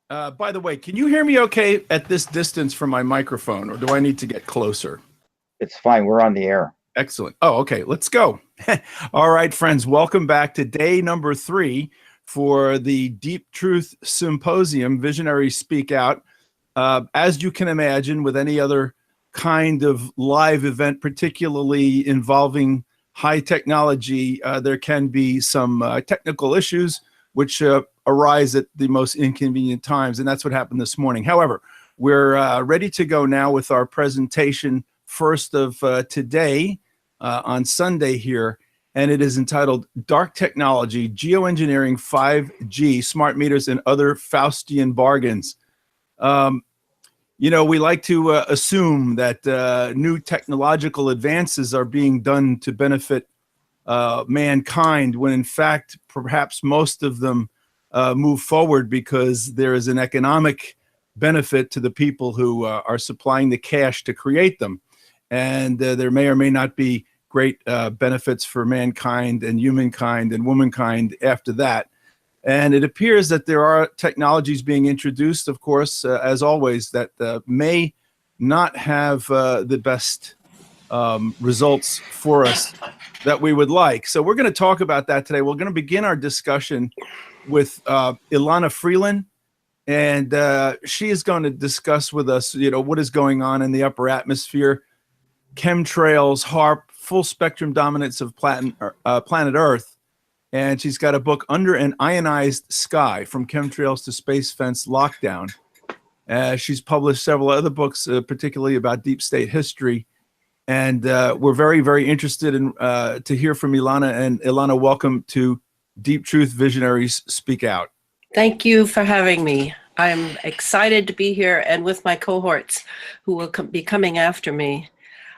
By the way, can you hear me okay at this distance from my microphone, or do I need to get closer? It's fine. We're on the air. Excellent. Oh, okay. Let's go. All right, friends. Welcome back to day number 3 for the Deep Truth Symposium, Visionaries Speak Out. As you can imagine, with any other kind of live event, particularly involving high technology, there can be some technical issues which arise at the most inconvenient times, and that's what happened this morning. However, we're ready to go now with our presentation, first of today on Sunday here, and it is entitled Dark Technology, Geoengineering 5G, Smart Meters and Other Faustian Bargains. You know, we like to assume that new technological advances are being done to benefit mankind, when in fact, perhaps most of them move forward because there is an economic benefit to the people who are supplying the cash to create them. And there may or may not be great benefits for mankind and humankind and womankind after that. And it appears that there are technologies being introduced, of course, as always, that may not have the best results for us that we would like. So we're going to talk about that today. We're going to begin our discussion with Ilana Freeland, and she is going to discuss with us, you know, what is going on in the upper atmosphere, chemtrails, HAARP, full spectrum dominance of planet Earth. And she's got a book, Under an Ionized Sky, From Chemtrails to Space Fence Lockdown. She's published several other books, particularly about deep state history. And we're very, very interested in to hear from Ilana. And Ilana, welcome to Deep Truth Visionaries Speak Out. Thank you for having me. I'm excited to be here and with my cohorts who will be coming after me.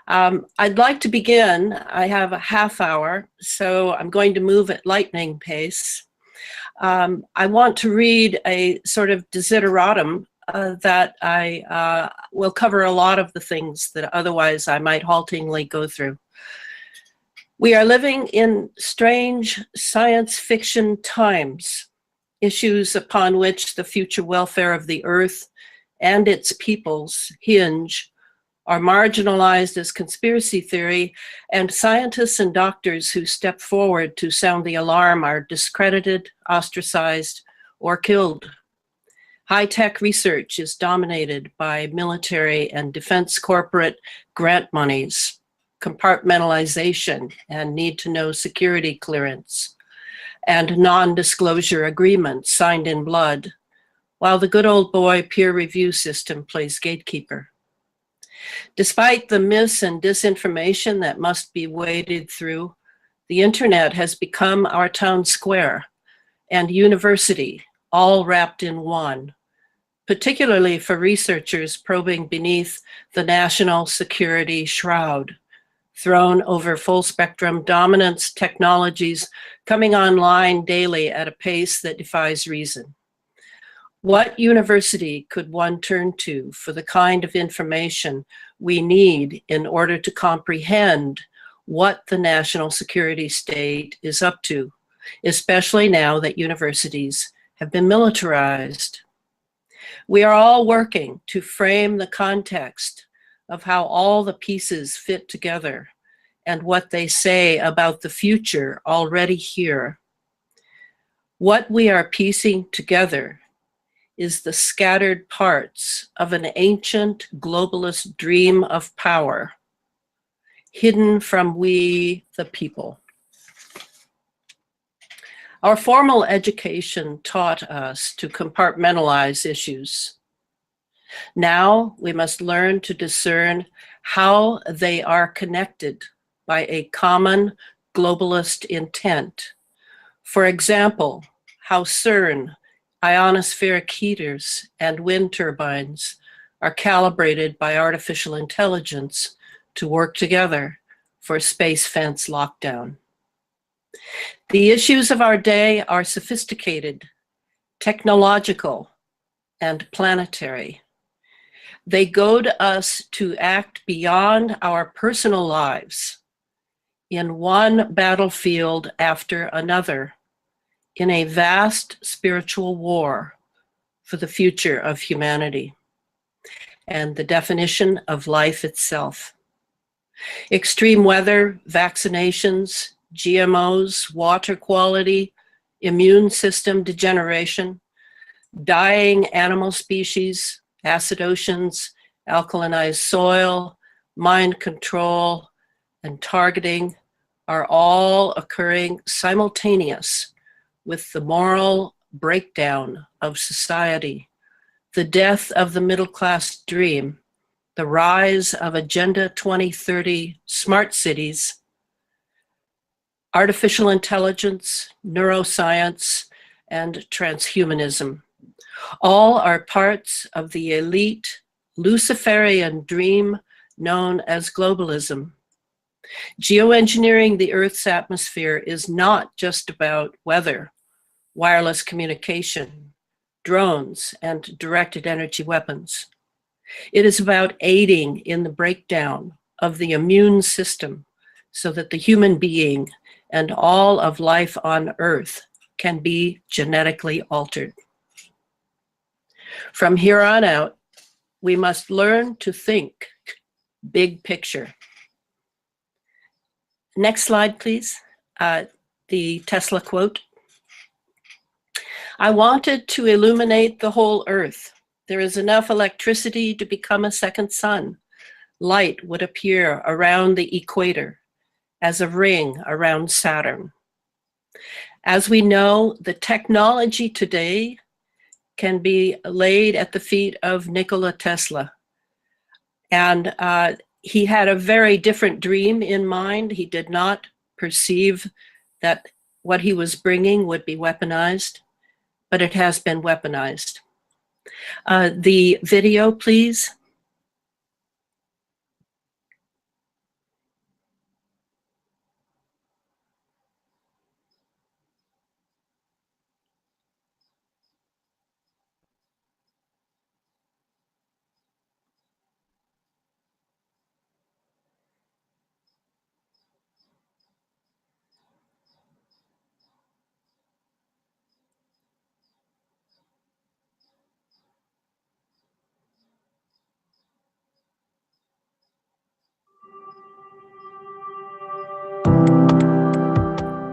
I'd like to begin. I have a half hour, so I'm going to move at lightning pace. I want to read a sort of desideratum that I will cover a lot of the things that otherwise I might haltingly go through. We are living in strange science fiction times. Issues upon which the future welfare of the earth and its peoples hinge are marginalized as conspiracy theory, and scientists and doctors who step forward to sound the alarm are discredited, ostracized, or killed. High-tech research is dominated by military and defense corporate grant monies, compartmentalization and need-to-know security clearance, and non-disclosure agreements signed in blood, while the good old boy peer review system plays gatekeeper. Despite the mis and disinformation that must be waded through, the internet has become our town square and university, all wrapped in one, particularly for researchers probing beneath the national security shroud, thrown over full spectrum dominance technologies coming online daily at a pace that defies reason. What university could one turn to for the kind of information we need in order to comprehend what the national security state is up to, especially now that universities have been militarized? We are all working to frame the context of how all the pieces fit together and what they say about the future already here. What we are piecing together is the scattered parts of an ancient globalist dream of power, hidden from we, the people. Our formal education taught us to compartmentalize issues. Now we must learn to discern how they are connected by a common globalist intent. For example, how CERN, ionospheric heaters, and wind turbines are calibrated by artificial intelligence to work together for space fence lockdown. The issues of our day are sophisticated, technological, and planetary. They goad us to act beyond our personal lives in one battlefield after another, in a vast spiritual war for the future of humanity and the definition of life itself. Extreme weather, vaccinations, GMOs, water quality, immune system degeneration, dying animal species, acid oceans, alkalinized soil, mind control, and targeting are all occurring simultaneous with the moral breakdown of society, the death of the middle-class dream, the rise of Agenda 2030 smart cities, artificial intelligence, neuroscience, and transhumanism. All are parts of the elite Luciferian dream known as globalism. Geoengineering the Earth's atmosphere is not just about weather, wireless communication, drones, and directed energy weapons. It is about aiding in the breakdown of the immune system so that the human being and all of life on Earth can be genetically altered. From here on out, we must learn to think big picture. Next slide, please. The Tesla quote. I wanted to illuminate the whole Earth. There is enough electricity to become a second sun. Light would appear around the equator as a ring around Saturn. As we know, the technology today can be laid at the feet of Nikola Tesla. And he had a very different dream in mind. He did not perceive that what he was bringing would be weaponized, but it has been weaponized. The video, please.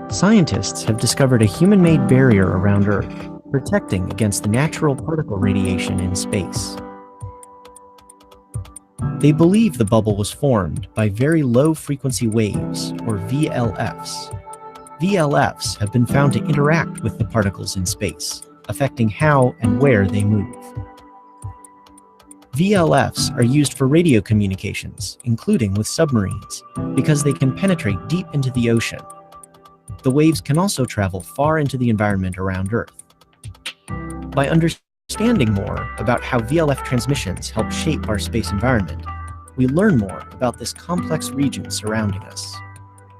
Scientists have discovered a human-made barrier around Earth, protecting against the natural particle radiation in space. They believe the bubble was formed by very low-frequency waves, or VLFs. VLFs have been found to interact with the particles in space, affecting how and where they move. VLFs are used for radio communications, including with submarines, because they can penetrate deep into the ocean. The waves can also travel far into the environment around Earth. By understanding more about how VLF transmissions help shape our space environment, we learn more about this complex region surrounding us.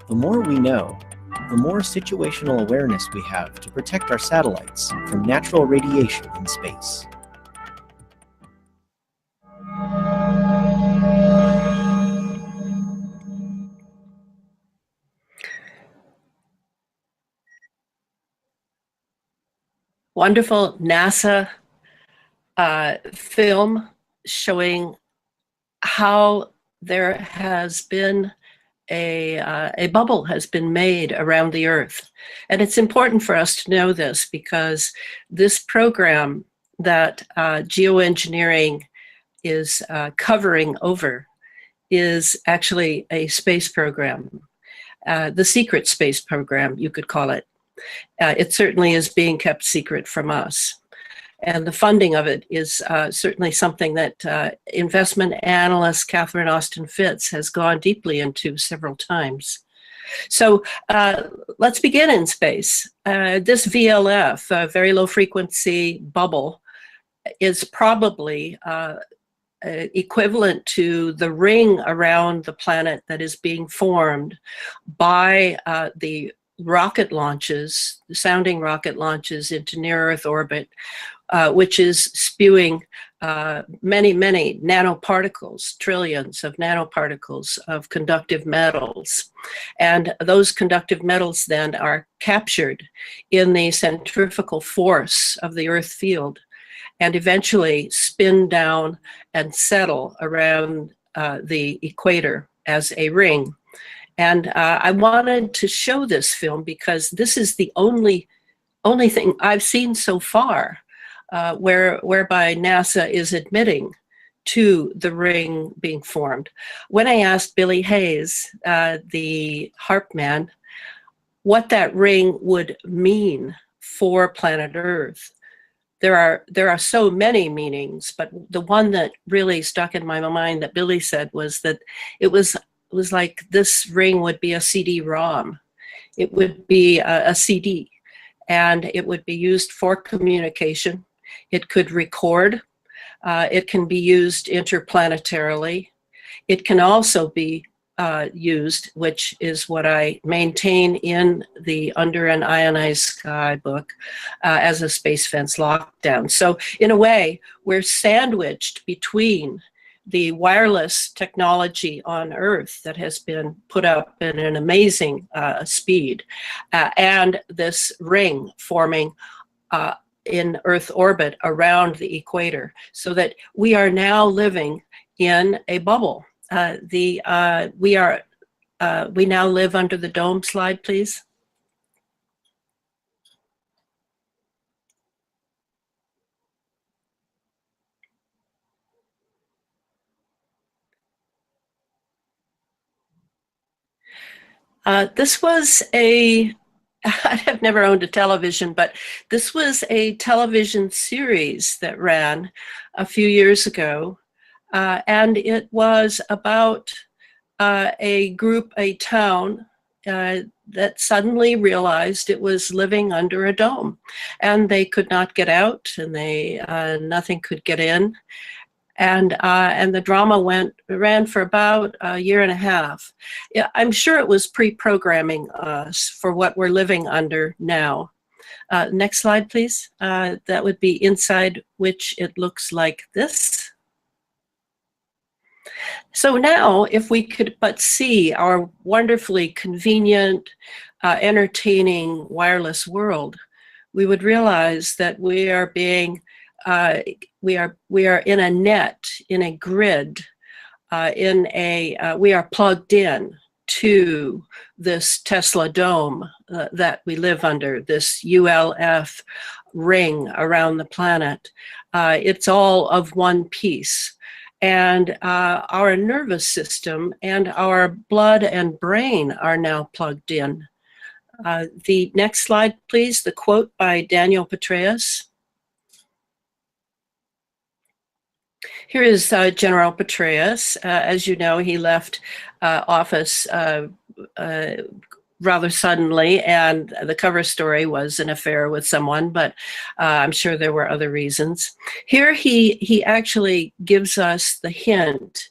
The more we know, the more situational awareness we have to protect our satellites from natural radiation in space. Wonderful NASA film showing how there has been a bubble has been made around the Earth. And it's important for us to know this because this program that geoengineering is covering over is actually a space program, the secret space program, you could call it. It certainly is being kept secret from us. And the funding of it is certainly something that investment analyst Catherine Austin Fitts has gone deeply into several times. So let's begin in space. This VLF, very low frequency bubble, is probably equivalent to the ring around the planet that is being formed by the rocket launches, the sounding rocket launches into near Earth orbit, which is spewing many, many nanoparticles, trillions of nanoparticles of conductive metals. And those conductive metals then are captured in the centrifugal force of the Earth field and eventually spin down and settle around the equator as a ring. And I wanted to show this film because this is the only thing I've seen so far whereby NASA is admitting to the ring being formed. When I asked Billy Hayes, the HAARP man, what that ring would mean for planet Earth, there are so many meanings, but the one that really stuck in my mind that Billy said was that it was like this ring would be a CD-ROM. It would be a CD, and it would be used for communication. It could record. It can be used interplanetarily. It can also be used, which is what I maintain in the Under an Ionized Sky book, as a space fence lockdown. So in a way, we're sandwiched between the wireless technology on Earth that has been put up at an amazing speed, and this ring forming in Earth orbit around the equator, so that we are now living in a bubble. We now live under the dome. Slide, please. This was I've never owned a television, but this was a television series that ran a few years ago. And it was about a town that suddenly realized it was living under a dome, and they could not get out, and nothing could get in. And the drama ran for about a year and a half. Yeah, I'm sure it was pre-programming us for what we're living under now. Next slide, please. That would be inside, which it looks like this. So now, if we could but see our wonderfully convenient, entertaining wireless world, we would realize that we are being we are in a net, in a grid, we are plugged in to this Tesla dome that we live under, this ULF ring around the planet. It's all of one piece. And our nervous system and our blood and brain are now plugged in. The next slide, please, the quote by Daniel Petraeus. Here is General Petraeus. As you know, he left office rather suddenly, and the cover story was an affair with someone, but I'm sure there were other reasons. Here he actually gives us the hint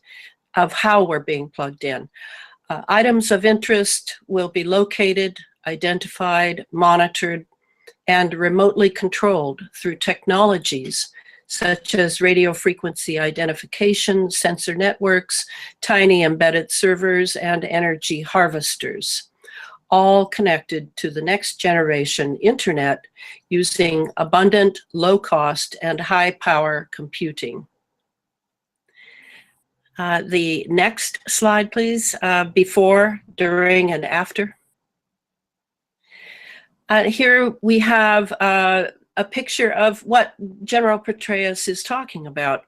of how we're being plugged in. Items of interest will be located, identified, monitored, and remotely controlled through technologies such as radio frequency identification, sensor networks, tiny embedded servers, and energy harvesters, all connected to the next generation internet using abundant, low-cost, and high-power computing. The next slide, please. Before, during, and after. Here we have a picture of what General Petraeus is talking about.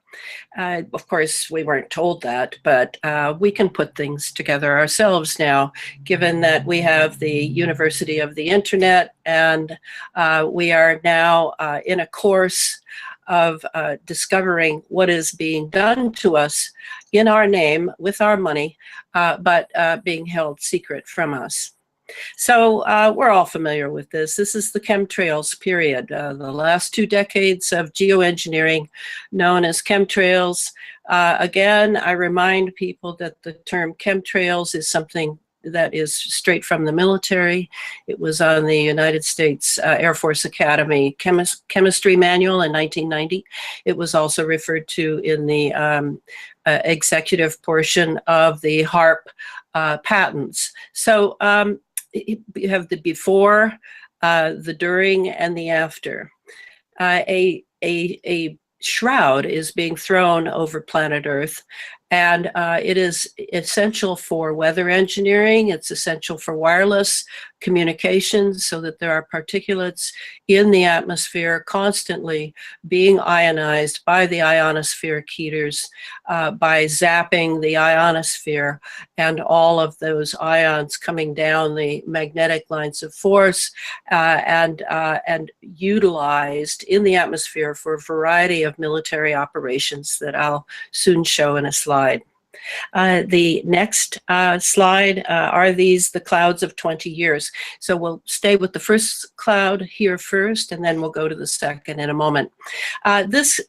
Of course, we weren't told that, but we can put things together ourselves now, given that we have the University of the Internet, and we are now in a course of discovering what is being done to us in our name, with our money, but being held secret from us. So we're all familiar with this. This is the chemtrails period, the last 2 decades of geoengineering known as chemtrails. Again, I remind people that the term chemtrails is something that is straight from the military. It was on the United States Air Force Academy chemistry manual in 1990. It was also referred to in the executive portion of the HAARP patents. So you have the before, the during, and the after. A shroud is being thrown over planet Earth, and it is essential for weather engineering. It's essential for wireless communications, so that there are particulates in the atmosphere constantly being ionized by the ionospheric heaters, by zapping the ionosphere and all of those ions coming down the magnetic lines of force, and utilized in the atmosphere for a variety of military operations that I'll soon show in a slide. The next slide are the clouds of 20 years. So we'll stay with the first cloud here first, and then we'll go to the second in a moment. This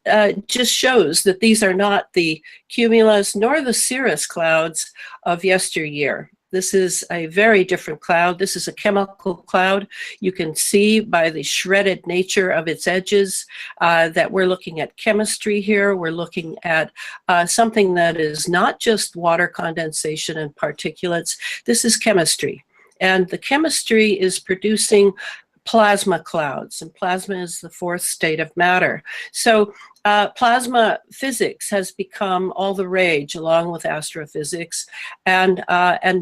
just shows that these are not the cumulus nor the cirrus clouds of yesteryear. This is a very different cloud. This is a chemical cloud. You can see by the shredded nature of its edges that we're looking at chemistry here. We're looking at something that is not just water condensation and particulates. This is chemistry. And the chemistry is producing plasma clouds, and plasma is the fourth state of matter. So plasma physics has become all the rage, along with astrophysics, and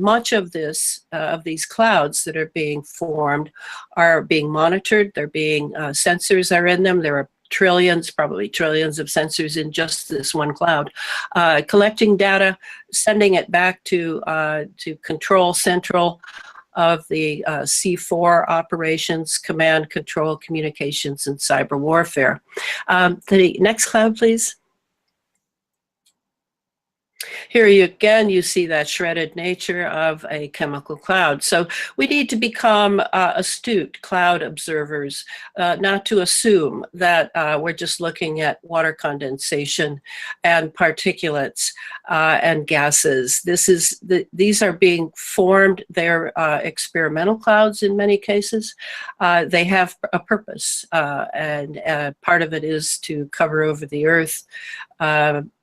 much of these clouds that are being formed are being monitored. They're being sensors are in them. There are trillions, probably trillions of sensors in just this one cloud, collecting data, sending it back to Control Central of the C4 operations, command, control, communications, and cyber warfare. The next cloud, please. Here you see that shredded nature of a chemical cloud. So we need to become astute cloud observers, not to assume that we're just looking at water condensation and particulates and gases. These are being formed. They're experimental clouds in many cases. They have a purpose, and part of it is to cover over the Earth.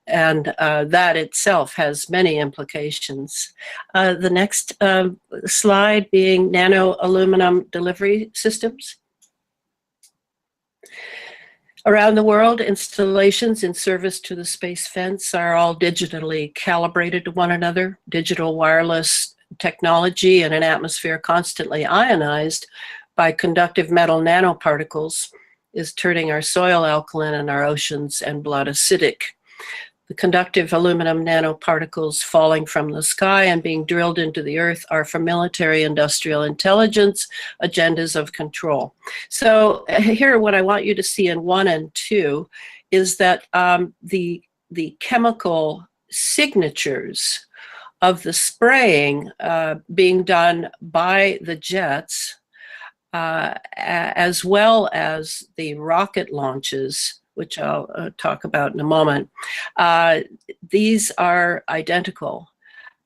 And that itself has many implications. The next slide being nano aluminum delivery systems. Around the world, installations in service to the space fence are all digitally calibrated to one another. Digital wireless technology in an atmosphere constantly ionized by conductive metal nanoparticles is turning our soil alkaline and our oceans and blood acidic. The conductive aluminum nanoparticles falling from the sky and being drilled into the earth are for military industrial intelligence agendas of control. So here, what I want you to see in 1 and 2 is that the chemical signatures of the spraying being done by the jets, as well as the rocket launches, which I'll talk about in a moment, these are identical.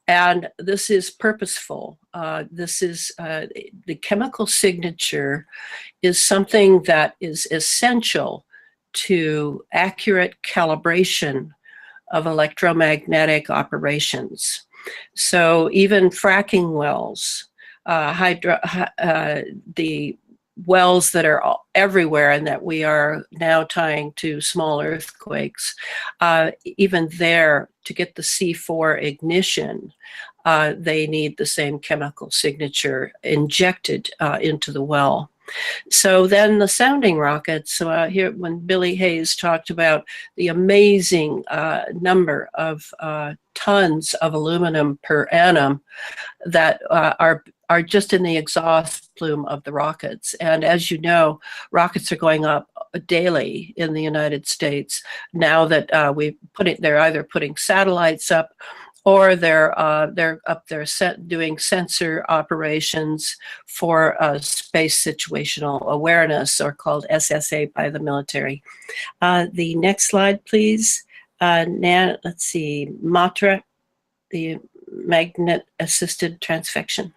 And this is purposeful. This is the chemical signature is something that is essential to accurate calibration of electromagnetic operations. So even fracking wells, the wells that are everywhere and that we are now tying to small earthquakes, even there, to get the C4 ignition, they need the same chemical signature injected into the well. So then the sounding rockets, here when Billy Hayes talked about the amazing number of tons of aluminum per annum that are just in the exhaust plume of the rockets. And as you know, rockets are going up daily in the United States now that they're either putting satellites up, or they're up there doing sensor operations for space situational awareness, or called SSA by the military. The next slide, please. Let's see, MATRA, the magnet-assisted transfection.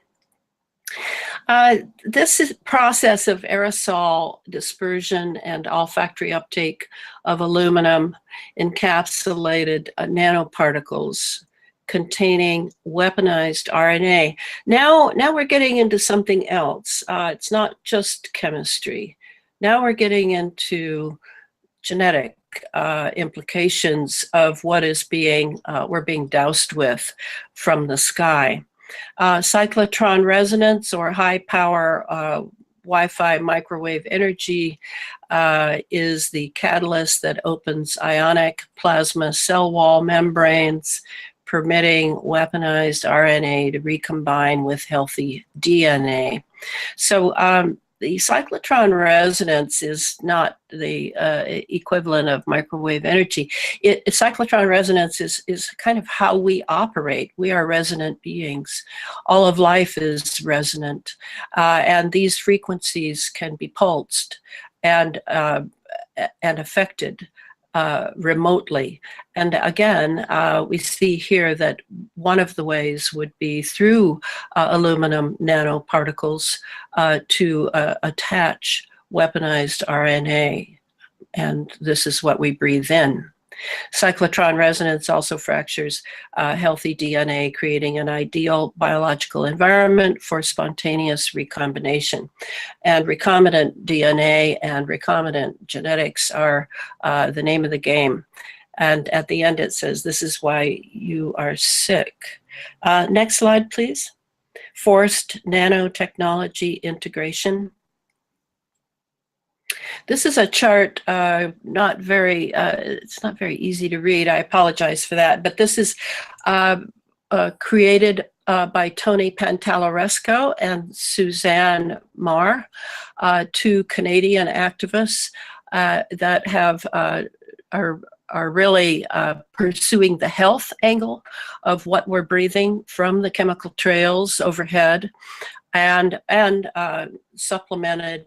This process of aerosol dispersion and olfactory uptake of aluminum encapsulated nanoparticles containing weaponized RNA. Now we're getting into something else. It's not just chemistry. Now we're getting into genetic implications of what is we're being doused with from the sky. Cyclotron resonance, or high power Wi-Fi microwave energy, is the catalyst that opens ionic plasma cell wall membranes, permitting weaponized RNA to recombine with healthy DNA. So the cyclotron resonance is not the equivalent of microwave energy. Cyclotron resonance is kind of how we operate. We are resonant beings. All of life is resonant, and these frequencies can be pulsed and affected remotely. And again, we see here that one of the ways would be through aluminum nanoparticles to attach weaponized RNA. And this is what we breathe in. Cyclotron resonance also fractures healthy DNA, creating an ideal biological environment for spontaneous recombination. And recombinant DNA and recombinant genetics are the name of the game. And at the end it says, this is why you are sick. Next slide, please. Forced nanotechnology integration. This is a chart, it's not very easy to read. I apologize for that. But this is created by Tony Pantalaresco and Suzanne Marr, two Canadian activists that are really pursuing the health angle of what we're breathing from the chemical trails overhead, and supplemented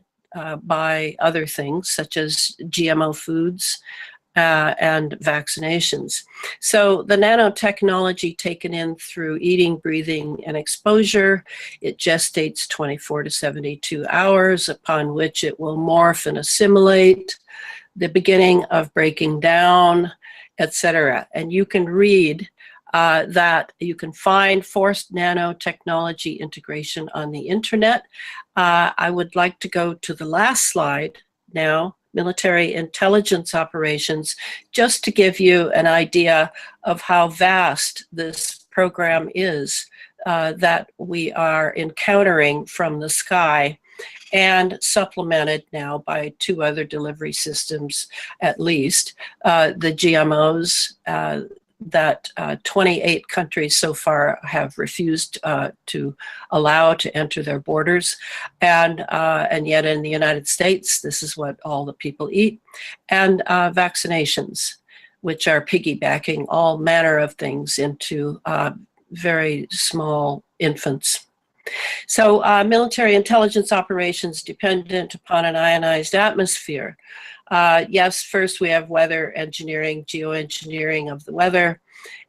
by other things such as GMO foods and vaccinations. So the nanotechnology taken in through eating, breathing, and exposure, it gestates 24 to 72 hours, upon which it will morph and assimilate, the beginning of breaking down, etc. And you can read that you can find forced nanotechnology integration on the internet. I would like to go to the last slide now, military intelligence operations, just to give you an idea of how vast this program is that we are encountering from the sky, and supplemented now by two other delivery systems at least, the GMOs that 28 countries so far have refused to allow to enter their borders, and yet in the United States, this is what all the people eat, and vaccinations, which are piggybacking all manner of things into very small infants. So military intelligence operations dependent upon an ionized atmosphere. Yes, first we have weather engineering, geoengineering of the weather,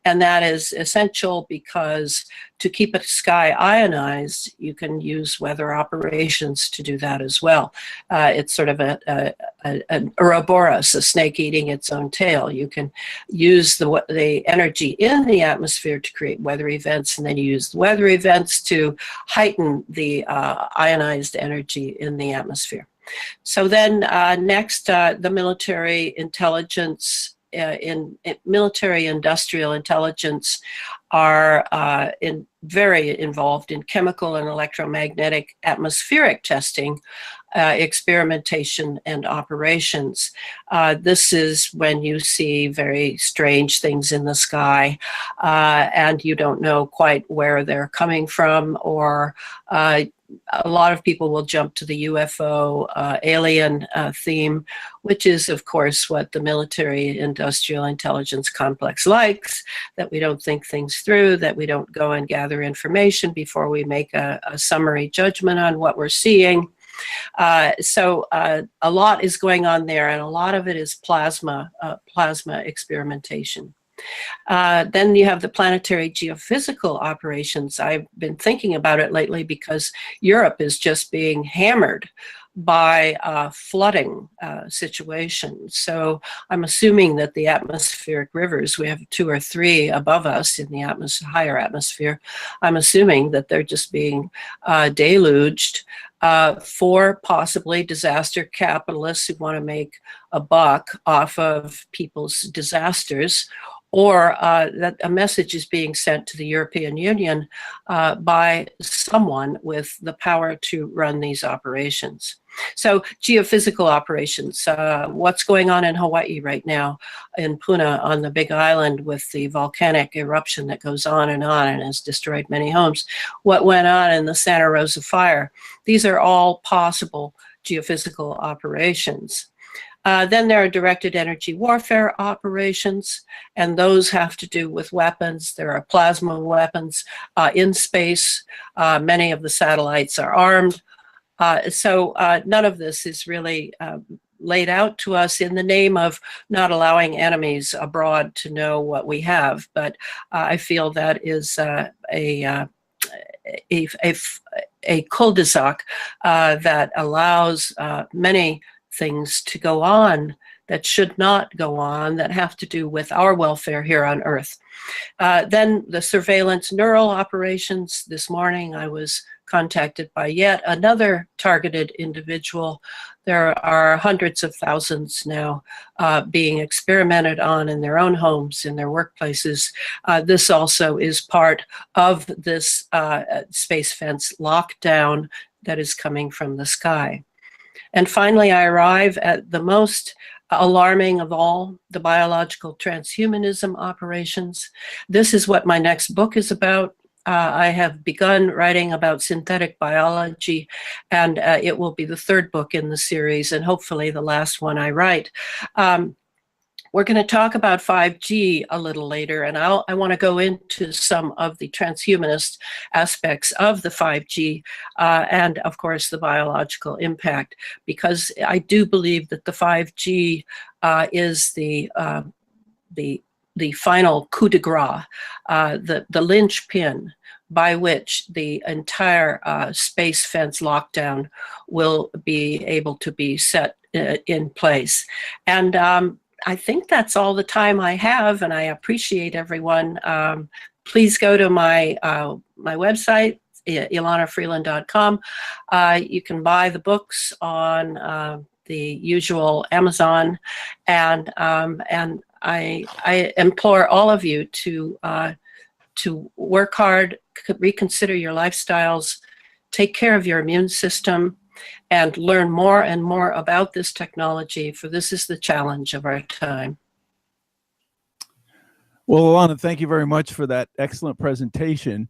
and that is essential because to keep a sky ionized, you can use weather operations to do that as well. It's sort of an Ouroboros, a snake eating its own tail. You can use the energy in the atmosphere to create weather events, and then you use the weather events to heighten the ionized energy in the atmosphere. So then next, the military intelligence, in military industrial intelligence are very involved in chemical and electromagnetic atmospheric testing, experimentation, and operations. This is when you see very strange things in the sky and you don't know quite where they're coming from, or a lot of people will jump to the UFO alien theme, which is, of course, what the military industrial intelligence complex likes, that we don't think things through, that we don't go and gather information before we make a summary judgment on what we're seeing. So a lot is going on there, and a lot of it is plasma experimentation. Then you have the planetary geophysical operations. I've been thinking about it lately because Europe is just being hammered by flooding situations. So I'm assuming that the atmospheric rivers, we have 2 or 3 above us in the higher atmosphere, I'm assuming that they're just being deluged for possibly disaster capitalists who want to make a buck off of people's disasters, or that a message is being sent to the European Union by someone with the power to run these operations. So geophysical operations, what's going on in Hawaii right now, in Puna on the Big Island with the volcanic eruption that goes on and has destroyed many homes. What went on in the Santa Rosa fire. These are all possible geophysical operations. Then there are directed energy warfare operations, and those have to do with weapons. There are plasma weapons in space. Many of the satellites are armed. So none of this is really laid out to us in the name of not allowing enemies abroad to know what we have. But I feel that is a cul-de-sac that allows many things to go on that should not go on, that have to do with our welfare here on Earth. Then the surveillance neural operations. This morning I was contacted by yet another targeted individual. There are hundreds of thousands now being experimented on in their own homes, in their workplaces. This also is part of this space fence lockdown that is coming from the sky. And finally, I arrive at the most alarming of all, the biological transhumanism operations. This is what my next book is about. I have begun writing about synthetic biology, and it will be the third book in the series, and hopefully the last one I write. We're going to talk about 5G a little later, and I want to go into some of the transhumanist aspects of the 5G and, of course, the biological impact, because I do believe that the 5G is the final coup de grace, the linchpin by which the entire space fence lockdown will be able to be set in place. And I think that's all the time I have, and I appreciate everyone. Please go to my website, ilanafreeland.com. You can buy the books on the usual Amazon, and I implore all of you to work hard, reconsider your lifestyles, take care of your immune system, and learn more and more about this technology, for this is the challenge of our time. Well, Ilana, thank you very much for that excellent presentation.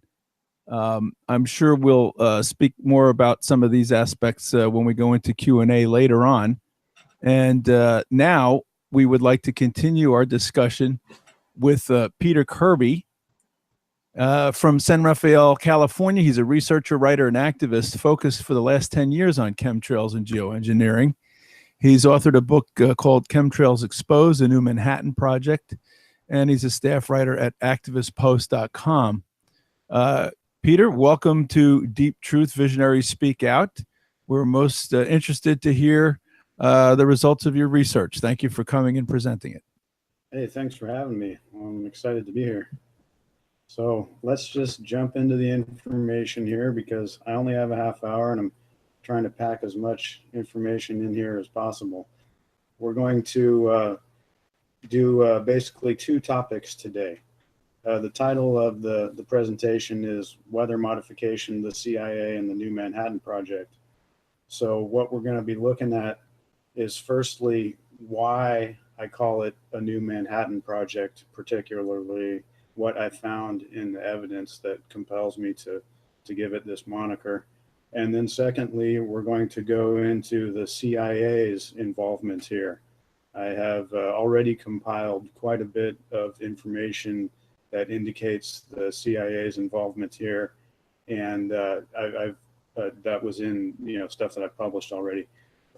I'm sure we'll speak more about some of these aspects when we go into Q&A later on. And now we would like to continue our discussion with Peter Kirby from San Rafael, California. He's a researcher, writer, and activist focused for the last 10 years on chemtrails and geoengineering. He's authored a book called Chemtrails Exposed, a New Manhattan Project, and he's a staff writer at activistpost.com. Peter, welcome to Deep Truth Visionaries Speak Out. We're most interested to hear the results of your research. Thank you for coming and presenting it. Hey, thanks for having me. I'm excited to be here. So let's just jump into the information here, because I only have a half hour and I'm trying to pack as much information in here as possible. We're going to do basically two topics today. The title of the presentation is Weather Modification, the CIA and the New Manhattan Project. So what we're going to be looking at is, firstly, why I call it a New Manhattan Project, particularly what I found in the evidence that compels me to give it this moniker. And then secondly, we're going to go into the CIA's involvement here. I have already compiled quite a bit of information that indicates the CIA's involvement here. And that was in stuff that I've published already.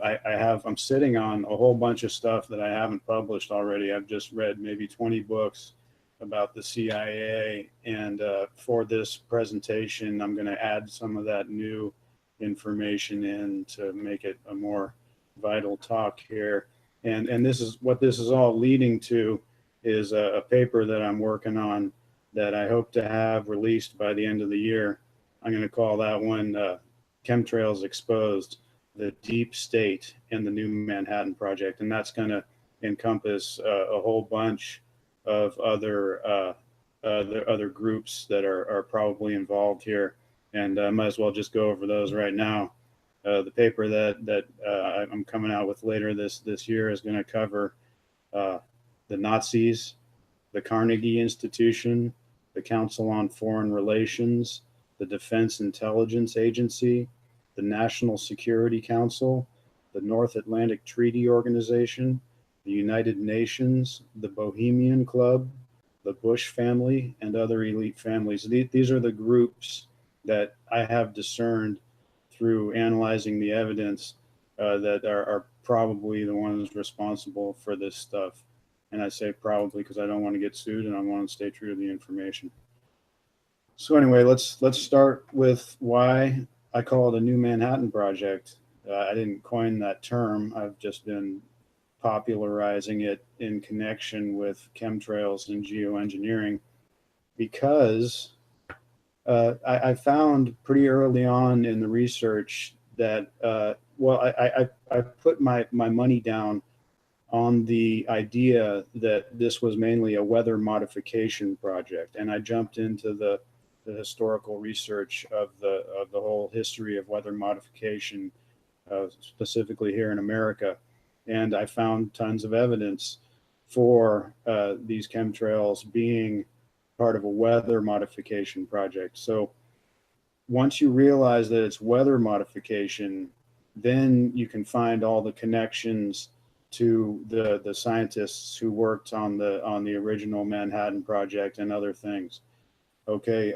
I'm sitting on a whole bunch of stuff that I haven't published already. I've just read maybe 20 books about the CIA, and for this presentation I'm going to add some of that new information in to make it a more vital talk here. And this is what this is all leading to, is a paper that I'm working on that I hope to have released by the end of the year. I'm going to call that one chemtrails exposed, the deep state, and the new Manhattan Project. And that's going to encompass a whole bunch of other groups that are probably involved here. And I might as well just go over those right now. The paper that I'm coming out with later this year is going to cover the Nazis, the Carnegie Institution, the Council on Foreign Relations, the Defense Intelligence Agency, the National Security Council, the North Atlantic Treaty Organization, the United Nations, the Bohemian Club, the Bush family, and other elite families. These are the groups that I have discerned through analyzing the evidence that are probably the ones responsible for this stuff. And I say probably because I don't want to get sued and I want to stay true to the information. So anyway, let's start with why I call it a new Manhattan Project. I didn't coin that term. I've just been popularizing it in connection with chemtrails and geoengineering because I found pretty early on in the research that, I put my money down on the idea that this was mainly a weather modification project. And I jumped into the historical research of the whole history of weather modification, specifically here in America. And I found tons of evidence for these chemtrails being part of a weather modification project. So once you realize that it's weather modification, then you can find all the connections to the scientists who worked on the original Manhattan Project and other things. Okay,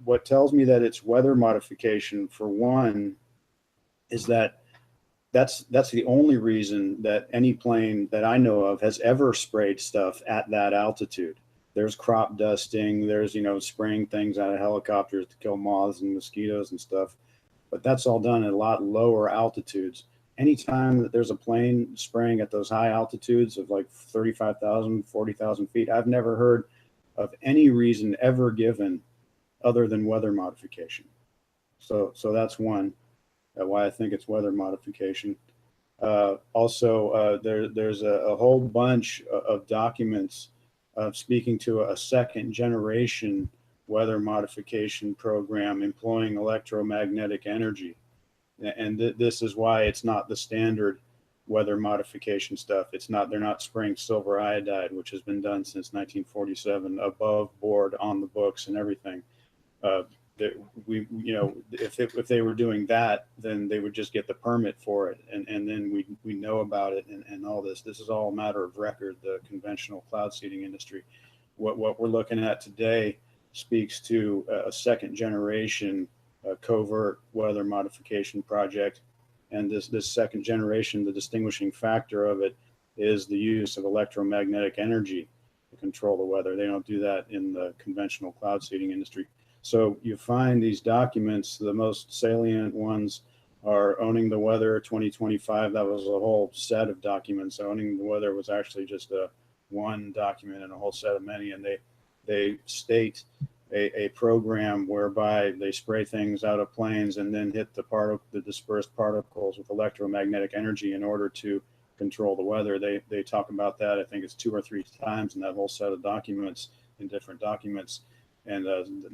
what tells me that it's weather modification, for one, is that's the only reason that any plane that I know of has ever sprayed stuff at that altitude. There's crop dusting, there's, spraying things out of helicopters to kill moths and mosquitoes and stuff, but that's all done at a lot lower altitudes. Anytime that there's a plane spraying at those high altitudes of like 35,000, 40,000 feet, I've never heard of any reason ever given other than weather modification. So that's one, why I think it's weather modification. Also, there's a whole bunch of documents speaking to a second generation weather modification program employing electromagnetic energy. And this is why it's not the standard weather modification stuff. They're not spraying silver iodide, which has been done since 1947, above board, on the books and everything. If they were doing that, then they would just get the permit for it, and then we know about it and all this. This is all a matter of record, the conventional cloud seeding industry. What we're looking at today speaks to a second generation covert weather modification project. And this second generation, the distinguishing factor of it is the use of electromagnetic energy to control the weather. They don't do that in the conventional cloud seeding industry. So you find these documents, the most salient ones are Owning the Weather 2025. That was a whole set of documents. Owning the Weather was actually just one document in a whole set of many. And they state a program whereby they spray things out of planes and then hit the dispersed particles with electromagnetic energy in order to control the weather. They talk about that, I think it's 2 or 3 times in that whole set of documents, in different documents. And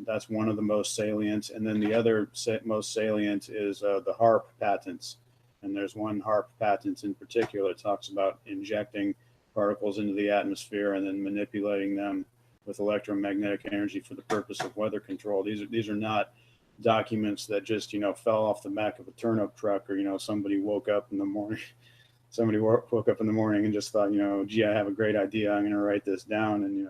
that's one of the most salient. And then the other most salient is the HAARP patents. And there's one HAARP patent in particular that talks about injecting particles into the atmosphere and then manipulating them with electromagnetic energy for the purpose of weather control. These are not documents that just fell off the back of a turnip truck, or somebody woke up in the morning. Somebody woke up in the morning and just thought, gee, I have a great idea. I'm going to write this down and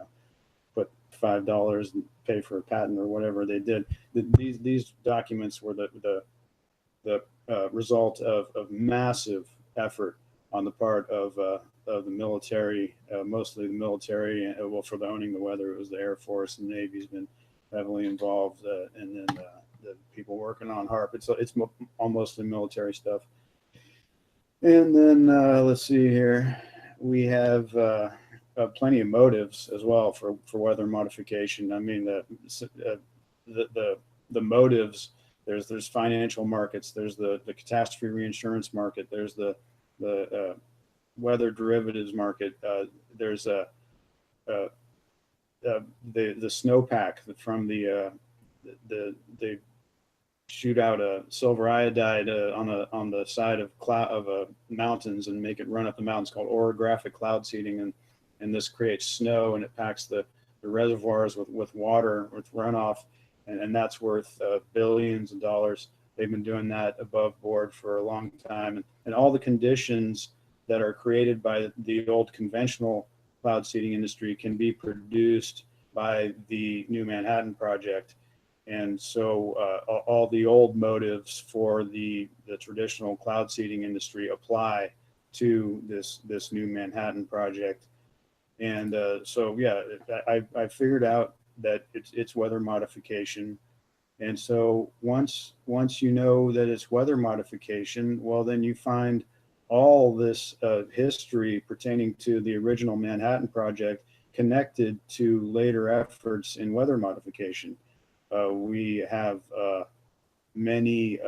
put $5 and pay for a patent or whatever they did. These documents were the result of massive effort on the part of the military, mostly the military. Well, for the Owning the Weather, it was the Air Force and Navy's been heavily involved, and then the people working on HAARP. It's almost military stuff. And then let's see here, we have plenty of motives as well for weather modification. I mean, the motives There's financial markets. There's the catastrophe reinsurance market. There's the weather derivatives market. There's the snowpack from they shoot out a silver iodide on the side of mountains and make it run up the mountains, called orographic cloud seeding, and this creates snow, and it packs the reservoirs with water, with runoff, and that's worth billions of dollars. They've been doing that above board for a long time, and all the conditions that are created by the old conventional cloud seeding industry can be produced by the New Manhattan Project. And so all the old motives for the traditional cloud seeding industry apply to this New Manhattan Project. And so, yeah, I figured out that it's weather modification. And so once you know that it's weather modification, well, then you find all this history pertaining to the original Manhattan Project connected to later efforts in weather modification. We have many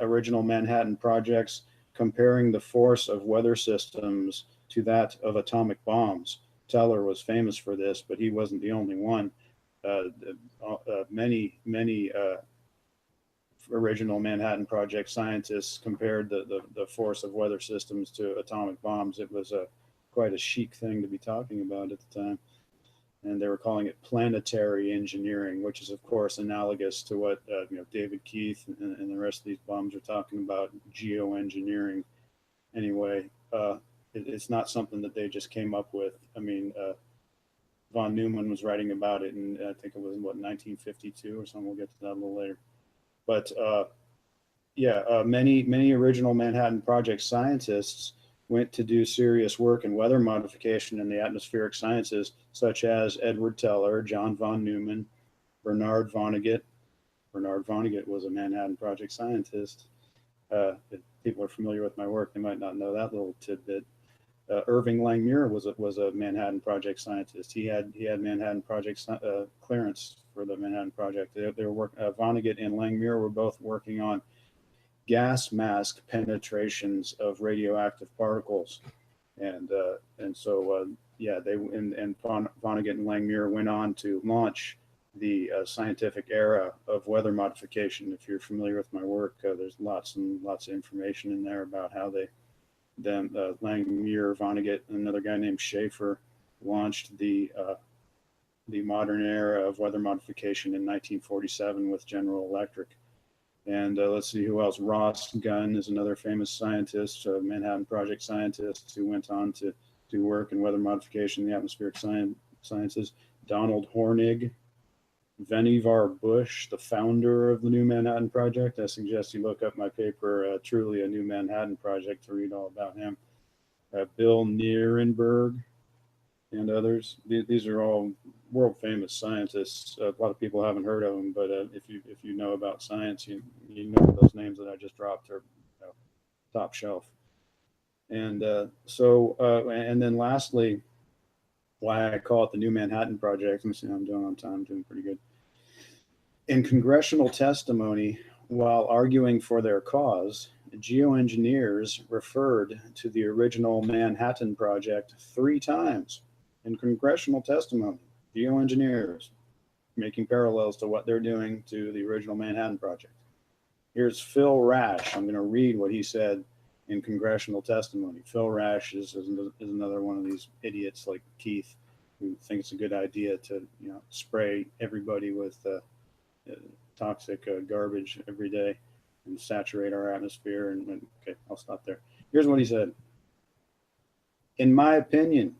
original Manhattan projects comparing the force of weather systems to that of atomic bombs. Teller was famous for this, but he wasn't the only one. Many original Manhattan Project scientists compared the force of weather systems to atomic bombs. It was quite a chic thing to be talking about at the time. And they were calling it planetary engineering, which is, of course, analogous to what David Keith and the rest of these bums are talking about, geoengineering. Anyway, it's not something that they just came up with. I mean, von Neumann was writing about it, and I think it was, 1952 or something. We'll get to that a little later. But many original Manhattan Project scientists went to do serious work in weather modification in the atmospheric sciences, such as Edward Teller, John von Neumann, Bernard Vonnegut. Bernard Vonnegut was a Manhattan Project scientist. If people are familiar with my work, they might not know that little tidbit. Irving Langmuir was a Manhattan Project scientist. He had Manhattan Project clearance for the Manhattan Project. They were Vonnegut and Langmuir were both working on gas mask penetrations of radioactive particles, and so Vonnegut and Langmuir went on to launch the scientific era of weather modification. If you're familiar with my work, there's lots and lots of information in there about how Langmuir, Vonnegut, and another guy named Schaefer launched the modern era of weather modification in 1947 with General Electric. And let's see who else. Ross Gunn is another famous scientist, a Manhattan Project scientist who went on to do work in weather modification, the atmospheric sciences. Donald Hornig, Vannevar Bush, the founder of the New Manhattan Project. I suggest you look up my paper, Truly a New Manhattan Project, to read all about him. Bill Nierenberg and others. These are all world famous scientists. A lot of people haven't heard of them, but if you know about science, you know those names that I just dropped are top shelf. And and then lastly, why I call it the New Manhattan Project. Let me see how I'm doing on time. I'm doing pretty good. In congressional testimony, while arguing for their cause, geoengineers referred to the original Manhattan Project 3 times in congressional testimony. Geoengineers making parallels to what they're doing to the original Manhattan Project. Here's Phil Rash. I'm going to read what he said in congressional testimony. Phil Rash is another one of these idiots like Keith who think it's a good idea to spray everybody with toxic garbage every day and saturate our atmosphere. And okay, I'll stop there. Here's what he said. In my opinion,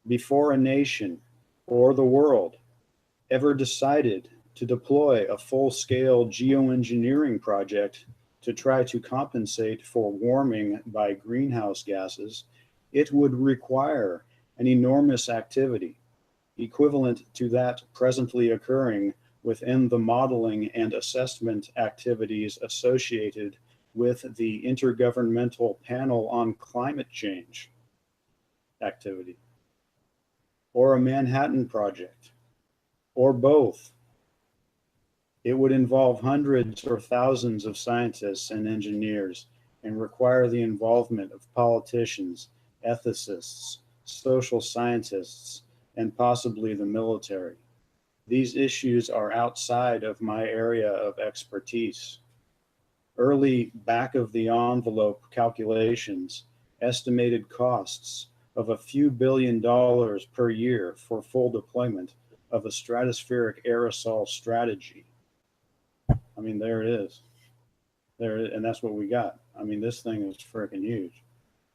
before a nation or the world ever decided to deploy a full-scale geoengineering project to try to compensate for warming by greenhouse gases, it would require an enormous activity equivalent to that presently occurring within the modeling and assessment activities associated with the Intergovernmental Panel on Climate Change activity, or a Manhattan Project, or both. It would involve hundreds or thousands of scientists and engineers and require the involvement of politicians, ethicists, social scientists, and possibly the military. These issues are outside of my area of expertise. Early back of the envelope calculations estimated costs of a few $1 billion per year for full deployment of a stratospheric aerosol strategy. I mean, there it is. And that's what we got. I mean, this thing is freaking huge.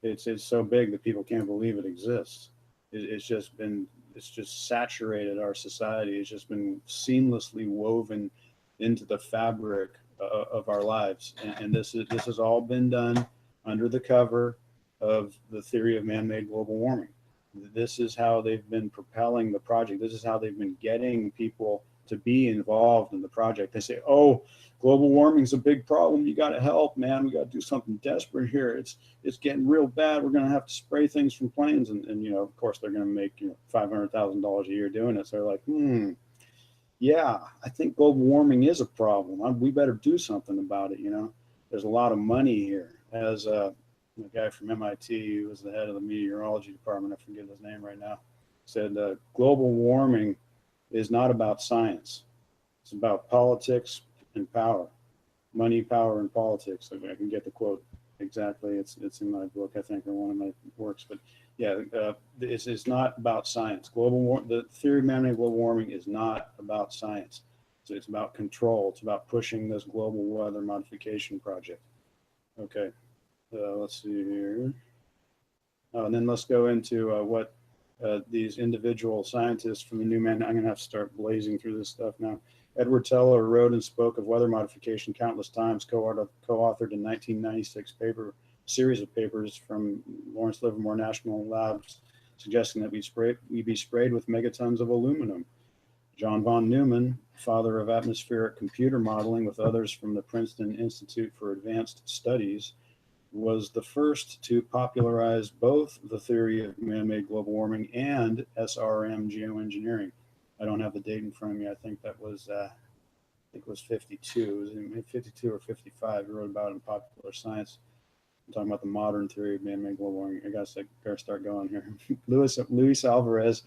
It's so big that people can't believe it exists. It's just saturated our society. It's just been seamlessly woven into the fabric of our lives. And this has all been done under the cover of the theory of man-made global warming. This is how they've been propelling the project. This is how they've been getting people to be involved in the project. They say, oh, global warming is a big problem. You got to help, man. We got to do something desperate here. It's getting real bad. We're going to have to spray things from planes. And you know, of course, they're going to make $500,000 a year doing it. So they're like, yeah, I think global warming is a problem. We better do something about it. You know, there's a lot of money here. As the guy from MIT, who was the head of the meteorology department, I forget his name right now, said global warming is not about science. It's about politics and power, money, power, and politics. I can get the quote exactly. It's in my book, I think, or one of my works. But yeah, it's not about science. The theory of man-made global warming is not about science. So it's about control. It's about pushing this global weather modification project. Okay, let's see here. And then let's go into what these individual scientists from the new man. I'm going to have to start blazing through this stuff now. Edward Teller wrote and spoke of weather modification countless times, co-authored in 1996 series of papers from Lawrence Livermore National Labs suggesting that we be sprayed with megatons of aluminum. John von Neumann, father of atmospheric computer modeling with others from the Princeton Institute for Advanced Studies, was the first to popularize both the theory of man-made global warming and SRM geoengineering. I don't have the date in front of me. I think that was, I think it was 52. It was in 52 or 55. He wrote about it in Popular Science. I'm talking about the modern theory of man-made global warming. I gotta start going here. Luis Alvarez,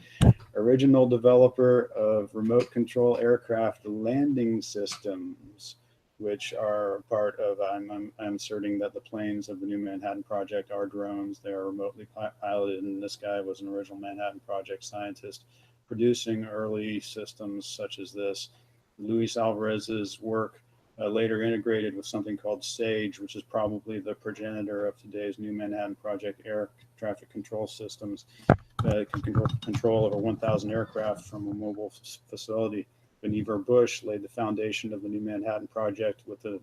original developer of remote control aircraft landing systems, which are part of, I'm asserting that the planes of the New Manhattan Project are drones. They are remotely piloted, and this guy was an original Manhattan Project scientist producing early systems such as this. Luis Alvarez's work later integrated with something called SAGE, which is probably the progenitor of today's New Manhattan Project air traffic control systems. It can control over 1,000 aircraft from a mobile facility. Vannevar Bush laid the foundation of the New Manhattan Project with the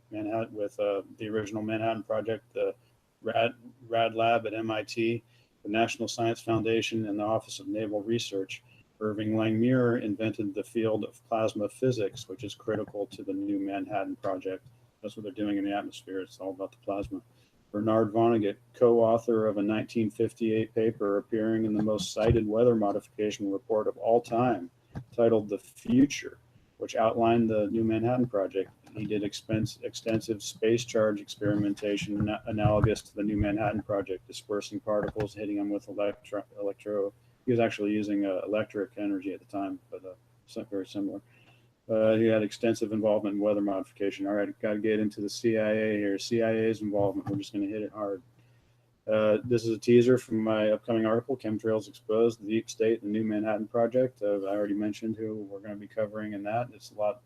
original Manhattan Project, the Rad Lab at MIT, the National Science Foundation, and the Office of Naval Research. Irving Langmuir invented the field of plasma physics, which is critical to the New Manhattan Project. That's what they're doing in the atmosphere. It's all about the plasma. Bernard Vonnegut, co-author of a 1958 paper appearing in the most cited weather modification report of all time, titled The Future, which outlined the New Manhattan Project. He did extensive space charge experimentation analogous to the New Manhattan Project, dispersing particles, hitting them with he was actually using electric energy at the time, but very similar. He had extensive involvement in weather modification. All right, got to get into the CIA here. CIA's involvement. We're just going to hit it hard. This is a teaser from my upcoming article, Chemtrails Exposed, the Deep State, the New Manhattan Project. I already mentioned who we're going to be covering in that. It's about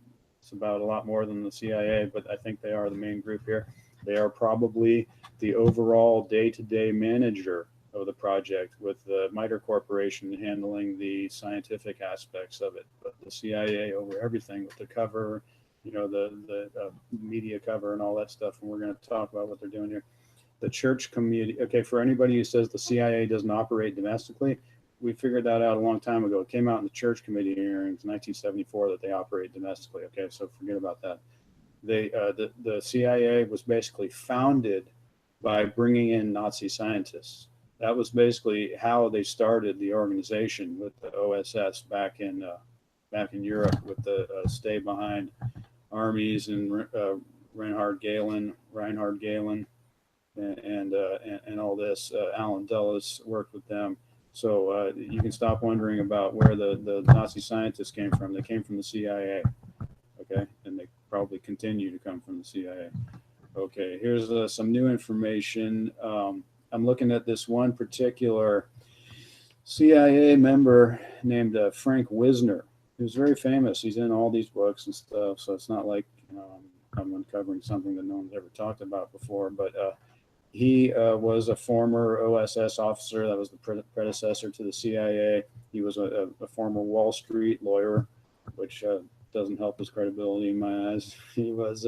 a lot more than the CIA, but I think they are the main group here. They are probably the overall day-to-day manager of the project, with the MITRE Corporation handling the scientific aspects of it, but the CIA over everything with the cover, the media cover and all that stuff. And we're going to talk about what they're doing here. The church community. Okay, for anybody who says the CIA doesn't operate domestically, we figured that out a long time ago. It came out in the church committee hearings in 1974 that they operate domestically. Okay, so forget about that. The CIA was basically founded by bringing in Nazi scientists. That was basically how they started the organization with the OSS back in Europe, with the stay behind armies, and Reinhard Gehlen, and all this. Alan Dulles worked with them. So you can stop wondering about where the Nazi scientists came from. They came from the CIA, okay? And they probably continue to come from the CIA. Okay, here's some new information. I'm looking at this one particular CIA member named Frank Wisner, who's very famous. He's in all these books and stuff, so it's not like I'm uncovering something that no one's ever talked about before, but he was a former OSS officer. That was the predecessor to the CIA. He was a former Wall Street lawyer, which doesn't help his credibility in my eyes. He was.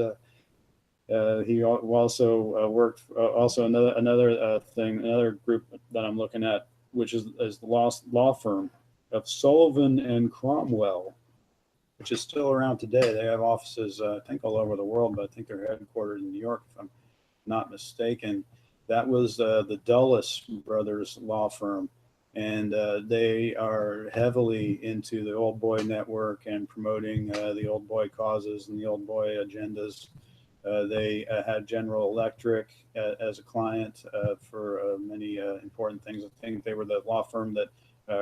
He also worked. Also, another group that I'm looking at, which is the law firm of Sullivan and Cromwell, which is still around today. They have offices, I think, all over the world, but I think they're headquartered in New York, if I'm not mistaken. That was the Dulles brothers law firm, and they are heavily into the old boy network and promoting the old boy causes and the old boy agendas. They had General Electric as a client for many important things. I think they were the law firm that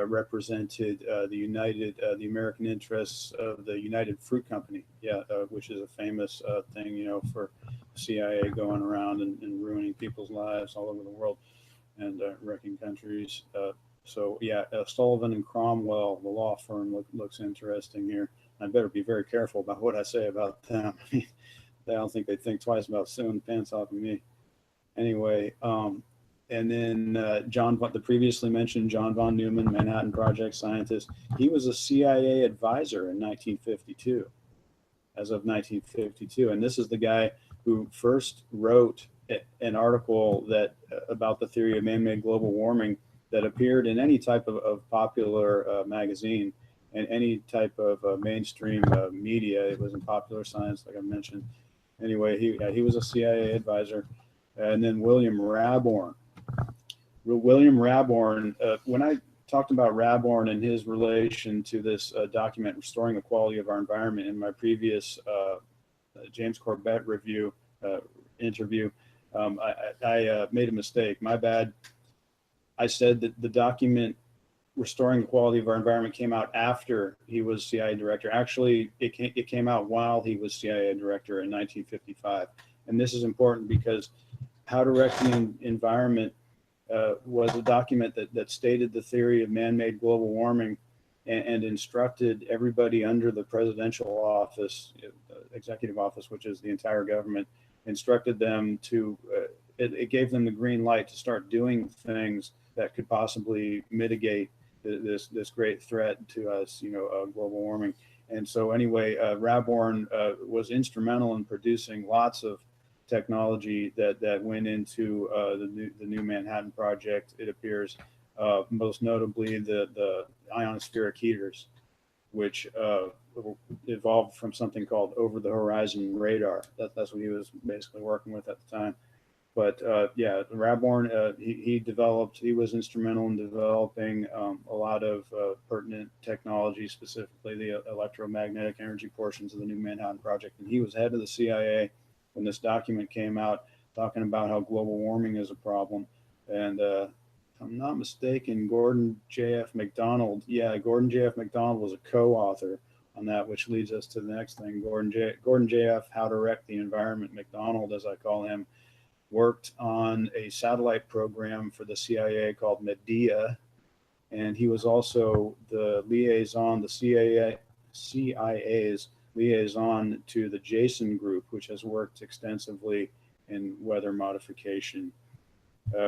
represented the American interests of the United Fruit Company, which is a famous thing, for CIA going around and ruining people's lives all over the world and wrecking countries. Sullivan and Cromwell, the law firm, looks interesting here. I better be very careful about what I say about them. I don't think they think twice about suing the pants off of me. Anyway, and then the previously mentioned John von Neumann, Manhattan Project scientist, he was a CIA advisor in 1952, as of 1952. And this is the guy who first wrote an article about the theory of man-made global warming that appeared in any type of popular magazine and any type of mainstream media. It was in Popular Science, like I mentioned. Anyway, he was a CIA advisor. And then William Raborn. When I talked about Raborn and his relation to this document, Restoring the Quality of Our Environment, in my previous James Corbett interview, I made a mistake. My bad. I said that the document Restoring the Quality of Our Environment came out after he was CIA director. Actually, it came out while he was CIA director in 1955. And this is important because How to Wreck the Environment was a document that stated the theory of man-made global warming and instructed everybody under the presidential office, executive office, which is the entire government, instructed them to, it gave them the green light to start doing things that could possibly mitigate this great threat to us, global warming. And so anyway, Raborn was instrumental in producing lots of technology that went into the new Manhattan Project, it appears, most notably the ionospheric heaters, which evolved from something called over-the-horizon radar. That's what he was basically working with at the time. But Raborn, he was instrumental in developing a lot of pertinent technology, specifically the electromagnetic energy portions of the new Manhattan Project. And he was head of the CIA when this document came out, talking about how global warming is a problem. And if I'm not mistaken, Gordon J.F. McDonald was a co-author on that, which leads us to the next thing. Gordon J.F., How to Wreck the Environment, McDonald, as I call him, worked on a satellite program for the CIA called Medea. And he was also the CIA's liaison to the Jason Group, which has worked extensively in weather modification.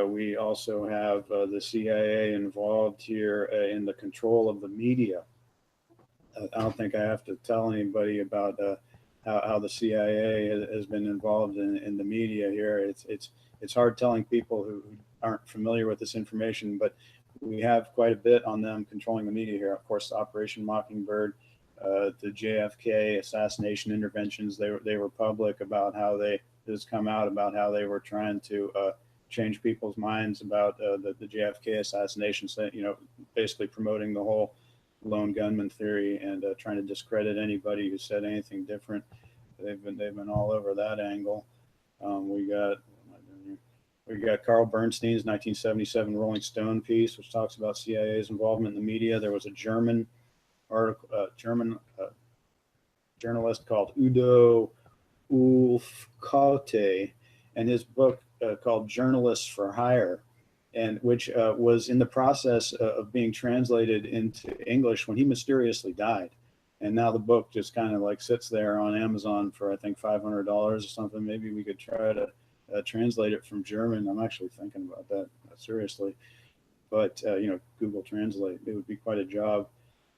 We also have the CIA involved here in the control of the media. I don't think I have to tell anybody about how the CIA has been involved in the media here. It's hard telling people who aren't familiar with this information, but we have quite a bit on them controlling the media here. Of course, Operation Mockingbird, the JFK assassination interventions, they were public about how this come out about how they were trying to change people's minds about the JFK assassination, basically promoting the whole lone gunman theory and trying to discredit anybody who said anything different. they've been all over that angle. We got Carl Bernstein's 1977 Rolling Stone piece, which talks about CIA's involvement in the media. There was a German journalist called Udo Ulfkotte, and his book called Journalists for Hire, and which was in the process of being translated into English when he mysteriously died. And now the book just kind of like sits there on Amazon for, I think, $500 or something. Maybe we could try to translate it from German. I'm actually thinking about that seriously. But, Google Translate, it would be quite a job.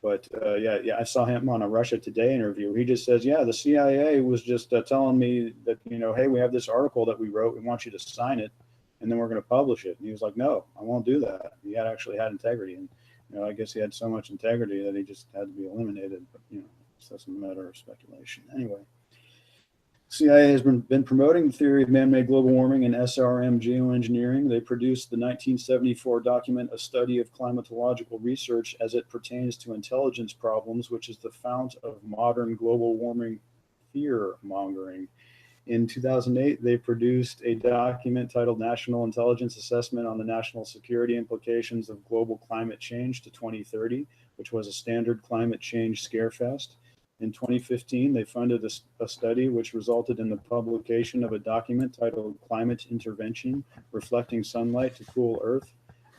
But I saw him on a Russia Today interview. He just says, the CIA was just telling me that, hey, we have this article that we wrote. We want you to sign it, and then we're going to publish it. And he was like, no, I won't do that. He actually had integrity. And, I guess he had so much integrity that he just had to be eliminated. But, that's a matter of speculation. Anyway, CIA has been promoting the theory of man-made global warming and SRM geoengineering. They produced the 1974 document, A Study of Climatological Research as it Pertains to Intelligence Problems, which is the fount of modern global warming fear-mongering. In 2008, they produced a document titled National Intelligence Assessment on the National Security Implications of Global Climate Change to 2030, which was a standard climate change scarefest. In 2015, they funded a study which resulted in the publication of a document titled Climate Intervention, Reflecting Sunlight to Cool Earth,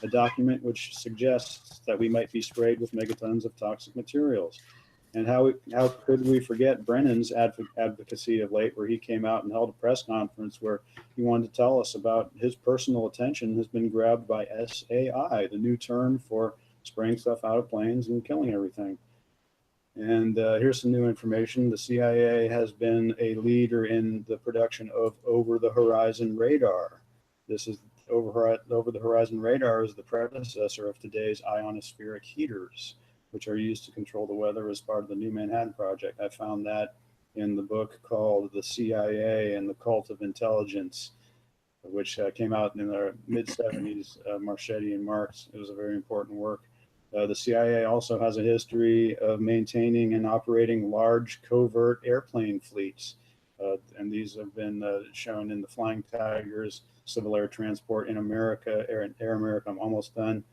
a document which suggests that we might be sprayed with megatons of toxic materials. And how could we forget Brennan's advocacy of late, where he came out and held a press conference where he wanted to tell us about his personal attention has been grabbed by SAI, the new term for spraying stuff out of planes and killing everything. And here's some new information. The CIA has been a leader in the production of over-the-horizon radar. This is over-the-horizon radar is the predecessor of today's ionospheric heaters, which are used to control the weather as part of the New Manhattan Project. I found that in the book called The CIA and the Cult of Intelligence, which came out in the mid-70s, Marchetti and Marx. It was a very important work. The CIA also has a history of maintaining and operating large covert airplane fleets. And these have been shown in the Flying Tigers, Civil Air Transport in America, Air America. I'm almost done.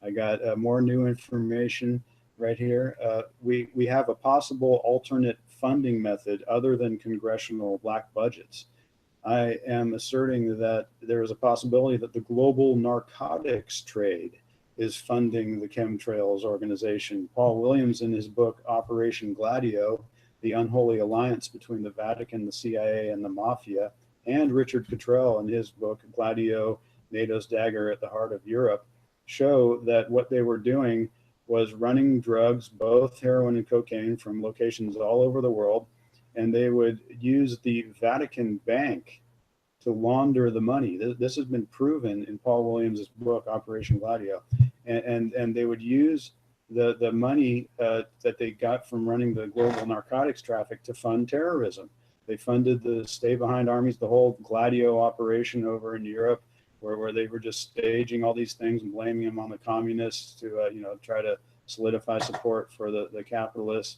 I got more new information right here. We have a possible alternate funding method other than congressional black budgets. I am asserting that there is a possibility that the global narcotics trade is funding the chemtrails organization. Paul Williams, in his book, Operation Gladio, The Unholy Alliance Between the Vatican, the CIA, and the Mafia, and Richard Cottrell, in his book, Gladio, NATO's Dagger at the Heart of Europe, show that what they were doing was running drugs, both heroin and cocaine, from locations all over the world, and they would use the Vatican Bank to launder the money. This has been proven in Paul Williams' book, Operation Gladio. And they would use the money that they got from running the global narcotics traffic to fund terrorism. They funded the Stay Behind Armies, the whole Gladio operation over in Europe, where they were just staging all these things and blaming them on the communists to try to solidify support for the capitalists.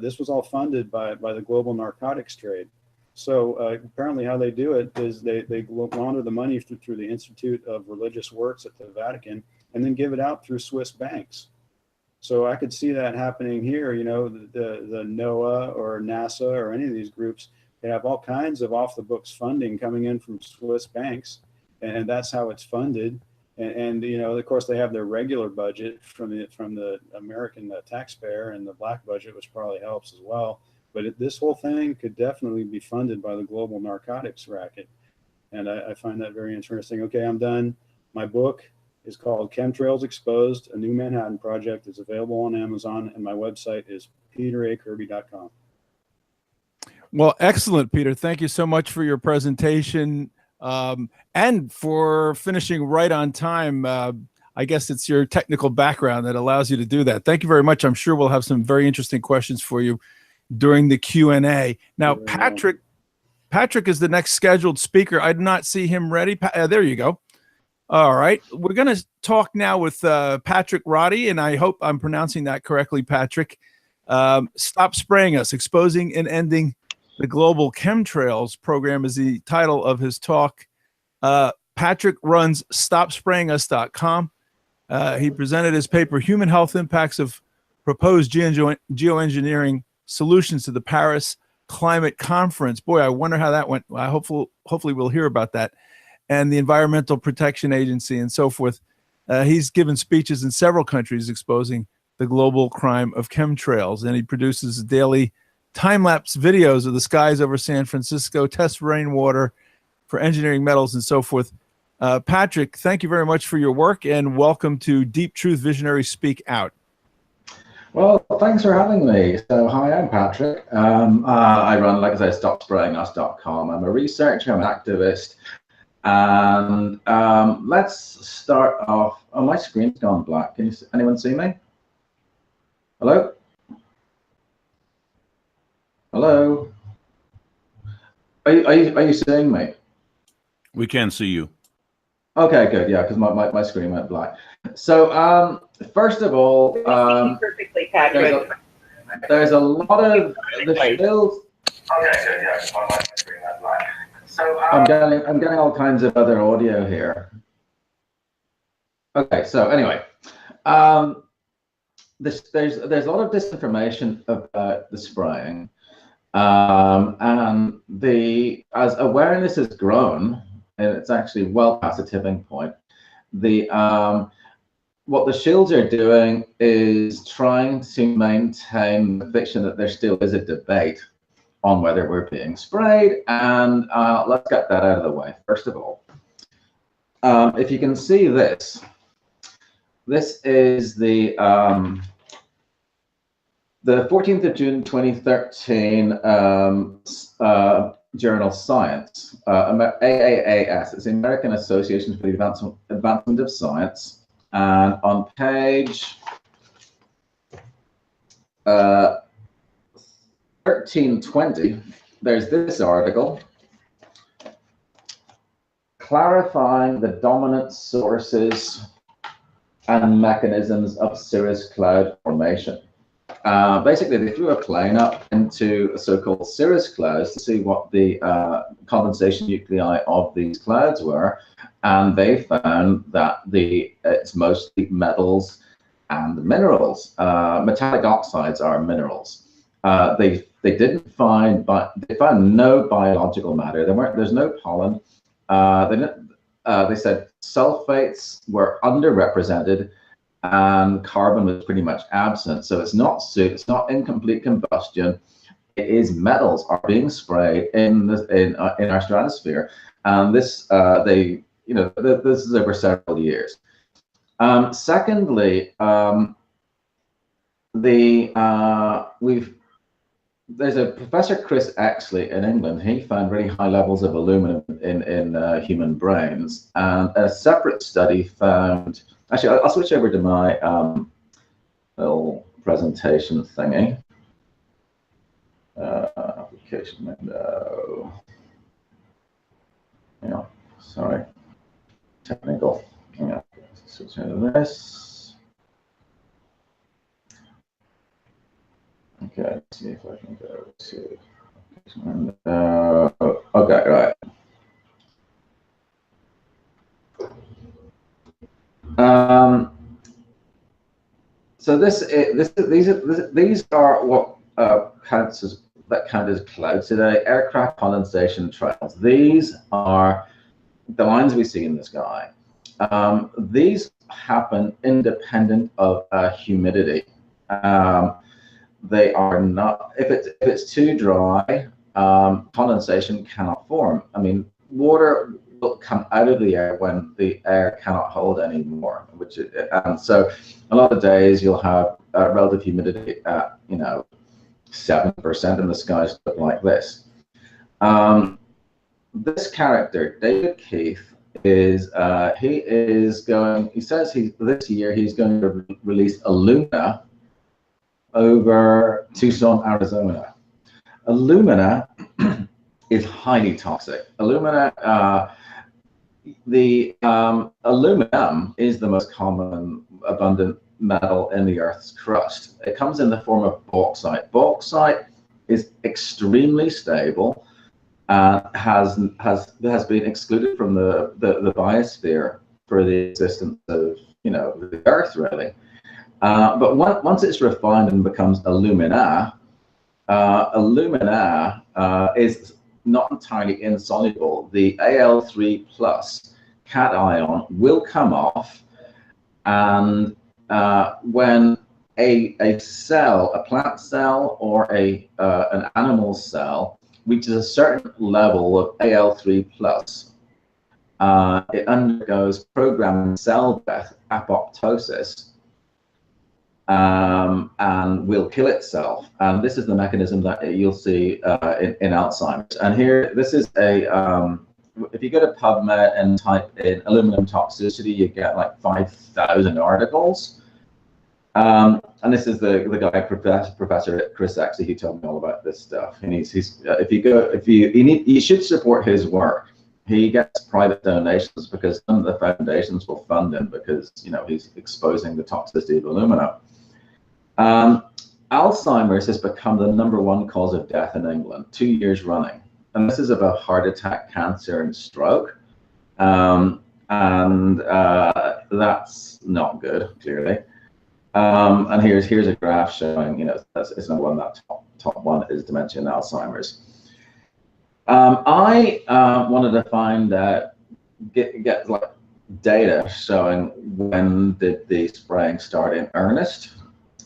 This was all funded by the global narcotics trade. So apparently how they do it is they launder the money through the Institute of Religious Works at the Vatican and then give it out through Swiss banks. So I could see that happening here. The NOAA or NASA or any of these groups, they have all kinds of off-the-books funding coming in from Swiss banks, and that's how it's funded. And of course, they have their regular budget from the American taxpayer and the black budget, which probably helps as well. But this whole thing could definitely be funded by the global narcotics racket. And I find that very interesting. Okay, I'm done. My book is called Chemtrails Exposed, A New Manhattan Project. It's available on Amazon, and my website is peteracirby.com. Well, excellent, Peter. Thank you so much for your presentation and for finishing right on time. I guess it's your technical background that allows you to do that. Thank you very much. I'm sure we'll have some very interesting questions for you during the Q&A. Now, Patrick is the next scheduled speaker. I did not see him ready. There you go. All right. We're going to talk now with Patrick Roddy, and I hope I'm pronouncing that correctly, Patrick. Stop Spraying Us, Exposing and Ending the global chemtrails program is the title of his talk. Patrick runs StopSprayingUs.com. He presented his paper, Human Health Impacts of Proposed Geoengineering Solutions to the Paris Climate Conference. Boy, I wonder how that went. Hopefully we'll hear about that. And the Environmental Protection Agency and so forth. He's given speeches in several countries exposing the global crime of chemtrails, and he produces daily time-lapse videos of the skies over San Francisco, test rainwater for engineering metals and so forth. Patrick, thank you very much for your work, and welcome to Deep Truth Visionaries Speak Out. Well, thanks for having me. So, hi, I'm Patrick. I run, like I said, StopSprayingUs.com. I'm a researcher, I'm an activist, and let's start off. Oh, my screen's gone black. Can anyone see me? Hello? Hello? Are you seeing me? We can see you. Okay, good. Yeah, because my screen went black. So, first of all, perfectly, Patrick. there's a lot of the shills. Okay, good. Yeah, my screen went black. So, I'm getting all kinds of other audio here. Okay, so anyway, there's a lot of disinformation about the spraying, and as awareness has grown, and it's actually well past the tipping point. What the shields are doing is trying to maintain the fiction that there still is a debate on whether we're being sprayed, and let's get that out of the way. First of all, if you can see this is the 14th of June 2013 journal Science, AAAS. It's the American Association for the Advancement of Science, and on page 1320, there's this article clarifying the dominant sources and mechanisms of cirrus cloud formation. Basically, they flew a plane up into a so-called cirrus clouds to see what the condensation nuclei of these clouds were, and they found that it's mostly metals and minerals. Metallic oxides are minerals. They didn't find, but they found no biological matter. There's no pollen. They said sulfates were underrepresented, and carbon was pretty much absent. So it's not incomplete combustion. It is metals are being sprayed in our stratosphere, and this this is over several years. Secondly, there's a Professor Chris Exley in England. He found really high levels of aluminum in human brains, and a separate study found. Actually, I'll switch over to my little presentation thingy. Application window. Yeah, sorry. Technical. Yeah, switch over to this. Okay, let's see if I can go to application window. Okay, right. So these are what count as clouds today. Aircraft condensation trails. These are the lines we see in the sky. These happen independent of humidity. They are not. If it's too dry, condensation cannot form. I mean, water will come out of the air when the air cannot hold anymore. And so, a lot of days you'll have relative humidity at 7% in the sky, stuff like this. This character, David Keith, he says this year he's going to release Illumina over Tucson, Arizona. Illumina is highly toxic. Aluminum is the most common abundant metal in the Earth's crust. It comes in the form of bauxite. Bauxite is extremely stable, has been excluded from the biosphere for the existence of the Earth, really. But once it's refined and becomes alumina, is not entirely insoluble. The Al3 plus cation will come off, and when a cell, a plant cell or an animal cell reaches a certain level of Al3 plus, it undergoes programmed cell death, apoptosis, and will kill itself. And this is the mechanism that you'll see in Alzheimer's. And here, this is if you go to PubMed and type in aluminum toxicity, you get like 5,000 articles. And this is the guy, Professor Chris Axey, who told me all about this stuff. And you should support his work. He gets private donations because some of the foundations will fund him because he's exposing the toxicity of aluminum. Alzheimer's has become the #1 cause of death in England, 2 years running. And this is about heart attack, cancer, and stroke. That's not good, clearly. And here's a graph showing, it's #1, that top one is dementia and Alzheimer's. I wanted to find get like data showing when did the spraying start in earnest.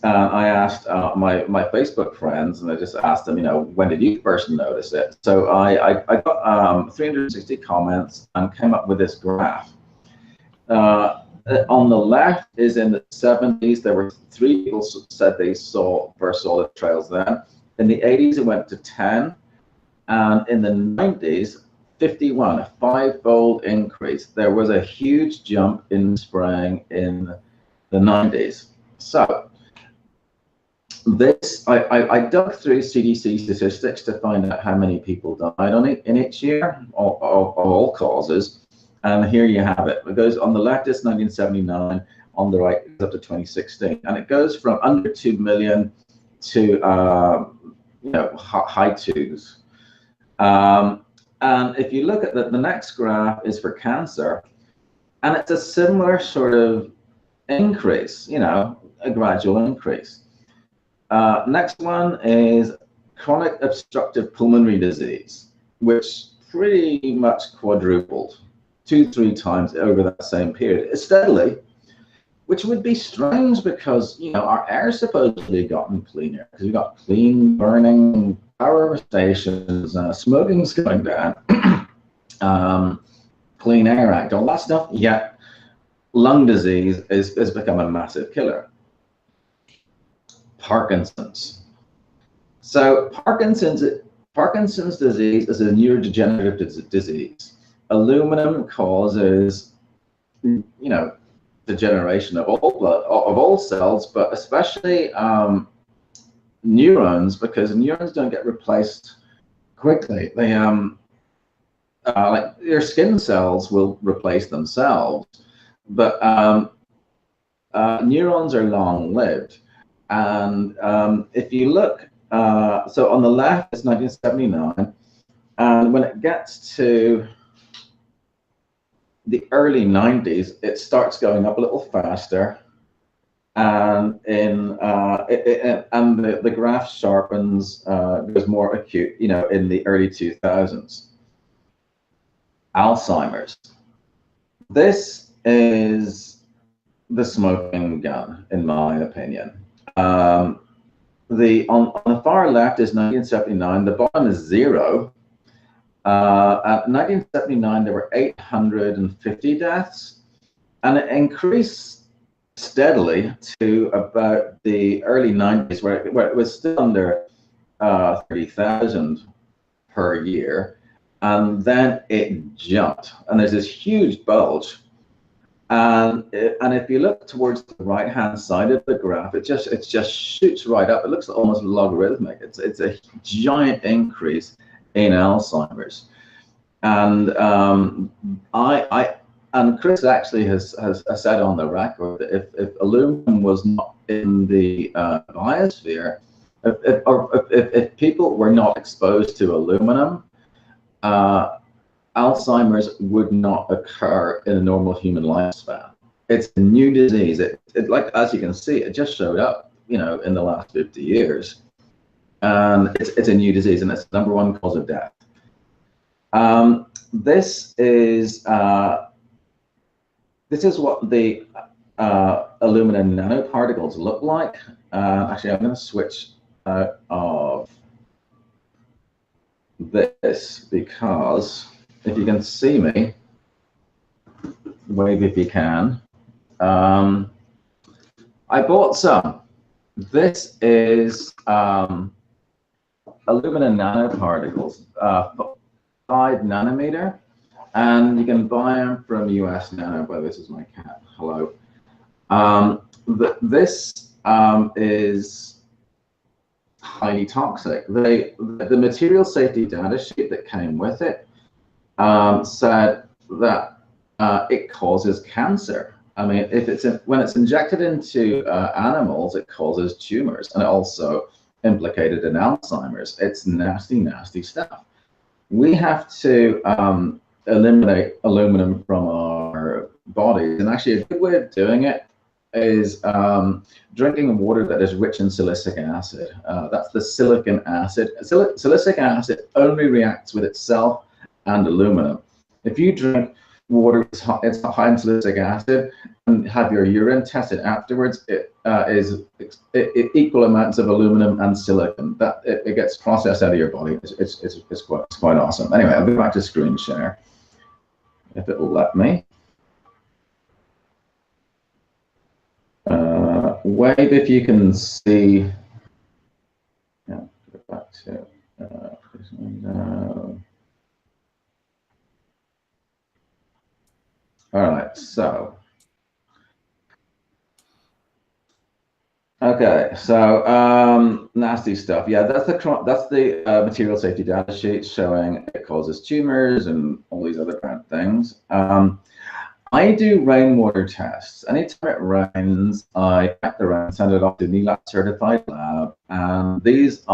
I asked my Facebook friends, and I just asked them, when did you first notice it? So I got 360 comments and came up with this graph. On the left is in the 70s. There were 3 people who said they first saw the trails then. In the 80s, it went to 10. And in the 90s, 51, a 5-fold increase. There was a huge jump in spraying in the 90s. So this, I dug through CDC statistics to find out how many people died in each year, of all causes. And here you have it. It goes on the left is 1979, on the right is up to 2016, and it goes from under 2 million to high twos. And if you look at the next graph is for cancer, and it's a similar sort of increase, a gradual increase. Next one is chronic obstructive pulmonary disease, which pretty much quadrupled 2-3 times over that same period, steadily, which would be strange because, our air supposedly gotten cleaner because we got clean burning power stations, smoking's going down, Clean Air Act, all that stuff, yet lung disease has become a massive killer. Parkinson's. So Parkinson's disease is a neurodegenerative disease. Aluminum causes, degeneration of all cells, but especially neurons, because neurons don't get replaced quickly. They like your skin cells will replace themselves, but neurons are long-lived. And if you look, so on the left is 1979, and when it gets to the early 90s, it starts going up a little faster, and the graph sharpens, goes more acute, in the early 2000s. Alzheimer's. This is the smoking gun, in my opinion. On the far left is 1979. The bottom is 0. At 1979, there were 850 deaths, and it increased steadily to about the early 90s, where it was still under 30,000 per year, and then it jumped, and there's this huge bulge. And if you look towards the right-hand side of the graph, it just shoots right up. It looks almost logarithmic. It's a giant increase in Alzheimer's, and and Chris actually has said on the record that if aluminum was not in the biosphere, If people were not exposed to aluminum, Alzheimer's would not occur in a normal human lifespan. It's a new disease. It like, as you can see, it just showed up, in the last 50 years. And it's a new disease, and it's the #1 cause of death. This is what the aluminum nanoparticles look like. Actually, I'm going to switch out of this, because if you can see me, wave if you can. I bought some. This is aluminum nanoparticles, 5 nanometer, and you can buy them from US Nano. But this is my cat. Hello. This is highly toxic. The material safety data sheet that came with it said that it causes cancer. I mean, when it's injected into animals, it causes tumors, and it also implicated in Alzheimer's. It's nasty, nasty stuff. We have to eliminate aluminum from our bodies, and actually a good way of doing it is drinking water that is rich in silicic acid. That's the silicon acid. Silicic acid only reacts with itself and aluminum. If you drink water it's high in silicic acid and have your urine tested afterwards, it is equal amounts of aluminum and silicon. That it gets processed out of your body. It's quite awesome. Anyway, I'll go back to screen share if it will let me. Wave if you can see. Yeah, go back to window. All right, so okay, so nasty stuff. Yeah, that's the material safety data sheet showing it causes tumors and all these other kind of things. I do rainwater tests. Anytime it rains, I pack the rain, send it off to NELAB certified lab, and this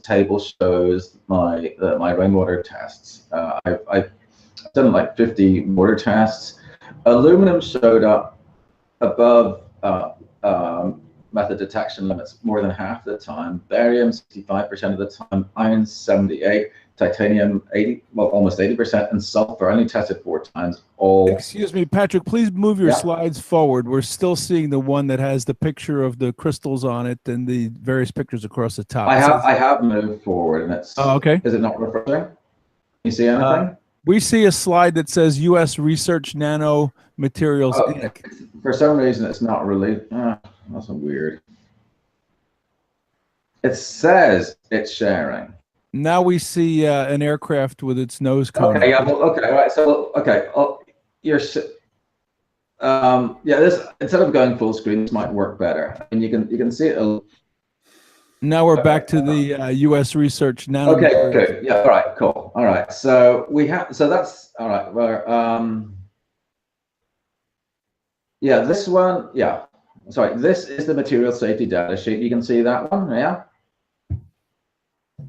table shows my rainwater tests. I've done like 50 water tests. Aluminum showed up above method detection limits more than half the time. Barium 65% of the time, iron 78%, titanium 80%, well, almost 80%, and sulfur only tested 4 times. Excuse me, Patrick, please move your slides forward. We're still seeing the one that has the picture of the crystals on it and the various pictures across the top. I have moved forward, and it's okay. Is it not refreshing? You see anything? We see a slide that says U.S. Research Nano Materials Inc. For some reason, it's not really. That's weird. It says it's sharing. Now we see an aircraft with its nose cone. Okay. Yeah. Well, okay. All right. So okay. This, instead of going full screen, this might work better. And you can see it. Now we're back to the U.S. Research Nano. Okay. Good. Yeah. All right. Cool. All right. So we have. So that's all right. Well. Yeah. This one. Yeah. Sorry. This is the material safety data sheet. You can see that one. Yeah.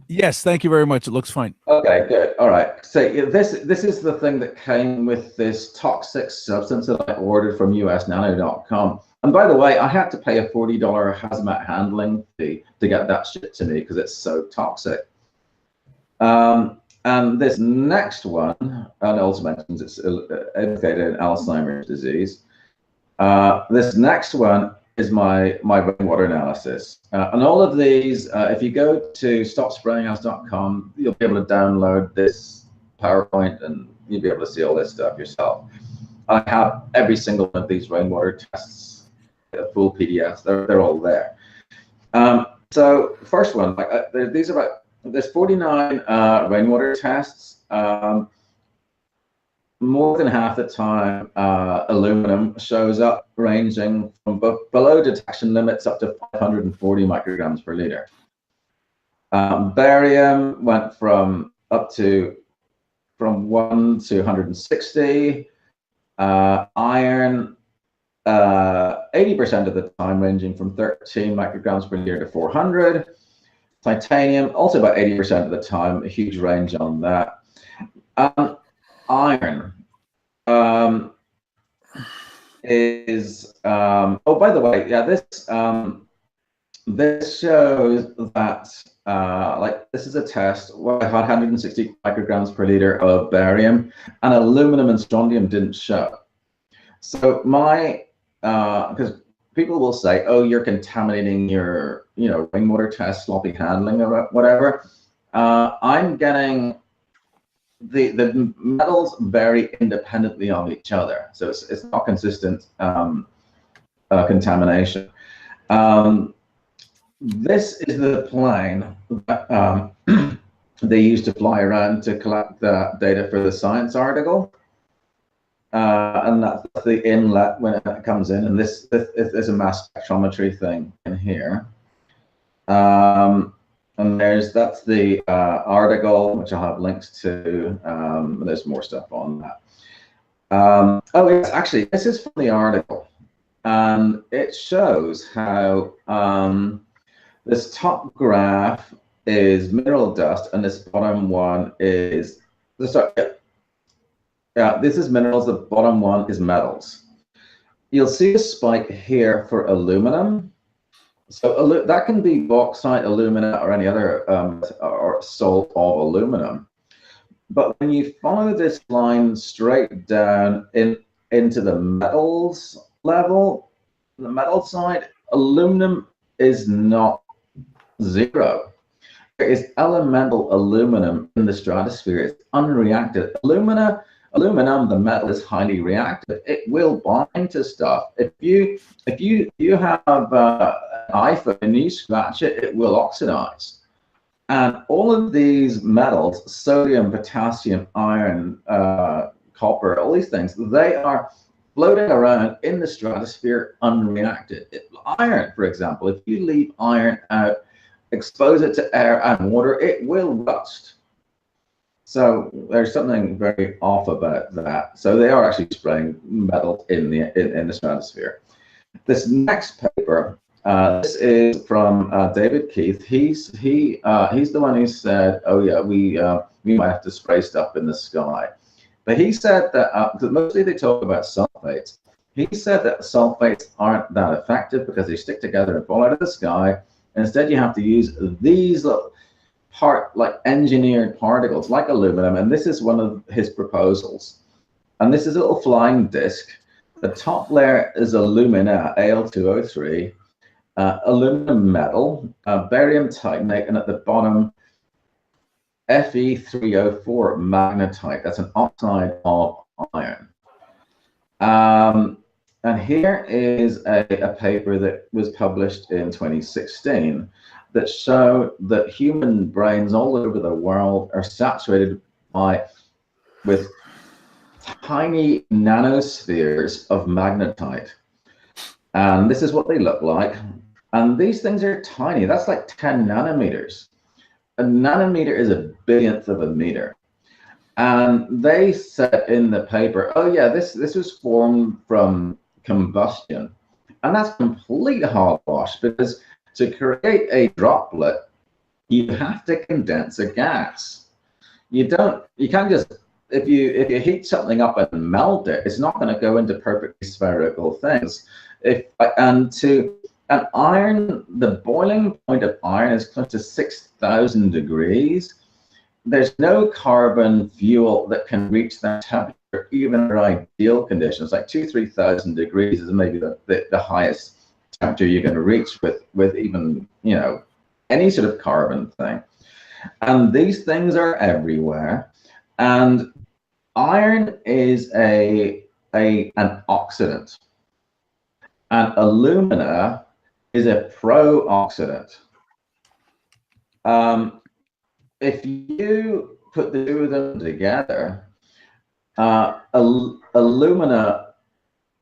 Yes, thank you very much. It looks fine. Okay, good. All right. So this is the thing that came with this toxic substance that I ordered from usnano.com. And by the way, I had to pay a $40 hazmat handling fee to get that shipped to me because it's so toxic. And this next one, and also mentions it's implicated in Alzheimer's disease. This next one is my rainwater analysis. And all of these, if you go to stopsprayinghouse.com, you'll be able to download this PowerPoint and you'll be able to see all this stuff yourself. I have every single one of these rainwater tests, full PDFs, they're all there. So first one, there's 49 rainwater tests. More than half the time, aluminum shows up ranging from below detection limits up to 540 micrograms per liter. Barium went from 1 to 160. Iron 80% of the time, ranging from 13 micrograms per liter to 400. Titanium, also about 80% of the time, a huge range on that. Iron is, oh, by the way, yeah, this shows that, like, this is a test where I had 160 micrograms per liter of barium, and aluminum and strontium didn't show. So my, because people will say, oh, you're contaminating your, rainwater test, sloppy handling or whatever. I'm getting the metals vary independently of each other. So it's not consistent contamination. This is the plane that they used to fly around to collect the data for the science article. And that's the inlet when it comes in, and this is a mass spectrometry thing in here. And that's the article, which I'll have links to. There's more stuff on that. Oh, yes, actually, this is from the article, and it shows how this top graph is mineral dust, and this bottom one is this is minerals. The bottom one is metals. You'll see a spike here for aluminum. So that can be bauxite, alumina, or any other or salt of aluminum. But when you follow this line straight down into the metals level, the metal side, aluminum is not zero. There is elemental aluminum in the stratosphere. It's unreacted. Aluminum, the metal, is highly reactive. It will bind to stuff. If you have an iPhone and you scratch it, it will oxidize. And all of these metals, sodium, potassium, iron, copper, all these things, they are floating around in the stratosphere unreacted. Iron, for example, if you leave iron out, expose it to air and water, it will rust. So there's something very off about that. So they are actually spraying metal in the stratosphere. This next paper, this is from David Keith. He's the one who said, oh yeah, we might have to spray stuff in the sky. But he said that mostly they talk about sulfates. He said that sulfates aren't that effective because they stick together and fall out of the sky. Instead, you have to use these little engineered particles like aluminum, and this is one of his proposals. And this is a little flying disk. The top layer is alumina, Al2O3, aluminum metal, barium titanate, and at the bottom, Fe3O4 magnetite. That's an oxide of iron. And here is a paper that was published in 2016 that showed that human brains all over the world are saturated with tiny nanospheres of magnetite. And this is what they look like. And these things are tiny. That's like 10 nanometers. A nanometer is a billionth of a meter. And they said in the paper, oh yeah, this was formed from combustion. And that's complete hogwash, because to create a droplet, you have to condense a gas. You can't just, if you heat something up and melt it, it's not going to go into perfectly spherical things. And iron, the boiling point of iron is close to 6,000 degrees. There's no carbon fuel that can reach that temperature, even under ideal conditions. Like 2,000–3,000 degrees is maybe the highest temperature you're going to reach with even, any sort of carbon thing. And these things are everywhere. And iron is an oxidant. And alumina is a pro-oxidant. If you put the two of them together, alumina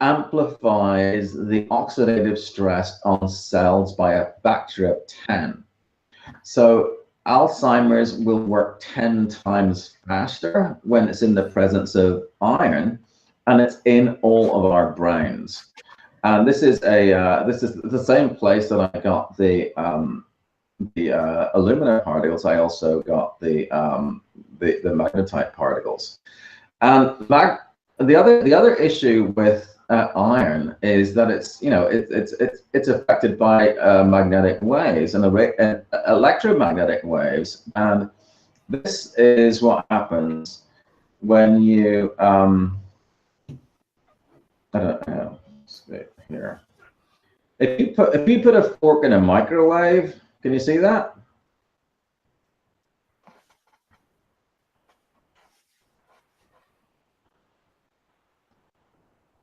amplifies the oxidative stress on cells by a factor of 10. So Alzheimer's will work 10 times faster when it's in the presence of iron, and it's in all of our brains. And this is the same place that I got the aluminum particles. I also got the magnetite particles. And the other issue with iron is that it's affected by magnetic waves and electromagnetic waves, and this is what happens when you I don't know. Let's see here. If you put a fork in a microwave, can you see that?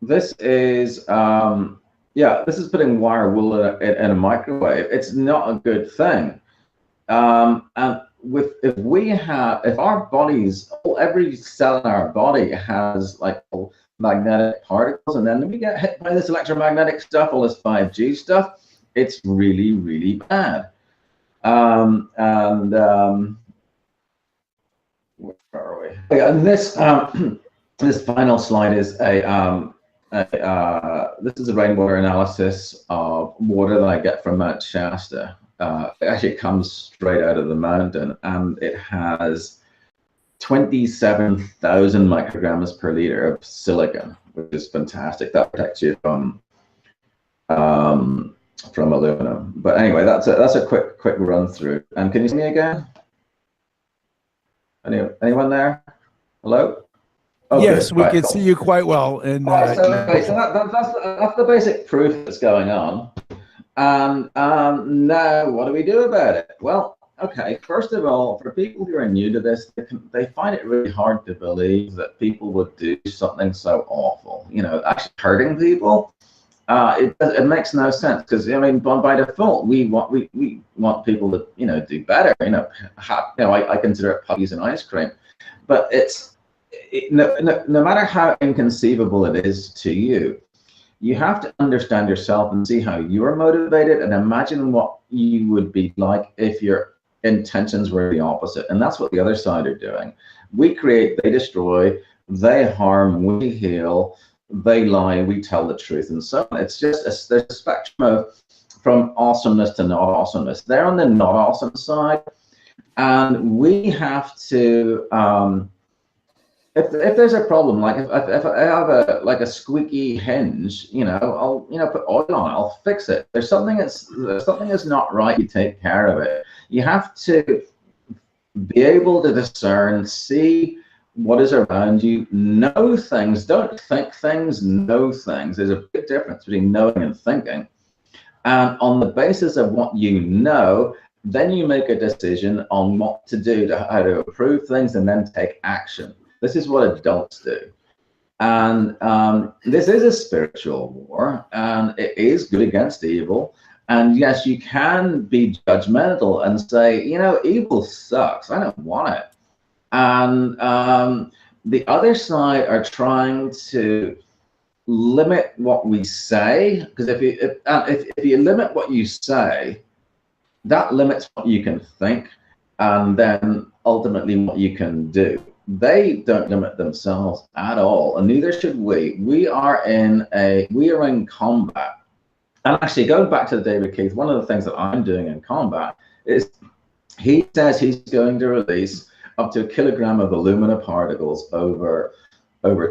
This is this is putting wire wool in a microwave. It's not a good thing. And if our bodies, every cell in our body has like magnetic particles, and then we get hit by this electromagnetic stuff, all this 5G stuff, it's really, really bad. Where are we? And this this final slide is this is a rainwater analysis of water that I get from Mount Shasta. It actually comes straight out of the mountain, and it has 27,000 micrograms per liter of silicon, which is fantastic. That protects you from aluminum. But anyway, that's a quick run through. And can you see me again? Anyone there? Hello? Oh, yes, we can see you quite well. And so that's the basic proof that's going on. And now, what do we do about it? Well, okay, first of all, for people who are new to this, they find it really hard to believe that people would do something so awful. Actually hurting people. It makes no sense, because I mean, by default, we want people to do better. I consider it puppies and ice cream, but no matter how inconceivable it is to you, you have to understand yourself and see how you're motivated, and imagine what you would be like if your intentions were the opposite. And that's what the other side are doing. We create, they destroy, they harm, we heal, they lie, we tell the truth, and so on. It's just there's a spectrum from awesomeness to not awesomeness. They're on the not awesome side, and we have to if there's a problem, like if I have a squeaky hinge, I'll put oil on it, I'll fix it. There's something that's not right, you take care of it. You have to be able to discern, see what is around you, know things, don't think things, know things. There's a big difference between knowing and thinking. And on the basis of what you know, then you make a decision on what to do, how to improve things, and then take action. This is what adults do. And this is a spiritual war, and it is good against evil. And yes, you can be judgmental and say, evil sucks, I don't want it. And the other side are trying to limit what we say, because if you limit what you say, that limits what you can think, and then ultimately what you can do. They don't limit themselves at all, and neither should we. We are in combat. And actually, going back to David Keith, one of the things that I'm doing in combat is he says he's going to release up to 1 kilogram of alumina particles over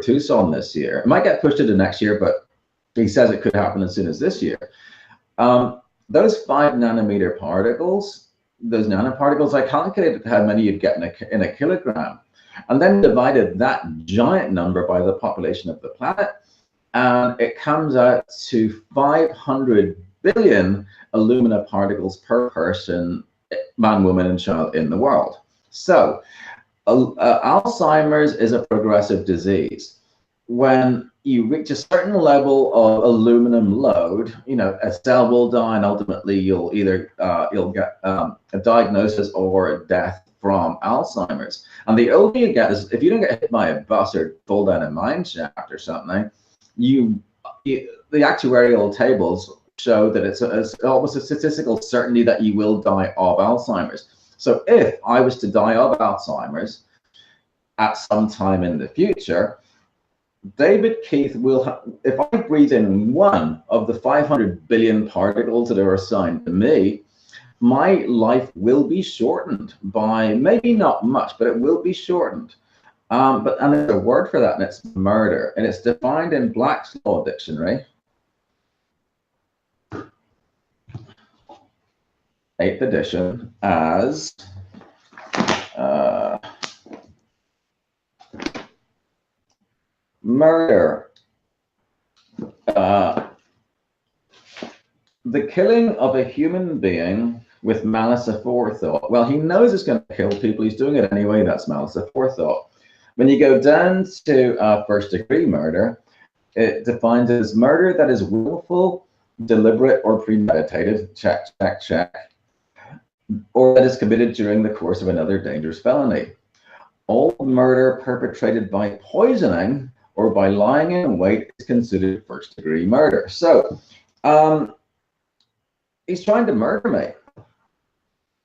Tucson this year. It might get pushed into next year, but he says it could happen as soon as this year. Those 5 nanometer particles, those nanoparticles, I calculated how many you'd get in a kilogram, and then divided that giant number by the population of the planet, and it comes out to 500 billion alumina particles per person, man, woman, and child in the world. So Alzheimer's is a progressive disease. When you reach a certain level of aluminum load, a cell will die, and ultimately you'll either get a diagnosis or a death from Alzheimer's. And the older you get, is if you don't get hit by a bus or fall down a mine shaft or something, the actuarial tables show that it's almost a statistical certainty that you will die of Alzheimer's. So if I was to die of Alzheimer's at some time in the future, David Keith will, if I breathe in one of the 500 billion particles that are assigned to me, my life will be shortened by maybe not much, but it will be shortened. And there's a word for that, and it's murder, and it's defined in Black's Law Dictionary. 8th edition as murder, the killing of a human being with malice aforethought. Well, he knows it's going to kill people. He's doing it anyway. That's malice aforethought. When you go down to first degree murder, it defines it as murder that is willful, deliberate, or premeditated. Check, check, check. Or that is committed during the course of another dangerous felony. All murder perpetrated by poisoning or by lying in wait is considered first degree murder. So he's trying to murder me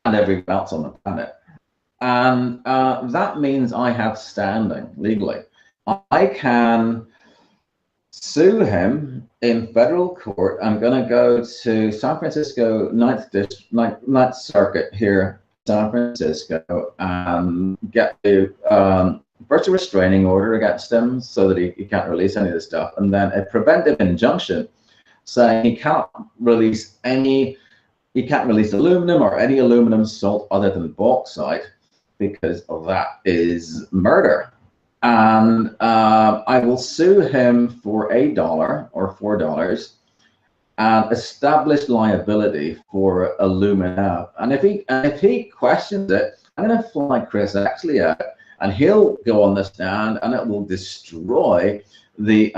and everyone else on the planet. And that means I have standing legally. I can sue him in federal court. I'm going to go to San Francisco 9th Circuit here, San Francisco, and get the first a restraining order against him so that he can't release any of this stuff, and then a preventive injunction saying he can't release aluminum or any aluminum salt other than bauxite, because that is murder. And I will sue him for $1 or $4 and establish liability for alumina. And if he questions it, I'm going to fly Chris Exley out, and he'll go on the stand, and it will destroy the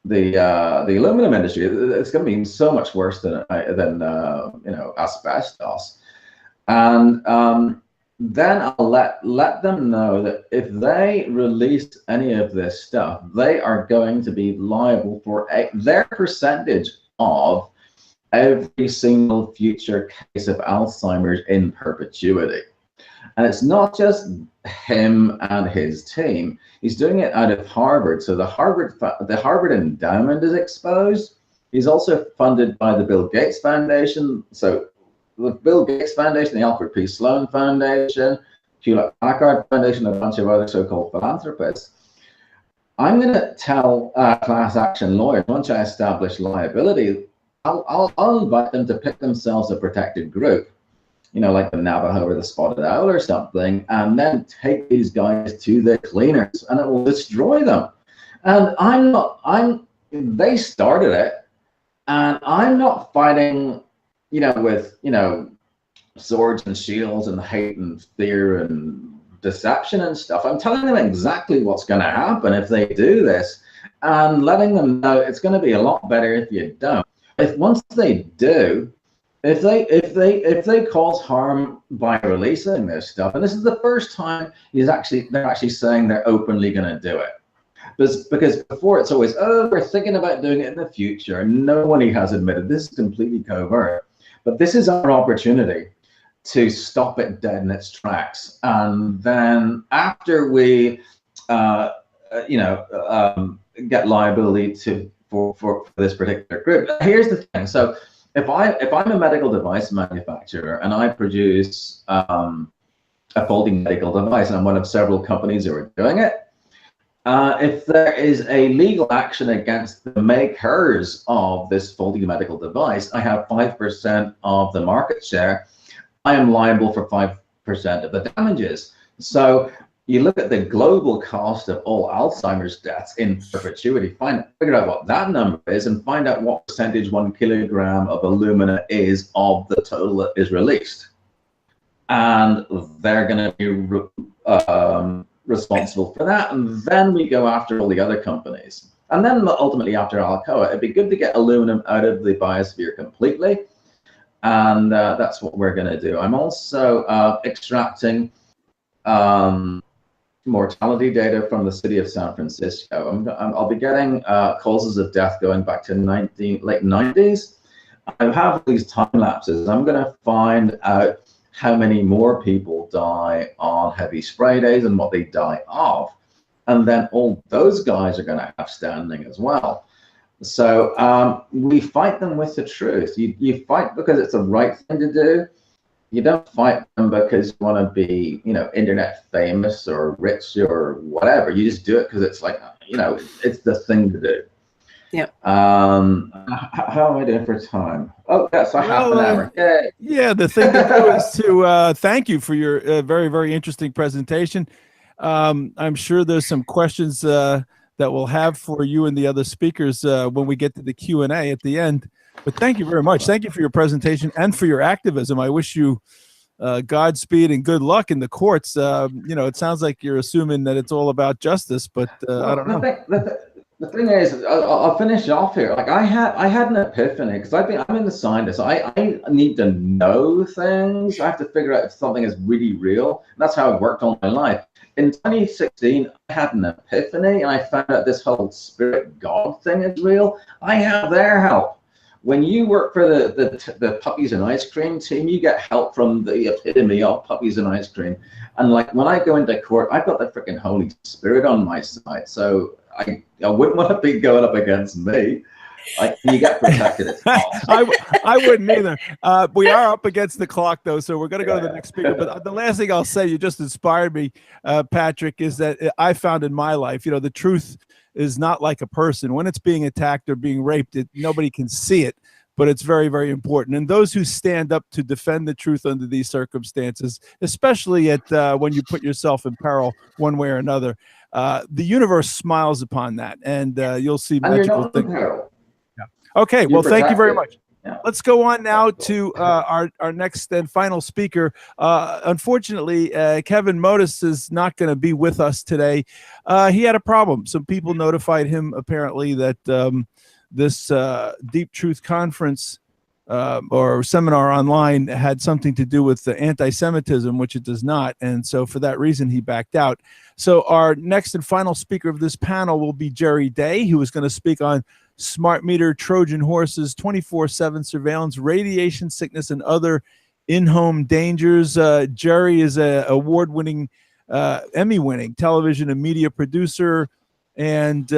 aluminum industry. It's going to be so much worse than asbestos. And then I'll let them know that if they release any of this stuff, they are going to be liable for their percentage of every single future case of Alzheimer's in perpetuity. And it's not just him and his team. He's doing it out of Harvard. So the Harvard endowment is exposed. He's also funded by the Bill Gates Foundation. So the Bill Gates Foundation, the Alfred P. Sloan Foundation, Hewlett Packard Foundation, a bunch of other so-called philanthropists. I'm going to tell class action lawyers, once I establish liability, I'll invite them to pick themselves a protected group, like the Navajo or the Spotted Owl or something, and then take these guys to the cleaners, and it will destroy them. And they started it, and I'm not fighting with, swords and shields and hate and fear and deception and stuff. I'm telling them exactly what's going to happen if they do this, and letting them know it's going to be a lot better if you don't. If once they do, if they cause harm by releasing this stuff, and this is the first time they're actually saying they're openly going to do it. Because before it's always, we're thinking about doing it in the future. No one has admitted this is completely covert. But this is our opportunity to stop it dead in its tracks. And then after we, get liability for this particular group, here's the thing. So if I'm a medical device manufacturer and I produce a faulty medical device, and I'm one of several companies who are doing it, if there is a legal action against the makers of this faulty medical device, I have 5% of the market share. I am liable for 5% of the damages. So you look at the global cost of all Alzheimer's deaths in perpetuity, figure out what that number is, and find out what percentage 1 kilogram of alumina is of the total that is released. And they're going to be responsible for that, and then we go after all the other companies, and then ultimately after Alcoa. It'd be good to get aluminum out of the biosphere completely, and that's what we're going to do. I'm also extracting mortality data from the city of San Francisco. I'll be getting causes of death going back to late 90s. I have these time lapses. I'm going to find out how many more people die on heavy spray days and what they die of. and then all those guys are going to have standing as well. So we fight them with the truth. You fight because it's the right thing to do. You don't fight them because you want to be, internet famous or rich or whatever. You just do it because it's like, it's the thing to do. Yeah. How am I doing for time? Oh, yeah, so half an hour. Yay. Yeah, the thing to do is to thank you for your very, very interesting presentation. I'm sure there's some questions that we'll have for you and the other speakers when we get to the Q&A at the end. But thank you very much. Thank you for your presentation and for your activism. I wish you Godspeed and good luck in the courts. It sounds like you're assuming that it's all about justice, but I don't know. The thing is, I'll finish off here. Like I had an epiphany because I'm in the scientist. I need to know things. I have to figure out if something is really real. And that's how I've worked all my life. In 2016, I had an epiphany, and I found out this whole spirit God thing is real. I have their help. When you work for the puppies and ice cream team, you get help from the epitome of puppies and ice cream. And like when I go into court, I've got the freaking Holy Spirit on my side. So I wouldn't want to be going up against me. You get protected at cost. I wouldn't either. We are up against the clock, though, so we're going to go to the next speaker. But the last thing I'll say, you just inspired me, Patrick, is that I found in my life, the truth is not like a person. When it's being attacked or being raped, nobody can see it, but it's very, very important. And those who stand up to defend the truth under these circumstances, especially at when you put yourself in peril one way or another, the universe smiles upon that, and you'll see magical things. Yeah. Okay, well, thank you very much. Yeah. Let's go on now to our next and final speaker. Unfortunately, Kevin Modis is not going to be with us today. He had a problem. Some people notified him apparently that this Deep Truth Conference or seminar online had something to do with the anti-Semitism, which it does not. And so for that reason, he backed out. So our next and final speaker of this panel will be Jerry Day, who is going to speak on smart meter Trojan horses, 24/7 surveillance, radiation sickness, and other in-home dangers. Jerry is an award-winning, Emmy-winning television and media producer, and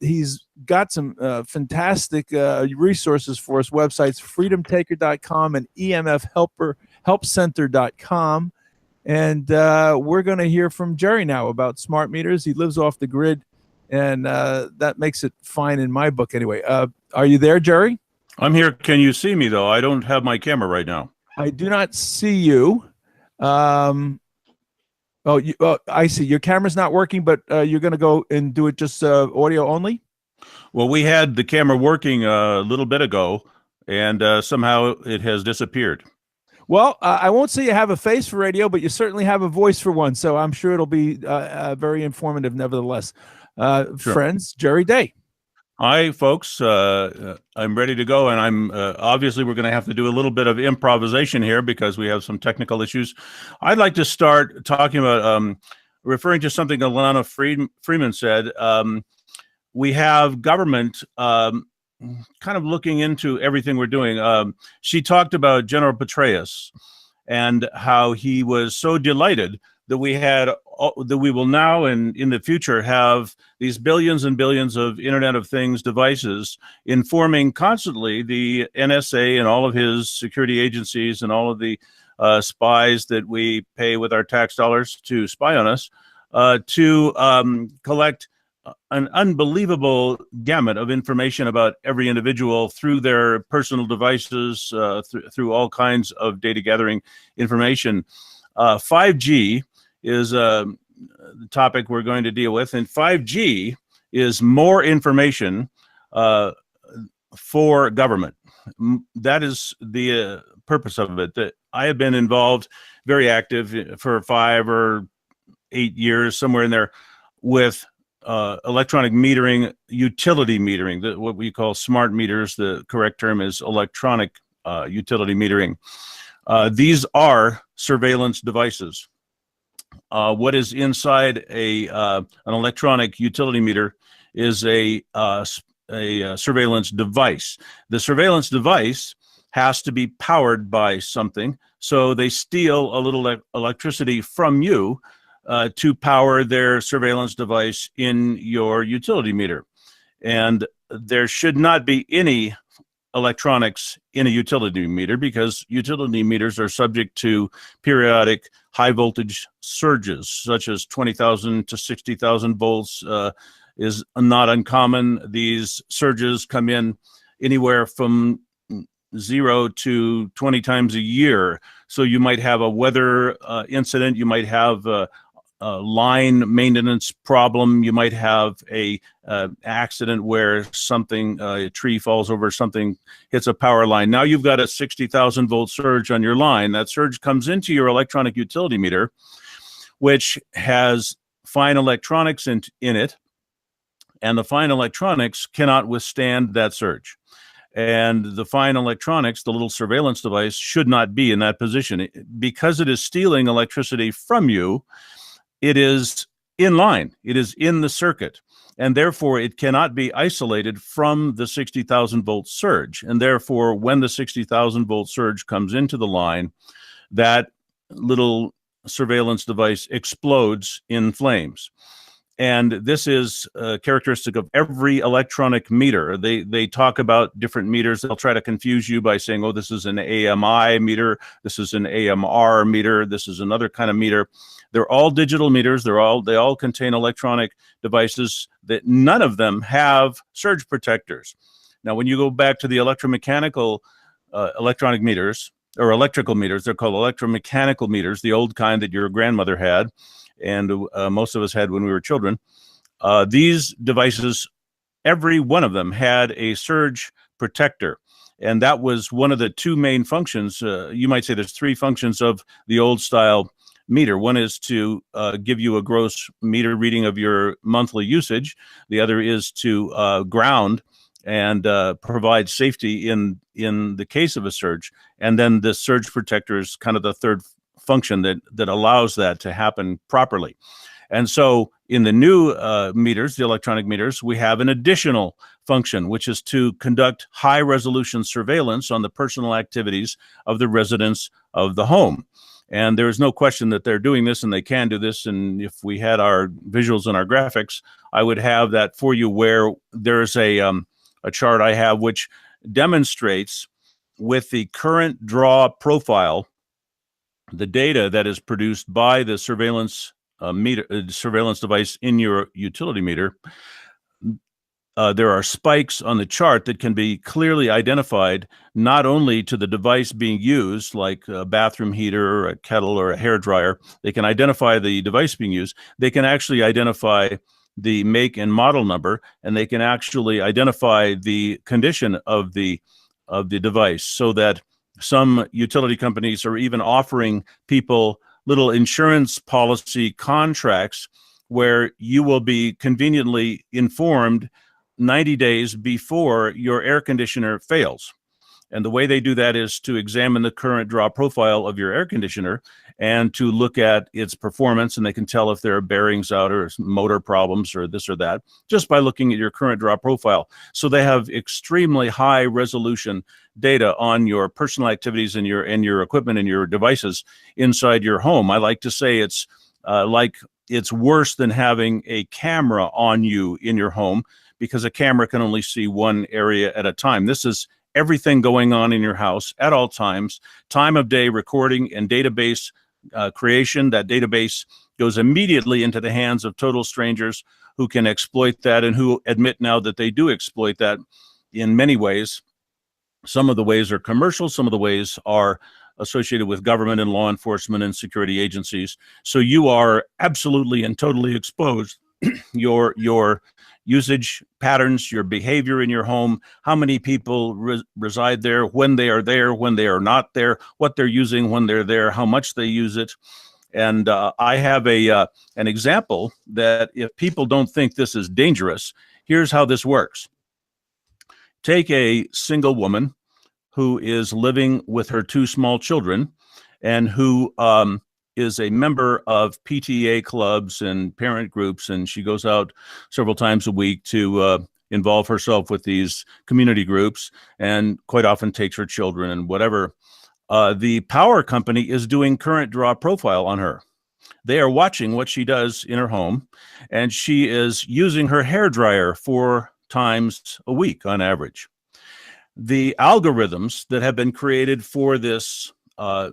he's got some fantastic resources for us, websites, freedomtaker.com and emfhelpcenter.com. And we're going to hear from Jerry now about smart meters. He lives off the grid, and that makes it fine in my book anyway. Are you there, Jerry? I'm here. Can you see me, though? I don't have my camera right now. I do not see you. I see. Your camera's not working, but you're going to go and do it just audio only? Well, we had the camera working a little bit ago, and somehow it has disappeared. Well, I won't say you have a face for radio, but you certainly have a voice for one, so I'm sure it'll be very informative nevertheless. Sure. Friends, Jerry Day. Hi, folks. I'm ready to go, and I'm obviously we're going to have to do a little bit of improvisation here because we have some technical issues. I'd like to start talking about referring to something Alana Freeman said. We have government kind of looking into everything we're doing. She talked about General Petraeus and how he was so delighted that we will now and in the future have these billions and billions of Internet of Things devices informing constantly the NSA and all of his security agencies and all of the spies that we pay with our tax dollars to spy on us to collect an unbelievable gamut of information about every individual through their personal devices, through all kinds of data gathering information. 5G is the topic we're going to deal with, and 5G is more information for government. That is the purpose of it. That I have been involved, very active for 5 or 8 years, somewhere in there, with electronic metering, utility metering, what we call smart meters. The correct term is electronic utility metering. These are surveillance devices. What is inside an electronic utility meter is a surveillance device. The surveillance device has to be powered by something, so they steal a little electricity from you to power their surveillance device in your utility meter. And there should not be any electronics in a utility meter because utility meters are subject to periodic high voltage surges, such as 20,000 to 60,000 volts is not uncommon. These surges come in anywhere from 0 to 20 times a year. So you might have a weather incident, you might have a line maintenance problem, you might have a accident where something, a tree falls over, something hits a power line. Now you've got a 60,000 volt surge on your line. That surge comes into your electronic utility meter, which has fine electronics in it, and the fine electronics cannot withstand that surge. And the fine electronics, the little surveillance device, should not be in that position. Because it is stealing electricity from you, it is in line, it is in the circuit, and therefore it cannot be isolated from the 60,000 volt surge. And therefore, when the 60,000 volt surge comes into the line, that little surveillance device explodes in flames. And this is characteristic of every electronic meter. They talk about different meters. They'll try to confuse you by saying, oh, this is an AMI meter, this is an AMR meter, this is another kind of meter. They're all digital meters. They all contain electronic devices that none of them have surge protectors. Now, when you go back to the electromechanical electronic meters or electrical meters, they're called electromechanical meters, the old kind that your grandmother had, and most of us had when we were children. These devices, every one of them had a surge protector. And that was one of the two main functions. You might say there's three functions of the old style meter. One is to give you a gross meter reading of your monthly usage. The other is to ground and provide safety in the case of a surge. And then the surge protector is kind of the third function that allows that to happen properly. And so in the new meters, the electronic meters, we have an additional function, which is to conduct high resolution surveillance on the personal activities of the residents of the home. And there is no question that they're doing this, and they can do this. And if we had our visuals and our graphics, I would have that for you, where there's a chart I have which demonstrates with the current draw profile the data that is produced by the surveillance surveillance device in your utility meter. There are spikes on the chart that can be clearly identified, not only to the device being used, like a bathroom heater or a kettle or a hair dryer. They can identify the device being used. They can actually identify the make and model number, and they can actually identify the condition of the device, so that some utility companies are even offering people little insurance policy contracts where you will be conveniently informed 90 days before your air conditioner fails. And the way they do that is to examine the current draw profile of your air conditioner and to look at its performance, and they can tell if there are bearings out or motor problems or this or that just by looking at your current draw profile. So they have extremely high resolution data on your personal activities and your equipment and your devices inside your home. I like to say it's worse than having a camera on you in your home, because a camera can only see one area at a time. This is everything going on in your house at all times, time of day recording and database creation. That database goes immediately into the hands of total strangers who can exploit that, and who admit now that they do exploit that in many ways. Some of the ways are commercial, some of the ways are associated with government and law enforcement and security agencies. So you are absolutely and totally exposed. Your usage patterns, your behavior in your home, how many people reside there, when they are not there, what they're using when they're there, how much they use it. And I have an example that if people don't think this is dangerous, here's how this works. Take a single woman who is living with her two small children and who is a member of PTA clubs and parent groups, and she goes out several times a week to involve herself with these community groups, and quite often takes her children and whatever. The power company is doing current draw profile on her. They are watching what she does in her home, and she is using her hairdryer 4 times a week on average. The algorithms that have been created for this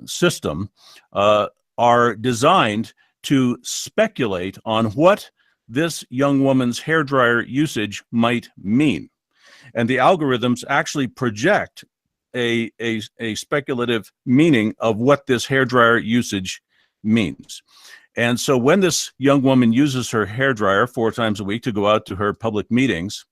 system are designed to speculate on what this young woman's hairdryer usage might mean. And the algorithms actually project a speculative meaning of what this hairdryer usage means. And so when this young woman uses her hairdryer 4 times a week to go out to her public meetings,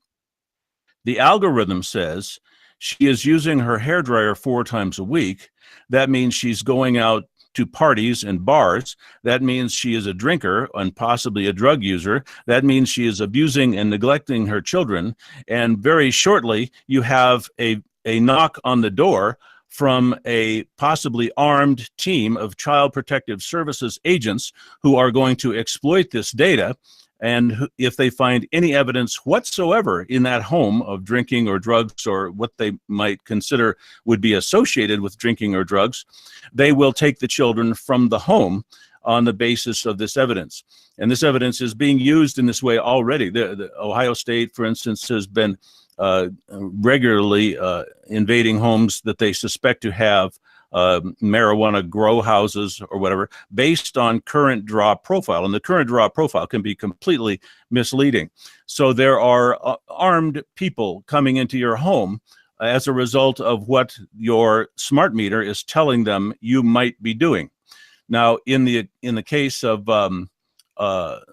the algorithm says she is using her hairdryer 4 times a week. That means she's going out to parties and bars. That means she is a drinker and possibly a drug user. That means she is abusing and neglecting her children. And very shortly, you have a knock on the door from a possibly armed team of Child Protective Services agents who are going to exploit this data. And if they find any evidence whatsoever in that home of drinking or drugs or what they might consider would be associated with drinking or drugs, they will take the children from the home on the basis of this evidence. And this evidence is being used in this way already. The Ohio State, for instance, has been regularly invading homes that they suspect to have marijuana grow houses or whatever, based on current draw profile. And the current draw profile can be completely misleading. So there are armed people coming into your home as a result of what your smart meter is telling them you might be doing. Now, in the case of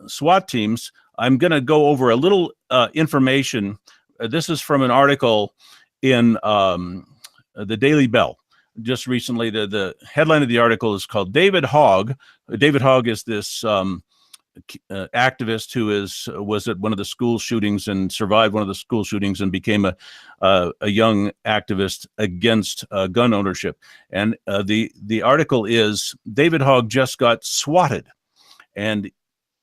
SWAT teams, I'm going to go over a little information. This is from an article in the Daily Bell. Just recently, the headline of the article is called David Hogg. David Hogg is this activist who was at one of the school shootings and survived one of the school shootings and became a young activist against gun ownership. And the article is David Hogg just got swatted, and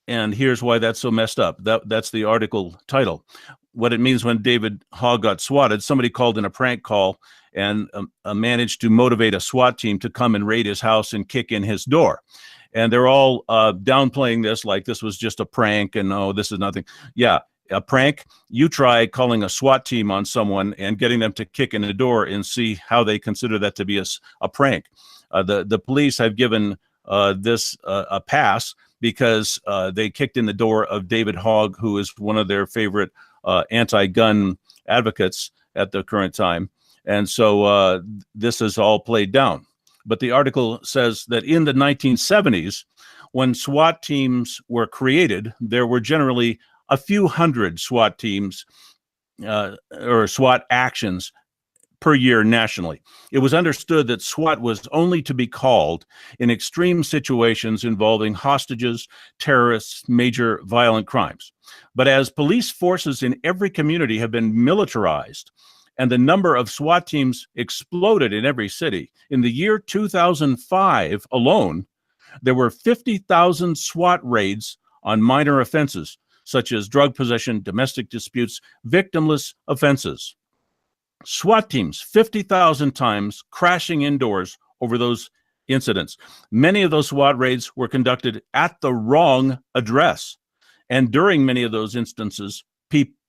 here's why that's so messed up. That's the article title. What it means when David Hogg got swatted, somebody called in a prank call and managed to motivate a SWAT team to come and raid his house and kick in his door. And they're all downplaying this like this was just a prank and, oh, this is nothing. Yeah, a prank. You try calling a SWAT team on someone and getting them to kick in the door and see how they consider that to be a prank. The police have given this a pass because they kicked in the door of David Hogg, who is one of their favorite anti-gun advocates at the current time. And so this is all played down. But the article says that in the 1970s, when SWAT teams were created, there were generally a few hundred SWAT teams or SWAT actions per year nationally. It was understood that SWAT was only to be called in extreme situations involving hostages, terrorists, major violent crimes. But as police forces in every community have been militarized, and the number of SWAT teams exploded in every city, in the year 2005 alone, there were 50,000 SWAT raids on minor offenses, such as drug possession, domestic disputes, victimless offenses. SWAT teams, 50,000 times crashing indoors over those incidents. Many of those SWAT raids were conducted at the wrong address. And during many of those instances,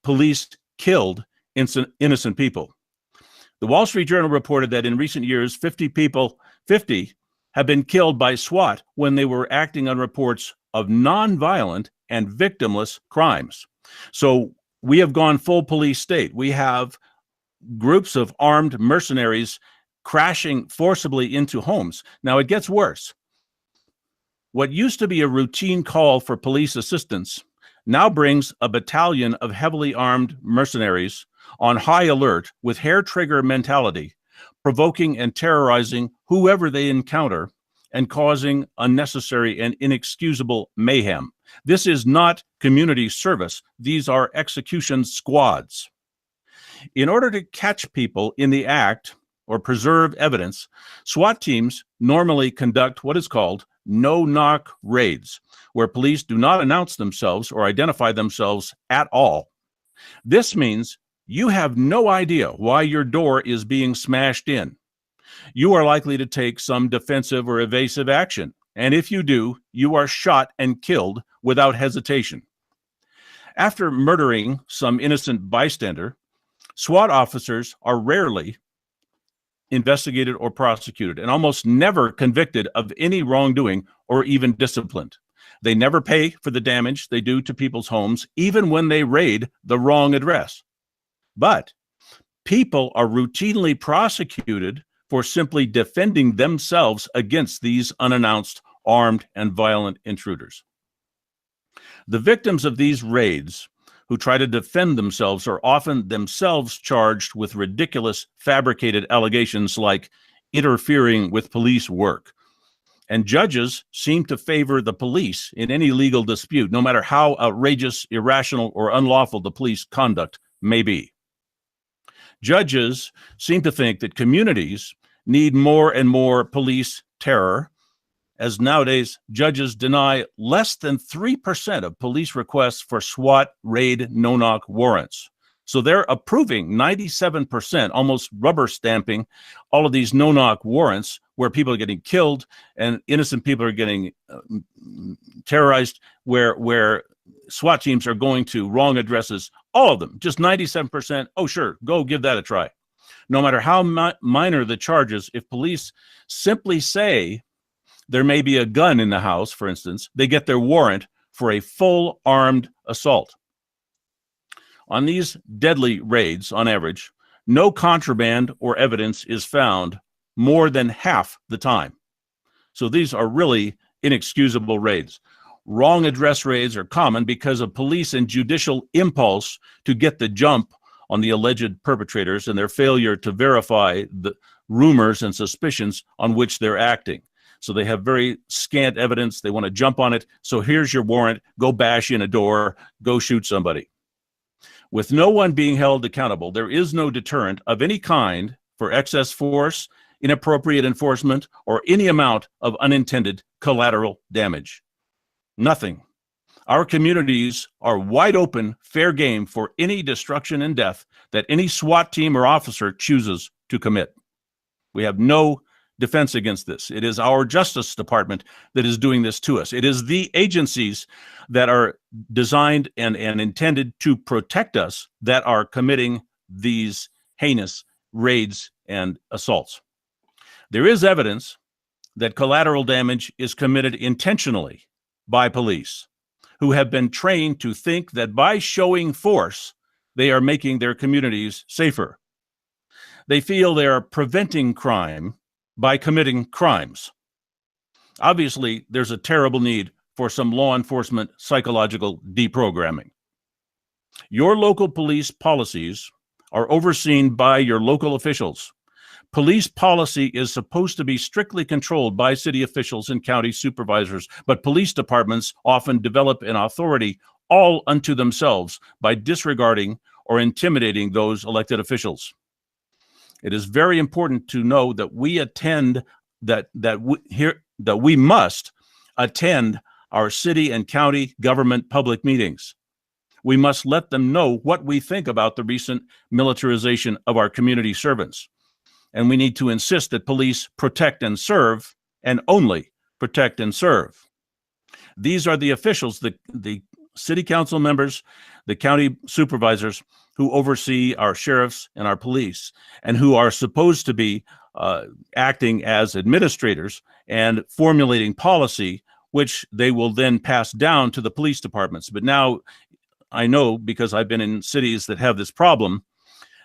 police killed innocent people. The Wall Street Journal reported that in recent years, 50 have been killed by SWAT when they were acting on reports of nonviolent and victimless crimes. So we have gone full police state. We have groups of armed mercenaries crashing forcibly into homes. Now it gets worse. What used to be a routine call for police assistance now brings a battalion of heavily armed mercenaries on high alert with hair trigger mentality, provoking and terrorizing whoever they encounter and causing unnecessary and inexcusable mayhem. This is not community service. These are execution squads. In order to catch people in the act or preserve evidence, SWAT teams normally conduct what is called no-knock raids, where police do not announce themselves or identify themselves at all. This means you have no idea why your door is being smashed in. You are likely to take some defensive or evasive action, And if you do, you are shot and killed without hesitation. After murdering some innocent bystander, SWAT officers are rarely investigated or prosecuted and almost never convicted of any wrongdoing or even disciplined. They never pay for the damage they do to people's homes, even when they raid the wrong address. But people are routinely prosecuted for simply defending themselves against these unannounced, armed, and violent intruders. The victims of these raids who try to defend themselves are often themselves charged with ridiculous, fabricated allegations like interfering with police work. And judges seem to favor the police in any legal dispute, no matter how outrageous, irrational, or unlawful the police conduct may be. Judges seem to think that communities need more and more police terror, as nowadays judges deny less than 3% of police requests for SWAT raid no-knock warrants. So they're approving 97%, almost rubber stamping all of these no-knock warrants where people are getting killed and innocent people are getting terrorized, where SWAT teams are going to wrong addresses, all of them, just 97%. Oh, sure, go give that a try. No matter how minor the charges, if police simply say there may be a gun in the house, for instance, they get their warrant for a full armed assault. On these deadly raids, on average, no contraband or evidence is found more than half the time. So these are really inexcusable raids. Wrong address raids are common because of police and judicial impulse to get the jump on the alleged perpetrators and their failure to verify the rumors and suspicions on which they're acting. So they have very scant evidence. They want to jump on it. So here's your warrant. Go bash in a door. Go shoot somebody. With no one being held accountable, there is no deterrent of any kind for excess force, inappropriate enforcement, or any amount of unintended collateral damage. Nothing. Our communities are wide open, fair game for any destruction and death that any SWAT team or officer chooses to commit. We have no defense against this. It is our Justice Department that is doing this to us. It is the agencies that are designed and intended to protect us that are committing these heinous raids and assaults. There is evidence that collateral damage is committed intentionally by police who have been trained to think that by showing force, they are making their communities safer. They feel they are preventing crime by committing crimes. Obviously, there's a terrible need for some law enforcement psychological deprogramming. Your local police policies are overseen by your local officials. Police policy is supposed to be strictly controlled by city officials and county supervisors, but police departments often develop an authority all unto themselves by disregarding or intimidating those elected officials. It is very important to know that we must attend our city and county government public meetings. We must let them know what we think about the recent militarization of our community servants. And we need to insist that police protect and serve, and only protect and serve. These are the officials, the city council members, the county supervisors who oversee our sheriffs and our police, and who are supposed to be acting as administrators and formulating policy, which they will then pass down to the police departments. But now I know, because I've been in cities that have this problem,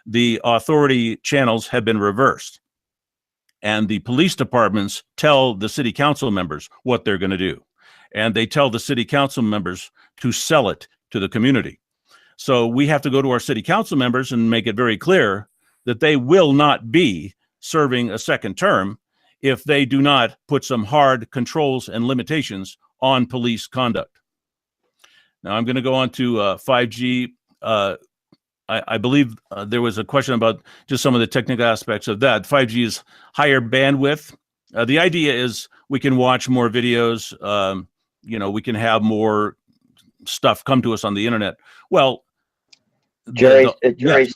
the authority channels have been reversed. And the police departments tell the city council members what they're going to do. And they tell the city council members to sell it to the community. So we have to go to our city council members and make it very clear that they will not be serving a second term if they do not put some hard controls and limitations on police conduct. Now I'm going to go on to 5G. I believe there was a question about just some of the technical aspects of that. 5G is higher bandwidth. The idea is we can watch more videos. We can have more stuff come to us on the internet. Well, Jerry, yes.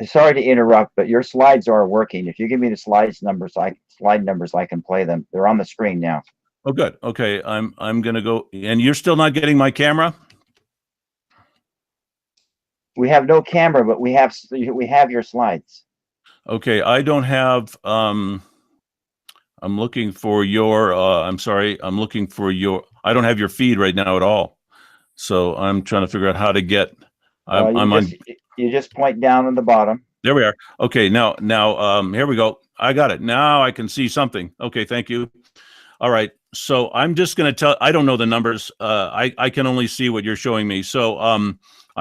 sorry to interrupt, but your slides are working. If you give me the slide numbers, I can play them. They're on the screen now. Oh, good. Okay, I'm gonna go, and you're still not getting my camera? We have no camera, but we have your slides. Okay, I don't have. I'm looking for your. I'm sorry. I'm looking for your. I don't have your feed right now at all. So I'm trying to figure out how to get. You just point down on the bottom. There we are. Okay, now, here we go. I got it. Now I can see something. Okay, thank you. All right. So I'm just going to tell. I don't know the numbers. I can only see what you're showing me. So I'm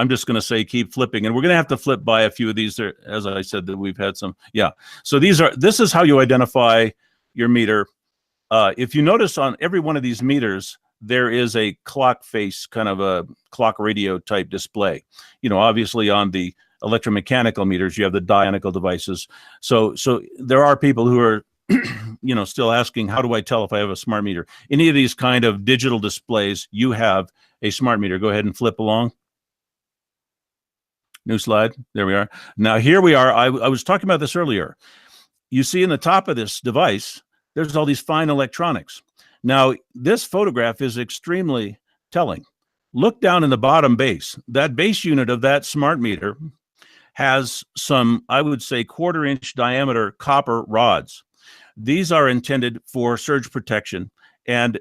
just going to say keep flipping, and we're going to have to flip by a few of these. There, as I said, that we've had some. Yeah. So this is how you identify your meter. If you notice on every one of these meters, there is a clock face, kind of a clock radio type display. You know, obviously on the electromechanical meters, you have the Dionical devices. So there are people who are, you know, still asking, how do I tell if I have a smart meter? Any of these kind of digital displays, you have a smart meter. Go ahead and flip along. New slide. There we are. Now here we are. I was talking about this earlier. You see in the top of this device, there's all these fine electronics. Now, this photograph is extremely telling. Look down in the bottom base. That base unit of that smart meter has some, I would say, 1/4-inch diameter copper rods. These are intended for surge protection, and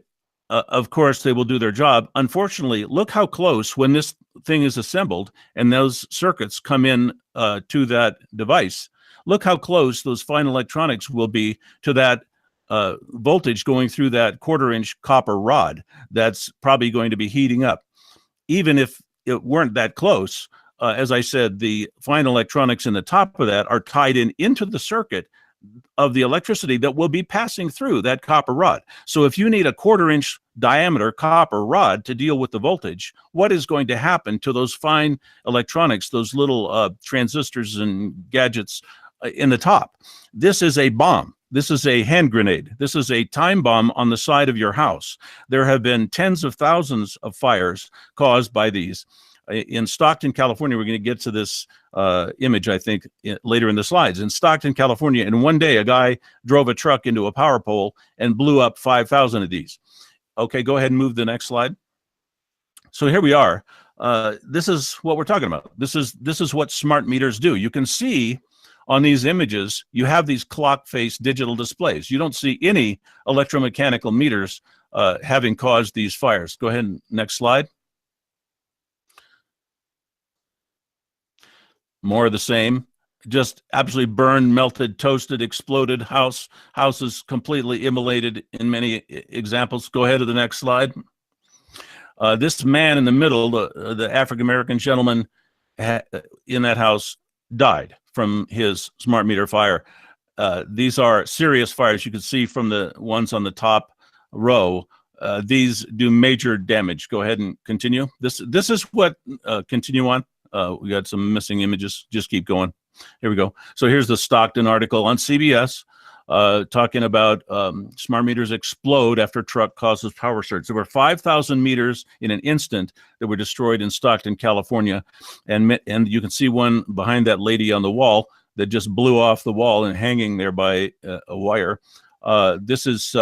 of course, they will do their job. Unfortunately, look how close, when this thing is assembled and those circuits come in to that device, look how close those fine electronics will be to that voltage going through that 1/4-inch copper rod. That's probably going to be heating up. Even if it weren't that close, as I said, the fine electronics in the top of that are tied into the circuit of the electricity that will be passing through that copper rod. So if you need a 1/4-inch diameter copper rod to deal with the voltage, what is going to happen to those fine electronics, those little transistors and gadgets in the top? This is a bomb. This is a hand grenade. This is a time bomb on the side of your house. There have been tens of thousands of fires caused by these. In Stockton, California, we're going to get to this image, I think, later in the slides. In Stockton, California, in one day, a guy drove a truck into a power pole and blew up 5,000 of these. Okay, go ahead and move the next slide. So here we are. This is what we're talking about. This is what smart meters do. You can see on these images, you have these clock face digital displays. You don't see any electromechanical meters having caused these fires. Go ahead and next slide. More of the same, just absolutely burned, melted, toasted, exploded houses completely immolated in many examples. Go ahead to the next slide. This man in the middle, the African-American gentleman in that house, died from his smart meter fire. These are serious fires. You can see from the ones on the top row. These do major damage. Go ahead and continue. This is what, continue on. We got some missing images. Just keep going. Here we go. So here's the Stockton article on CBS talking about smart meters explode after truck causes power surge. There were 5,000 meters in an instant that were destroyed in Stockton, California. And you can see one behind that lady on the wall that just blew off the wall and hanging there by a wire. This is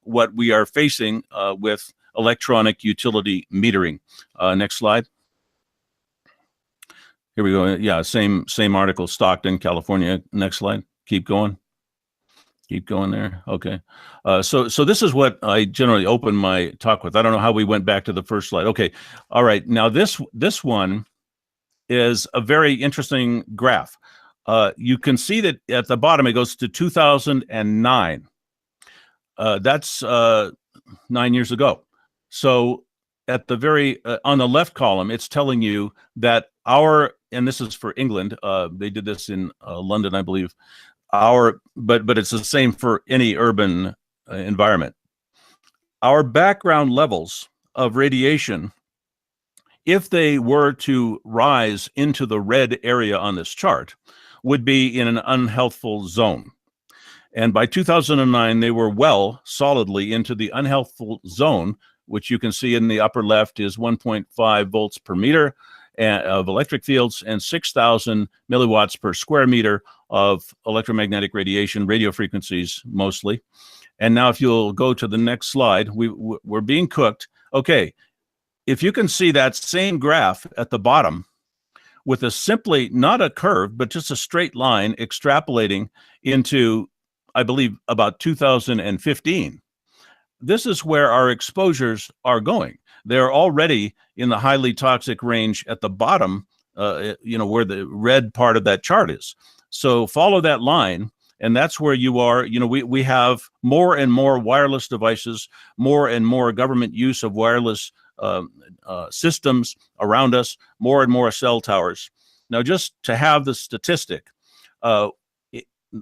what we are facing with electronic utility metering. Next slide. Here we go. Yeah, same article, Stockton, California. Next slide. Keep going. Keep going there. Okay. So this is what I generally open my talk with. I don't know how we went back to the first slide. Okay. All right. Now this one is a very interesting graph. You can see that at the bottom it goes to 2009. That's 9 years ago. So at the very on the left column, it's telling you that and this is for England. They did this in London, I believe. But it's the same for any urban environment. Our background levels of radiation, if they were to rise into the red area on this chart, would be in an unhealthful zone. And by 2009, they were well solidly into the unhealthful zone, which you can see in the upper left is 1.5 volts per meter of electric fields and 6,000 milliwatts per square meter of electromagnetic radiation, radio frequencies mostly. And now if you'll go to the next slide, we're being cooked. Okay, if you can see that same graph at the bottom with a simply, not a curve, but just a straight line extrapolating into, I believe, about 2015. This is where our exposures are going. They're already in the highly toxic range at the bottom, where the red part of that chart is. So follow that line, and that's where you are. We have more and more wireless devices, more and more government use of wireless systems around us, more and more cell towers. Now, just to have the statistic,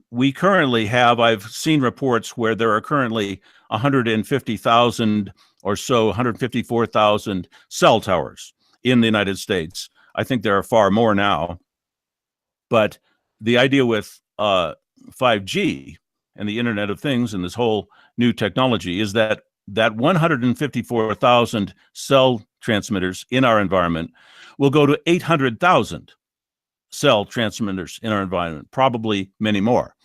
we currently have, I've seen reports where there are currently 150,000 or so, 154,000 cell towers in the United States. I think there are far more now. But the idea with 5G and the Internet of Things and this whole new technology is that 154,000 cell transmitters in our environment will go to 800,000 cell transmitters in our environment, probably many more.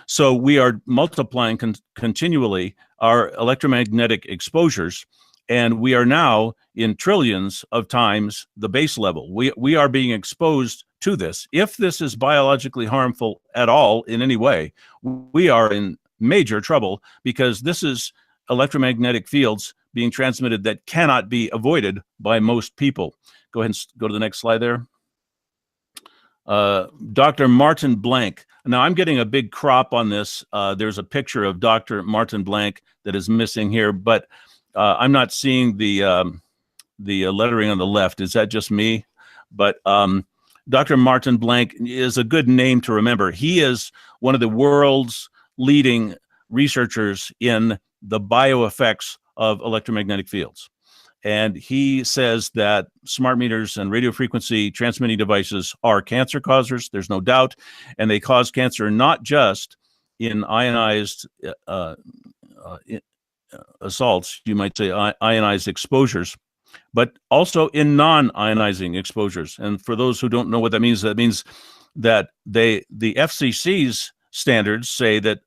So we are multiplying continually our electromagnetic exposures, and we are now in trillions of times the base level. We are being exposed to this. If this is biologically harmful at all in any way, we are in major trouble, because this is electromagnetic fields being transmitted that cannot be avoided by most people. Go ahead and go to the next slide there. Dr. Martin Blank. Now I'm getting a big crop on this. There's a picture of Dr. Martin Blank that is missing here, but I'm not seeing the lettering on the left. Is that just me? But Dr. Martin Blank is a good name to remember. He is one of the world's leading researchers in the bioeffects of electromagnetic fields. And he says that smart meters and radio frequency transmitting devices are cancer causers. There's no doubt. And they cause cancer not just in ionized assaults, you might say ionized exposures, but also in non-ionizing exposures. And for those who don't know what that means that the FCC's standards say that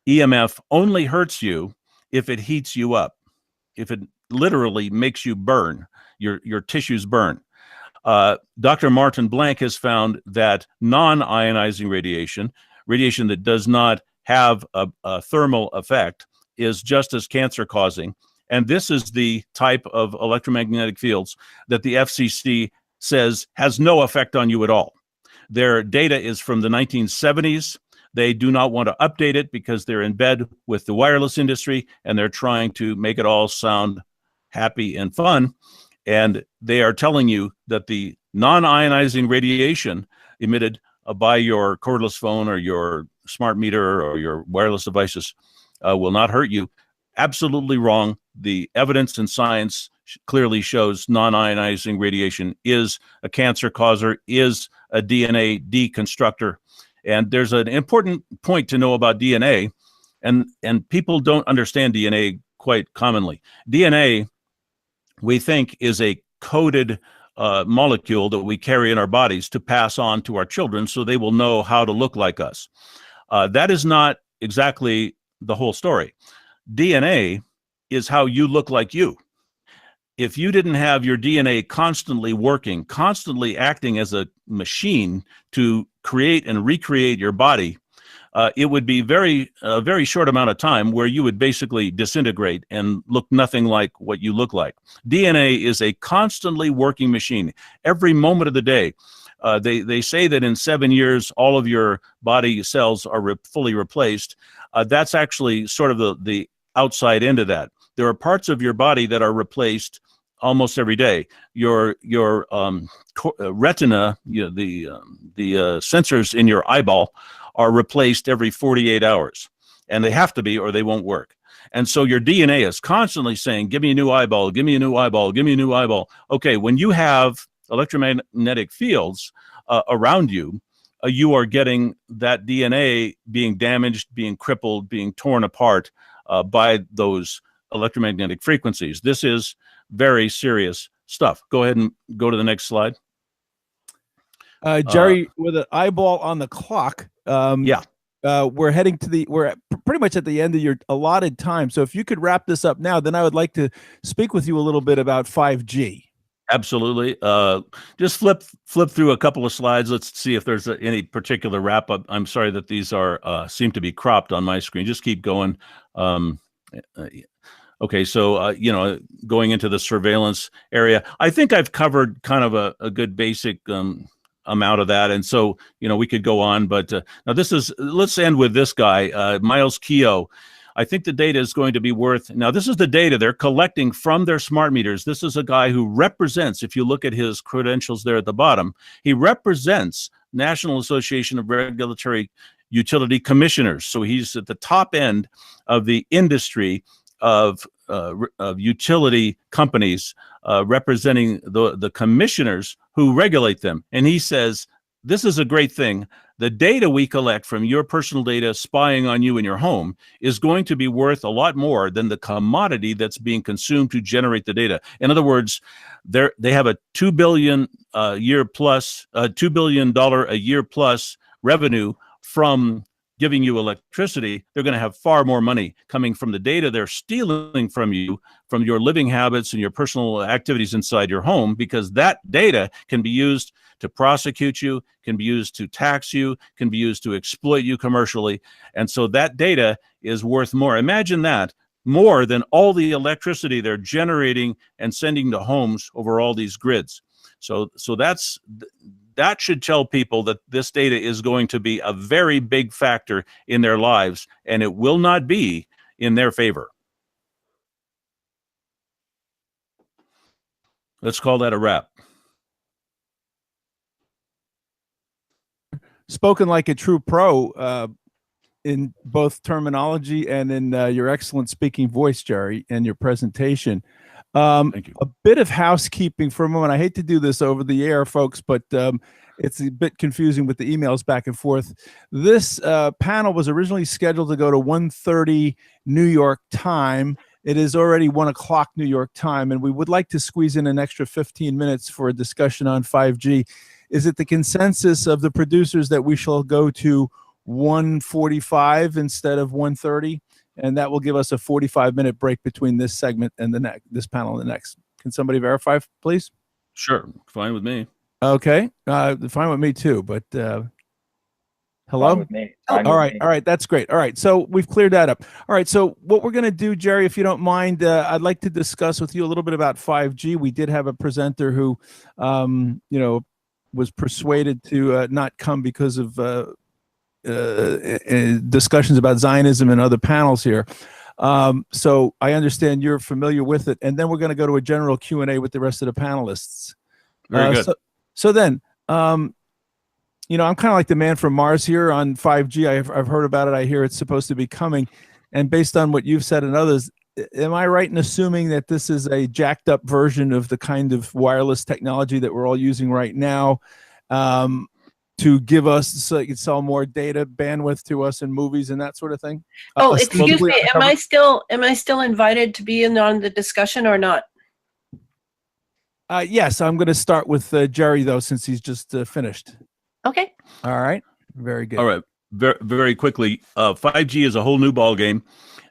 EMF only hurts you if it heats you up, if it literally makes you burn, your tissues burn. Dr. Martin Blank has found that non-ionizing radiation that does not have a thermal effect, is just as cancer causing. And this is the type of electromagnetic fields that the FCC says has no effect on you at all. Their data is from the 1970s. They do not want to update it because they're in bed with the wireless industry, and they're trying to make it all sound happy and fun. And they are telling you that the non-ionizing radiation emitted by your cordless phone or your smart meter or your wireless devices will not hurt you. Absolutely wrong. The evidence and science clearly shows non-ionizing radiation is a cancer causer, is a DNA deconstructor. And there's an important point to know about DNA, and people don't understand DNA quite commonly. DNA, we think, is a coded molecule that we carry in our bodies to pass on to our children so they will know how to look like us. That is not exactly the whole story. DNA is how you look like you. If you didn't have your DNA constantly working, constantly acting as a machine to create and recreate your body, it would be a very short amount of time where you would basically disintegrate and look nothing like what you look like. DNA is a constantly working machine. Every moment of the day, they say that in 7 years, all of your body cells are fully replaced. That's actually sort of the outside end of that. There are parts of your body that are replaced almost every day. Your retina, the sensors in your eyeball are replaced every 48 hours, and they have to be, or they won't work. And so your DNA is constantly saying, give me a new eyeball, give me a new eyeball, give me a new eyeball. Okay, when you have electromagnetic fields around you, you are getting that DNA being damaged, being crippled, being torn apart by those electromagnetic frequencies. This is very serious stuff. Go ahead and go to the next slide. Jerry, with an eyeball on the clock. Yeah. we're heading to we're pretty much at the end of your allotted time. So if you could wrap this up now, then I would like to speak with you a little bit about 5G. Absolutely. Just flip through a couple of slides. Let's see if there's any particular wrap up. I'm sorry that these are seem to be cropped on my screen. Just keep going. Okay, so going into the surveillance area, I think I've covered kind of a good basic amount of that, and so we could go on. But now let's end with this guy, Miles Keogh. I think the data is going to be worth. Now, this is the data they're collecting from their smart meters. This is a guy who represents, if you look at his credentials there at the bottom, he represents National Association of Regulatory Utility Commissioners. So he's at the top end of the industry of utility companies representing the commissioners who regulate them. And he says, this is a great thing. The data we collect from your personal data spying on you in your home is going to be worth a lot more than the commodity that's being consumed to generate the data. In other words, they have a $2 billion a year plus revenue from giving you electricity. They're going to have far more money coming from the data they're stealing from you, from your living habits and your personal activities inside your home, because that data can be used to prosecute you, can be used to tax you, can be used to exploit you commercially. And so that data is worth more. Imagine that, more than all the electricity they're generating and sending to homes over all these grids. So that should tell people that this data is going to be a very big factor in their lives, and it will not be in their favor. Let's call that a wrap. Spoken like a true pro in both terminology and in your excellent speaking voice, Jerry, and your presentation. Thank you. A bit of housekeeping for a moment. I hate to do this over the air, folks, but it's a bit confusing with the emails back and forth. This panel was originally scheduled to go to 1:30 New York time. It is already 1 o'clock New York time, and we would like to squeeze in an extra 15 minutes for a discussion on 5G. Is it the consensus of the producers that we shall go to 1:45 instead of 1:30? And that will give us a 45-minute break between this segment and this panel and the next. Can somebody verify, please? Sure, fine with me. Okay, fine with me too. But hello. Fine with me. Fine All with right, me. all right, that's great. All right, so we've cleared that up. All right, so what we're going to do, Jerry, if you don't mind, I'd like to discuss with you a little bit about 5G. We did have a presenter who, was persuaded to not come because of discussions about Zionism and other panels here. So I understand you're familiar with it, and then we're going to go to a general Q&A with the rest of the panelists. Very good. So then, I'm kind of like the man from Mars here on 5G. I've heard about it. I hear it's supposed to be coming. And based on what you've said and others, am I right in assuming that this is a jacked up version of the kind of wireless technology that we're all using right now to give us, so it can sell more data bandwidth to us in movies and that sort of thing? Oh, excuse me. Am I still invited to be in on the discussion or not? Yes, I'm going to start with Jerry though, since he's just finished. Okay. All right. Very good. All right. Very, very quickly, 5G is a whole new ball game.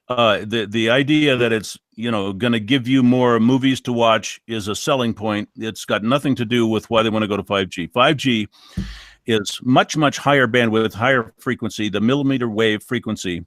The idea that it's going to give you more movies to watch is a selling point. It's got nothing to do with why they want to go to 5G. 5G is much, much higher bandwidth, higher frequency, the millimeter wave frequency,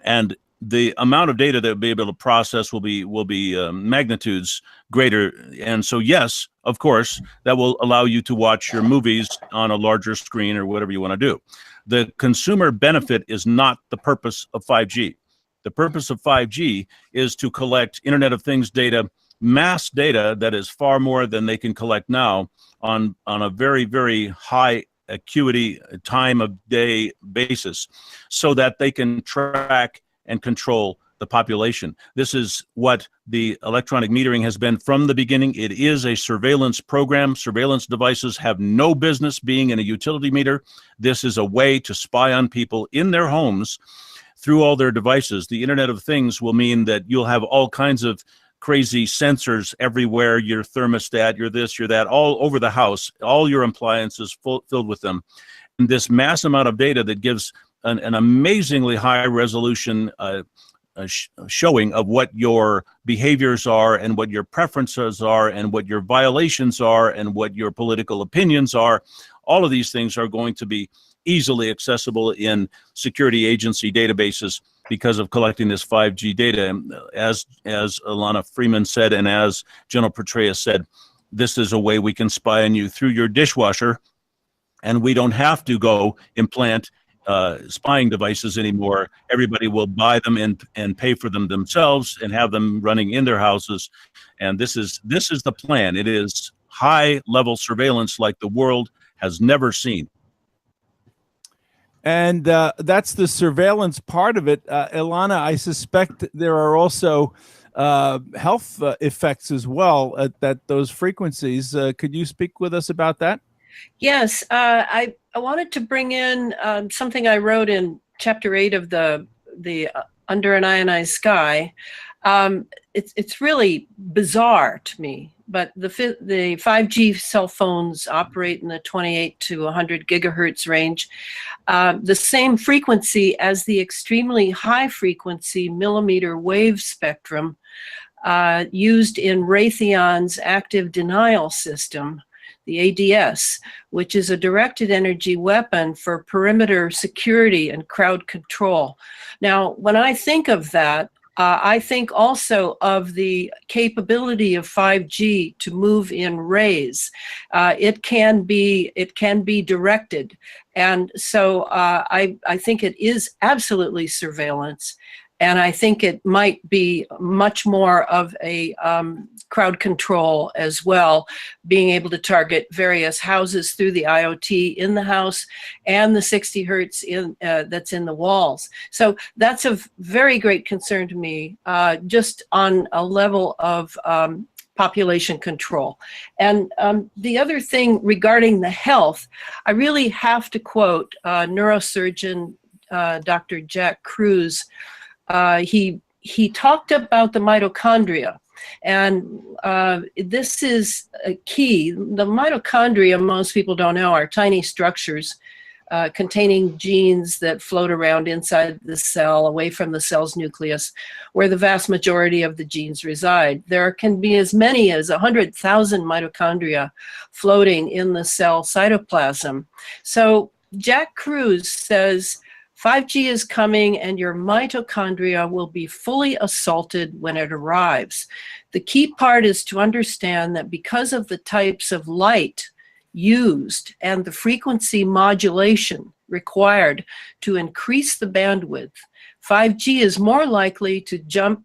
and the amount of data that will be able to process will be magnitudes greater. And so, yes, of course, that will allow you to watch your movies on a larger screen or whatever you want to do. The consumer benefit is not the purpose of 5G. The purpose of 5G is to collect Internet of Things data, mass data that is far more than they can collect now on a very, very high acuity time of day basis, so that they can track and control the population. This is what the electronic metering has been from the beginning. It is a surveillance program. Surveillance devices have no business being in a utility meter. This is a way to spy on people in their homes through all their devices. The Internet of Things will mean that you'll have all kinds of crazy sensors everywhere, your thermostat, your this, your that, all over the house, all your appliances filled with them. And this mass amount of data that gives an amazingly high resolution showing of what your behaviors are and what your preferences are and what your violations are and what your political opinions are. All of these things are going to be easily accessible in security agency databases because of collecting this 5G data. As Alana Freeman said, and as General Petraeus said, this is a way we can spy on you through your dishwasher, and we don't have to go implant spying devices anymore. Everybody will buy them and pay for them themselves and have them running in their houses. And this is the plan. It is high-level surveillance like the world has never seen. And that's the surveillance part of it. Ilana, I suspect there are also health effects as well at those frequencies. Could you speak with us about that? Yes, I wanted to bring in something I wrote in Chapter 8 of the Under an Ionized Sky. It's really bizarre to me, but the 5G cell phones operate in the 28 to 100 gigahertz range, the same frequency as the extremely high frequency millimeter wave spectrum used in Raytheon's active denial system, the ADS, which is a directed energy weapon for perimeter security and crowd control. Now, when I think of that, I think also of the capability of 5G to move in rays. It can be directed, and so I think it is absolutely surveillance. And I think it might be much more of a crowd control as well, being able to target various houses through the IoT in the house and the 60 hertz that's in the walls. So that's of very great concern to me, just on a level of population control. And the other thing regarding the health, I really have to quote neurosurgeon Dr. Jack Kruse. He talked about the mitochondria, and this is a key. The mitochondria, most people don't know, are tiny structures containing genes that float around inside the cell, away from the cell's nucleus, where the vast majority of the genes reside. There can be as many as 100,000 mitochondria floating in the cell cytoplasm. So Jack Kruse says, 5G is coming and your mitochondria will be fully assaulted when it arrives. The key part is to understand that because of the types of light used and the frequency modulation required to increase the bandwidth, 5G is more likely to jump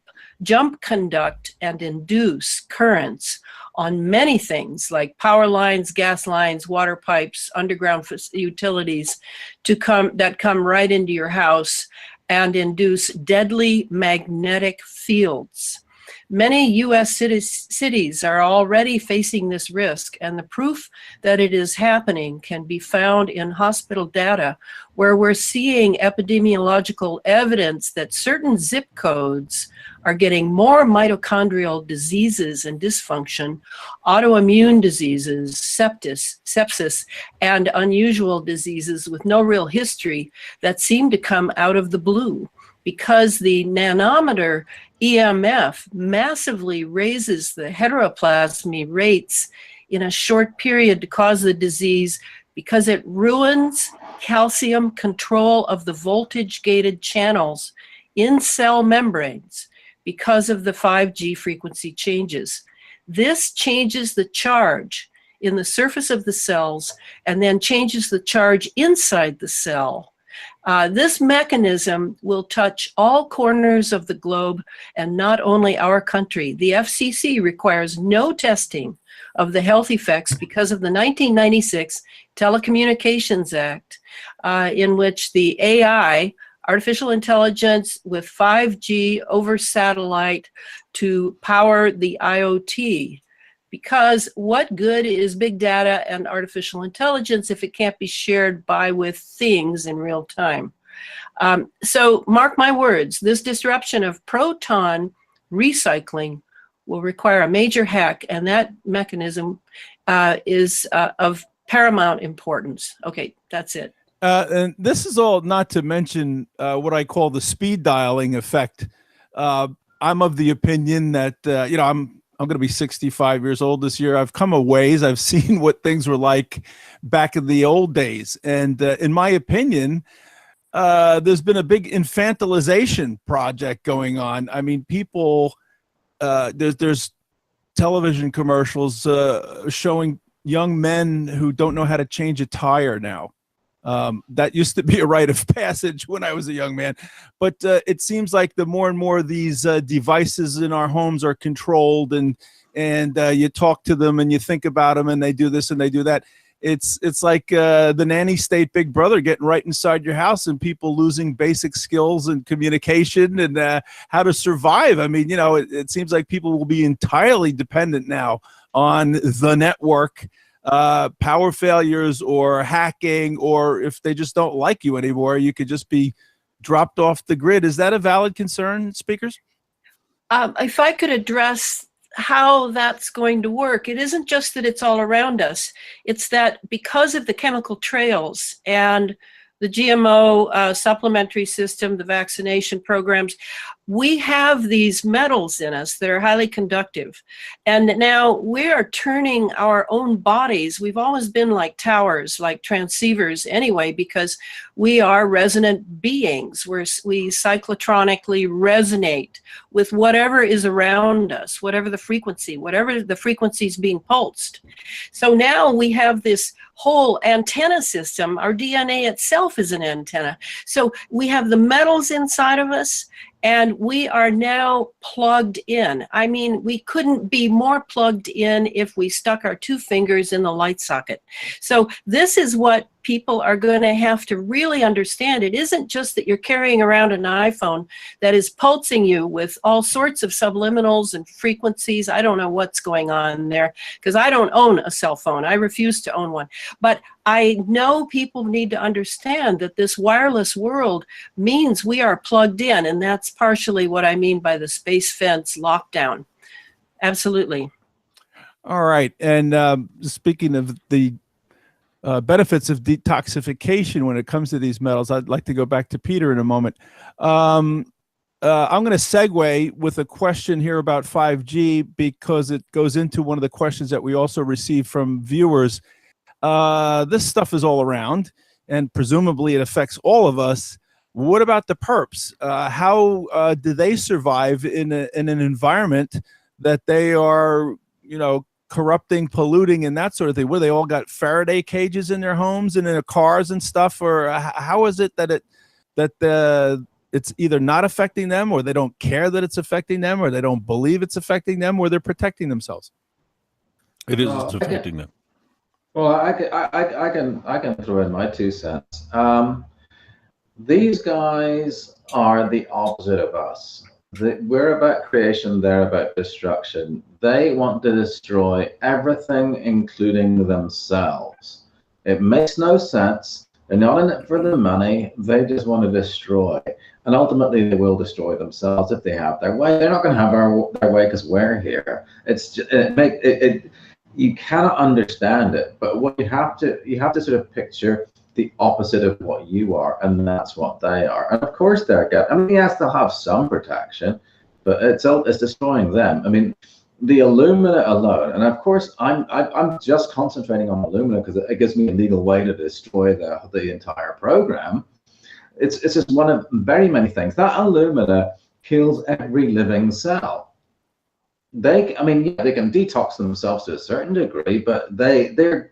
conduct and induce currents on many things like power lines, gas lines, water pipes, underground utilities that come right into your house and induce deadly magnetic fields. Many U.S. cities are already facing this risk, and the proof that it is happening can be found in hospital data, where we're seeing epidemiological evidence that certain zip codes are getting more mitochondrial diseases and dysfunction, autoimmune diseases, sepsis, and unusual diseases with no real history that seem to come out of the blue, because the nanometer EMF massively raises the heteroplasmy rates in a short period to cause the disease, because it ruins calcium control of the voltage-gated channels in cell membranes because of the 5G frequency changes. This changes the charge in the surface of the cells and then changes the charge inside the cell. This mechanism will touch all corners of the globe and not only our country. The FCC requires no testing of the health effects because of the 1996 Telecommunications Act, in which the AI, artificial intelligence with 5G over satellite to power the IoT. Because what good is big data and artificial intelligence if it can't be shared with things in real time? So mark my words, this disruption of proton recycling will require a major hack, and that mechanism is of paramount importance. Okay, that's it. And this is all not to mention what I call the speed dialing effect. I'm of the opinion that I'm going to be 65 years old this year. I've come a ways. I've seen what things were like back in the old days, and in my opinion, there's been a big infantilization project going on. I mean, people. There's television commercials showing young men who don't know how to change a tire now. That used to be a rite of passage when I was a young man, but it seems like the more and more these devices in our homes are controlled, and you talk to them and you think about them, and they do this and they do that. It's like the nanny state Big Brother getting right inside your house, and people losing basic skills and communication and how to survive. I mean, it seems like people will be entirely dependent now on the network. Power failures or hacking, or if they just don't like you anymore, you could just be dropped off the grid. Is that a valid concern, speakers? If I could address how that's going to work, it isn't just that it's all around us. It's that because of the chemical trails and the GMO supplementary system, the vaccination programs, we have these metals in us that are highly conductive. And now we are turning our own bodies. We've always been like towers, like transceivers anyway, because we are resonant beings. We cyclotronically resonate with whatever is around us, whatever the frequency is being pulsed. So now we have this whole antenna system. Our DNA itself is an antenna. So we have the metals inside of us, and we are now plugged in. I mean, we couldn't be more plugged in if we stuck our two fingers in the light socket. So this is what people are going to have to really understand. It isn't just that you're carrying around an iPhone that is pulsing you with all sorts of subliminals and frequencies. I don't know what's going on there because I don't own a cell phone. I refuse to own one. But I know people need to understand that this wireless world means we are plugged in, and that's partially what I mean by the space fence lockdown. Absolutely. All right. And speaking of the benefits of detoxification when it comes to these metals, I'd like to go back to Peter in a moment. I'm going to segue with a question here about 5G because it goes into one of the questions that we also received from viewers. This stuff is all around, and presumably it affects all of us. What about the perps? How do they survive in an environment that they are, corrupting, polluting, and that sort of thing? Where they all got Faraday cages in their homes and in their cars and stuff, or how is it that it's either not affecting them, or they don't care that it's affecting them, or they don't believe it's affecting them, or they're protecting themselves? It's affecting them. Well, I can throw in my 2 cents. These guys are the opposite of us. We're about creation, they're about destruction. They want to destroy everything, including themselves. It makes no sense. They're not in it for the money. They just want to destroy. And ultimately, they will destroy themselves if they have their way. They're not going to have their way because we're here. It's just, you cannot understand it. But what you have to sort of picture the opposite of what you are, and that's what they are. And of course yes, they'll have some protection, but it's destroying them. I mean, the alumina alone, and of course I'm just concentrating on alumina because it gives me a legal way to destroy the entire program. It's just one of very many things. That alumina kills every living cell. They can detox themselves to a certain degree, but they're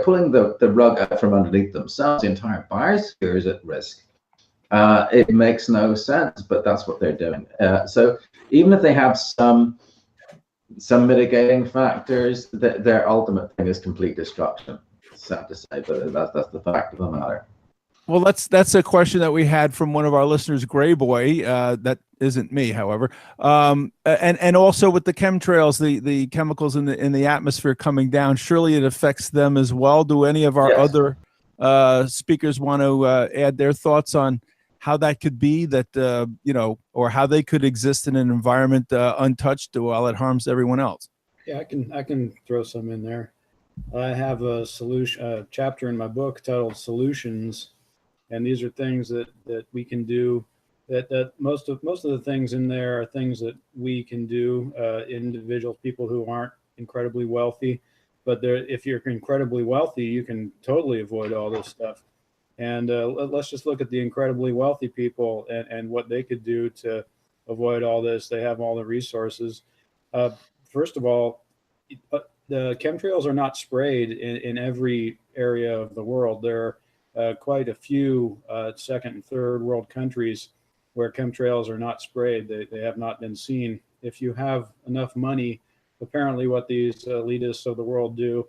pulling the rug out from underneath themselves. The entire biosphere is at risk. It makes no sense, but that's what they're doing. So even if they have some mitigating factors, their ultimate thing is complete destruction. It's sad to say, but that's the fact of the matter. Well, that's a question that we had from one of our listeners, Gray Boy. That isn't me, however. And also with the chemtrails, the chemicals in the atmosphere coming down, surely it affects them as well. Do any of our other speakers want to add their thoughts on how that could be, that or how they could exist in an environment untouched while it harms everyone else? Yeah, I can throw some in there. I have a chapter in my book titled Solutions, and these are things that we can do. That most of the things in there are things that we can do, individuals, people who aren't incredibly wealthy. But if you're incredibly wealthy, you can totally avoid all this stuff. And let's just look at the incredibly wealthy people and what they could do to avoid all this. They have all the resources. First of all, the chemtrails are not sprayed in every area of the world. There are quite a few second and third world countries where chemtrails are not sprayed. They have not been seen. If you have enough money, apparently what these elitists of the world do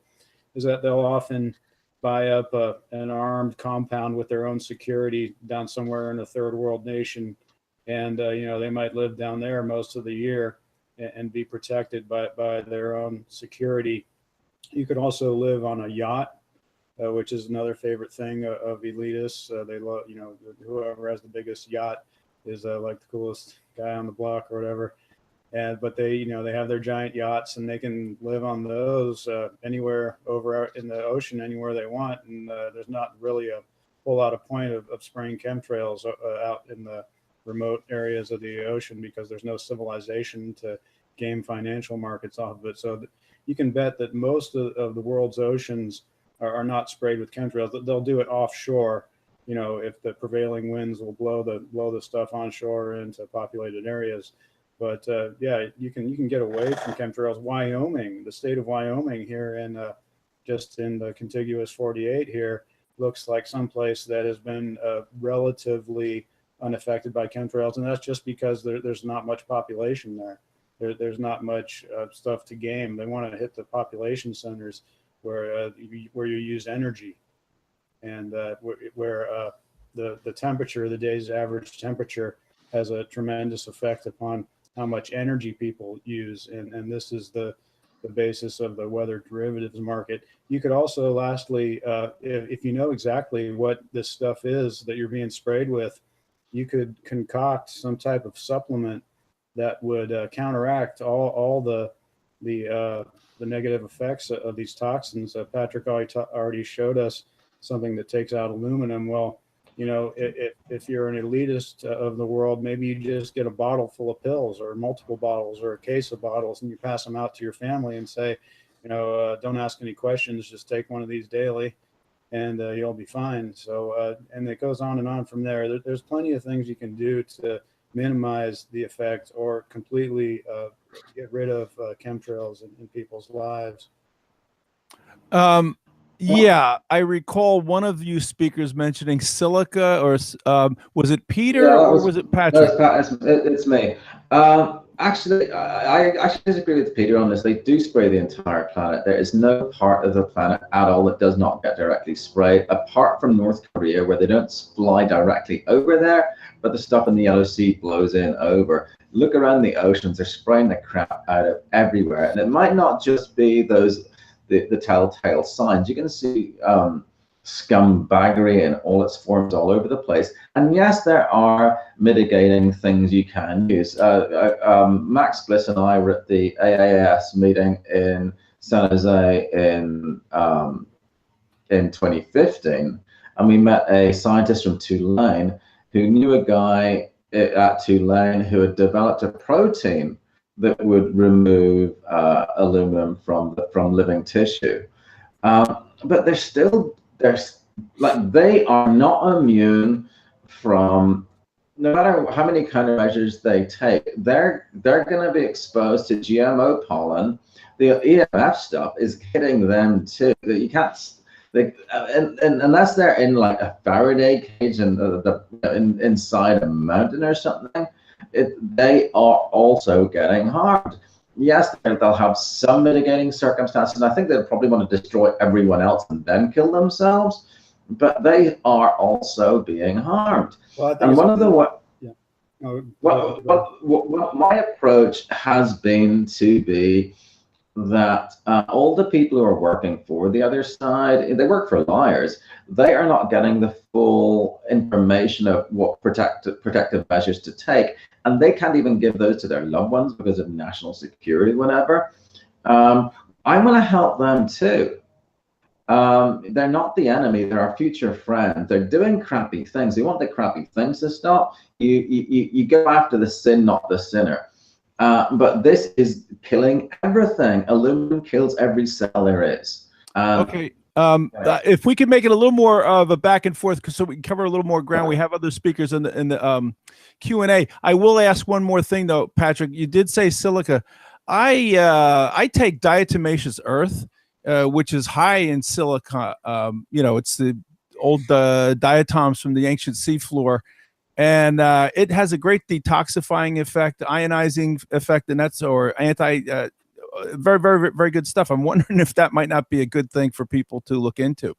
is that they'll often buy up an armed compound with their own security down somewhere in a third world nation. And, they might live down there most of the year and be protected by their own security. You could also live on a yacht, which is another favorite thing of elitists. They love, whoever has the biggest yacht is like the coolest guy on the block or whatever. But they have their giant yachts and they can live on those anywhere over in the ocean, anywhere they want. And there's not really a whole lot of point of spraying chemtrails out in the remote areas of the ocean because there's no civilization to game financial markets off of it. So you can bet that most of the world's oceans are not sprayed with chemtrails. They'll do it offshore. If the prevailing winds will blow the stuff onshore into populated areas. But you can get away from chemtrails. Wyoming, the state of Wyoming here in just in the contiguous 48 here, looks like someplace that has been relatively unaffected by chemtrails, and that's just because there's not much population there. There's not much stuff to game. They want to hit the population centers where you use energy, and where the temperature, the day's average temperature, has a tremendous effect upon how much energy people use, and this is the basis of the weather derivatives market. You could also, lastly, if you know exactly what this stuff is that you're being sprayed with, you could concoct some type of supplement that would counteract all the negative effects of these toxins. Patrick already showed us something that takes out aluminum. Well, if you're an elitist of the world, maybe you just get a bottle full of pills or multiple bottles or a case of bottles and you pass them out to your family and say, don't ask any questions, just take one of these daily and you'll be fine. So, and it goes on and on from there. There's plenty of things you can do to minimize the effect or completely get rid of chemtrails in people's lives. Yeah, I recall one of you speakers mentioning silica, or was it Peter or was it Patrick? No, it's me. Actually, I actually disagree with Peter on this. They do spray the entire planet. There is no part of the planet at all that does not get directly sprayed, apart from North Korea, where they don't fly directly over there, but the stuff in the Yellow Sea blows in over. Look around the oceans, they're spraying the crap out of everywhere. And it might not just be the telltale signs. You can see scumbaggery in all its forms all over the place. And yes, there are mitigating things you can use. Max Bliss and I were at the AAS meeting in San Jose in 2015, and we met a scientist from Tulane who knew a guy at Tulane who had developed a protein that would remove aluminum from living tissue. But they are not immune from, no matter how many countermeasures they take, they're going to be exposed to GMO pollen. The EMF stuff is hitting them too. You can't, and unless they're in like a Faraday cage and inside a mountain or something, they are also getting harmed. Yes, they'll have some mitigating circumstances. I think they'll probably want to destroy everyone else and then kill themselves, but they are also being harmed. Well, I think and one of the what my approach has been to be that all the people who are working for the other side, they work for liars. They are not getting the full information of what protective measures to take, and they can't even give those to their loved ones because of national security, whatever. I'm going to help them too. They're not the enemy. They're our future friend. They're doing crappy things. We want the crappy things to stop. You go after the sin, not the sinner. But this is killing everything. Aluminum kills every cell there is. Okay. If we could make it a little more of a back and forth, so we can cover a little more ground. We have other speakers in the Q&A. I will ask one more thing though, Patrick. You did say silica. I take diatomaceous earth, which is high in silica. It's the old diatoms from the ancient seafloor, and it has a great detoxifying effect, ionizing effect, and that's very, very, very good stuff. I'm wondering if that might not be a good thing for people to look into.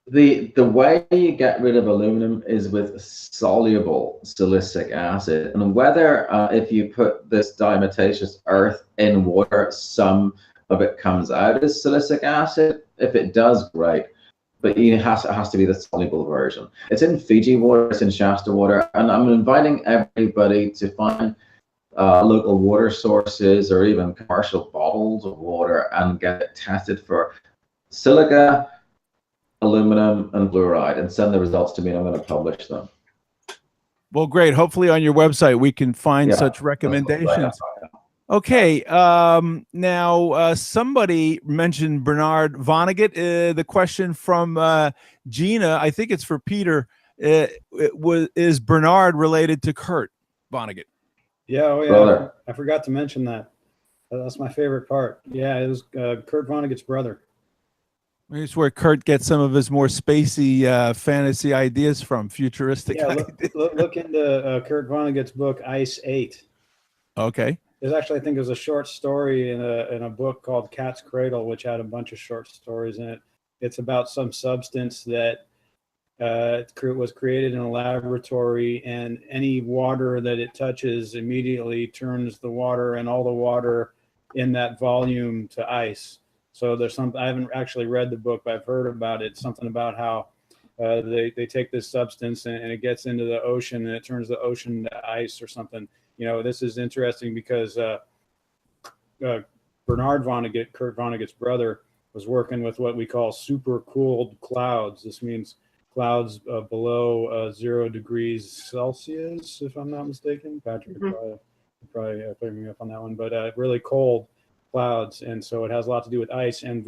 The way you get rid of aluminum is with soluble silicic acid, and whether if you put this diatomaceous earth in water, some of it comes out as silicic acid. If it does, great, but it has to be the soluble version. It's in Fiji water, it's in Shasta water, and I'm inviting everybody to find local water sources or even commercial bottles of water and get it tested for silica, aluminum, and fluoride, and send the results to me, and I'm going to publish them. Well, great. Hopefully on your website we can find such recommendations. Okay. Now somebody mentioned Bernard Vonnegut. The question from Gina, I think it's for Peter. Is Bernard related to Kurt Vonnegut? Yeah, oh yeah. Brother. I forgot to mention that. That's my favorite part. Yeah, it was Kurt Vonnegut's brother. It's where Kurt gets some of his more spacey fantasy ideas from, futuristic. Yeah, look into Kurt Vonnegut's book Ice 8. Okay. There's actually, I think, there's a short story in a book called Cat's Cradle, which had a bunch of short stories in it. It's about some substance that was created in a laboratory, and any water that it touches immediately turns the water and all the water in that volume to ice. So there's something, I haven't actually read the book, but I've heard about it. Something about how they take this substance and it gets into the ocean and it turns the ocean to ice or something. This is interesting because Bernard Vonnegut, Kurt Vonnegut's brother, was working with what we call supercooled clouds. This means clouds below 0 degrees Celsius, if I'm not mistaken. Patrick would probably pick me up on that one, but really cold clouds. And so it has a lot to do with ice. And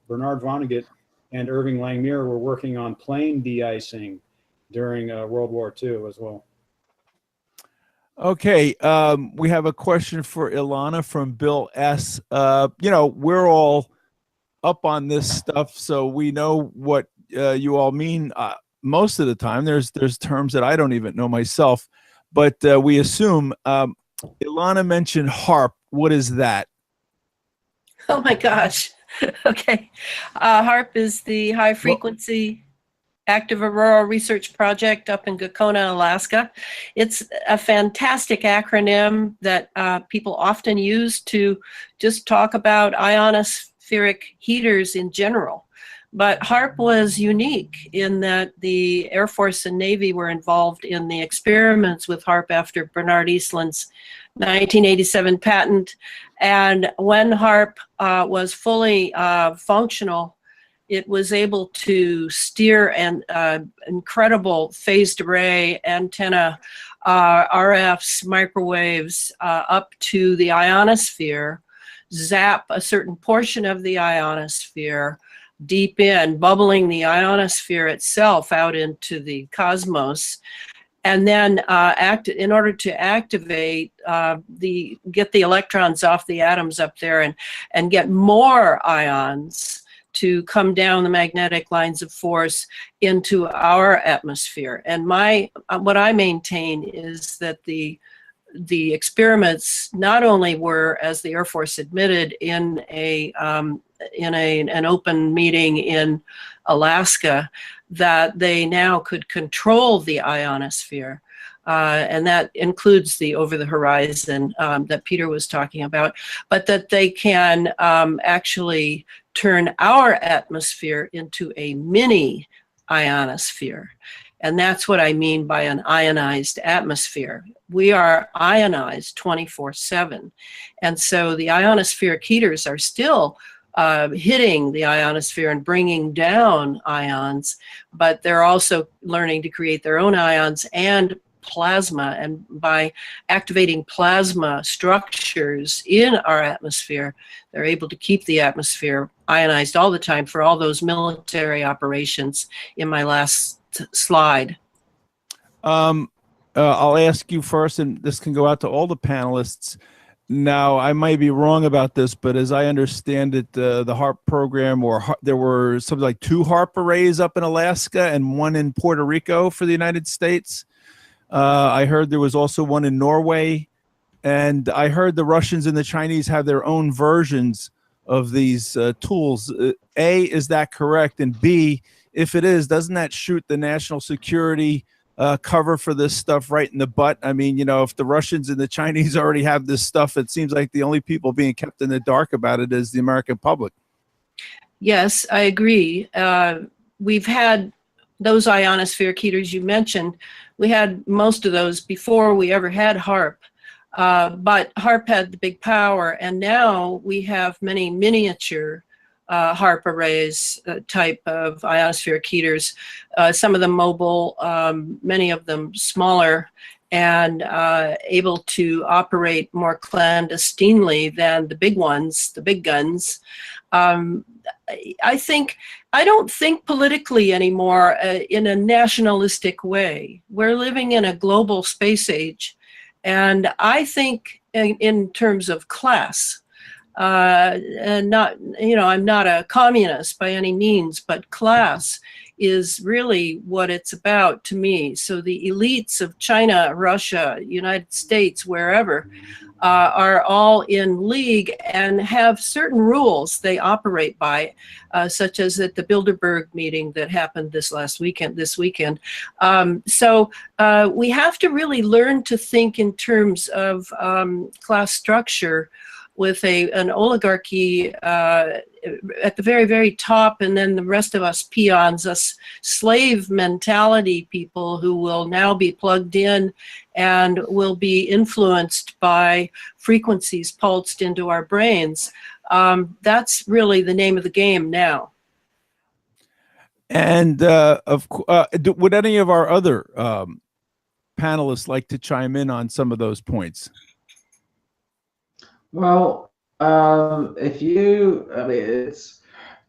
Bernard Vonnegut and Irving Langmuir were working on plane de-icing during World War II as well. Okay, we have a question for Ilana from Bill S. We're all up on this stuff, so we know what you all mean. Most of the time, there's terms that I don't even know myself, but we assume. Ilana mentioned HAARP. What is that? Oh my gosh. Okay. HAARP is the High Frequency Active Aurora Research Project up in Gakona, Alaska. It's a fantastic acronym that people often use to just talk about ionospheric heaters in general. But HAARP was unique in that the Air Force and Navy were involved in the experiments with HAARP after Bernard Eastland's 1987 patent. And when HAARP was fully functional, it was able to steer an incredible phased array antenna, RFs, microwaves, up to the ionosphere, zap a certain portion of the ionosphere deep in, bubbling the ionosphere itself out into the cosmos, and then in order to activate get the electrons off the atoms up there and get more ions to come down the magnetic lines of force into our atmosphere. And what I maintain is that the experiments not only were, as the Air Force admitted in an open meeting in Alaska, that they now could control the ionosphere. And that includes the over the horizon that Peter was talking about, but that they can actually turn our atmosphere into a mini ionosphere. And that's what I mean by an ionized atmosphere. We are ionized 24/7. And so the ionospheric heaters are still hitting the ionosphere and bringing down ions, but they're also learning to create their own ions and plasma. And by activating plasma structures in our atmosphere, they're able to keep the atmosphere ionized all the time for all those military operations in my last slide. I'll ask you first, and this can go out to all the panelists. Now, I might be wrong about this, but as I understand it, the HARP program, there were something like 2 HARP arrays up in Alaska and 1 in Puerto Rico for the United States. I heard there was also 1 in Norway, and I heard the Russians and the Chinese have their own versions of these tools. A, is that correct? And B, if it is, doesn't that shoot the national security cover for this stuff right in the butt? I mean, you know, if the Russians and the Chinese already have this stuff, it seems like the only people being kept in the dark about it is the American public. Yes, I agree. We've had those ionospheric heaters you mentioned. We had most of those before we ever had HARP, but HARP had the big power, and now we have many miniature HARP arrays type of ionospheric heaters, some of them mobile, many of them smaller, and able to operate more clandestinely than the big ones, the big guns. I don't think politically anymore in a nationalistic way. We're living in a global space age, and I think in terms of class. And not, you know, I'm not a communist by any means, but class is really what it's about to me. So the elites of China, Russia, United States, wherever, are all in league and have certain rules they operate by, such as at the Bilderberg meeting that happened this weekend. So we have to really learn to think in terms of class structure, with an oligarchy at the very, very top, and then the rest of us peons, us slave mentality people who will now be plugged in and will be influenced by frequencies pulsed into our brains. That's really the name of the game now. And would any of our other panelists like to chime in on some of those points? Well, it's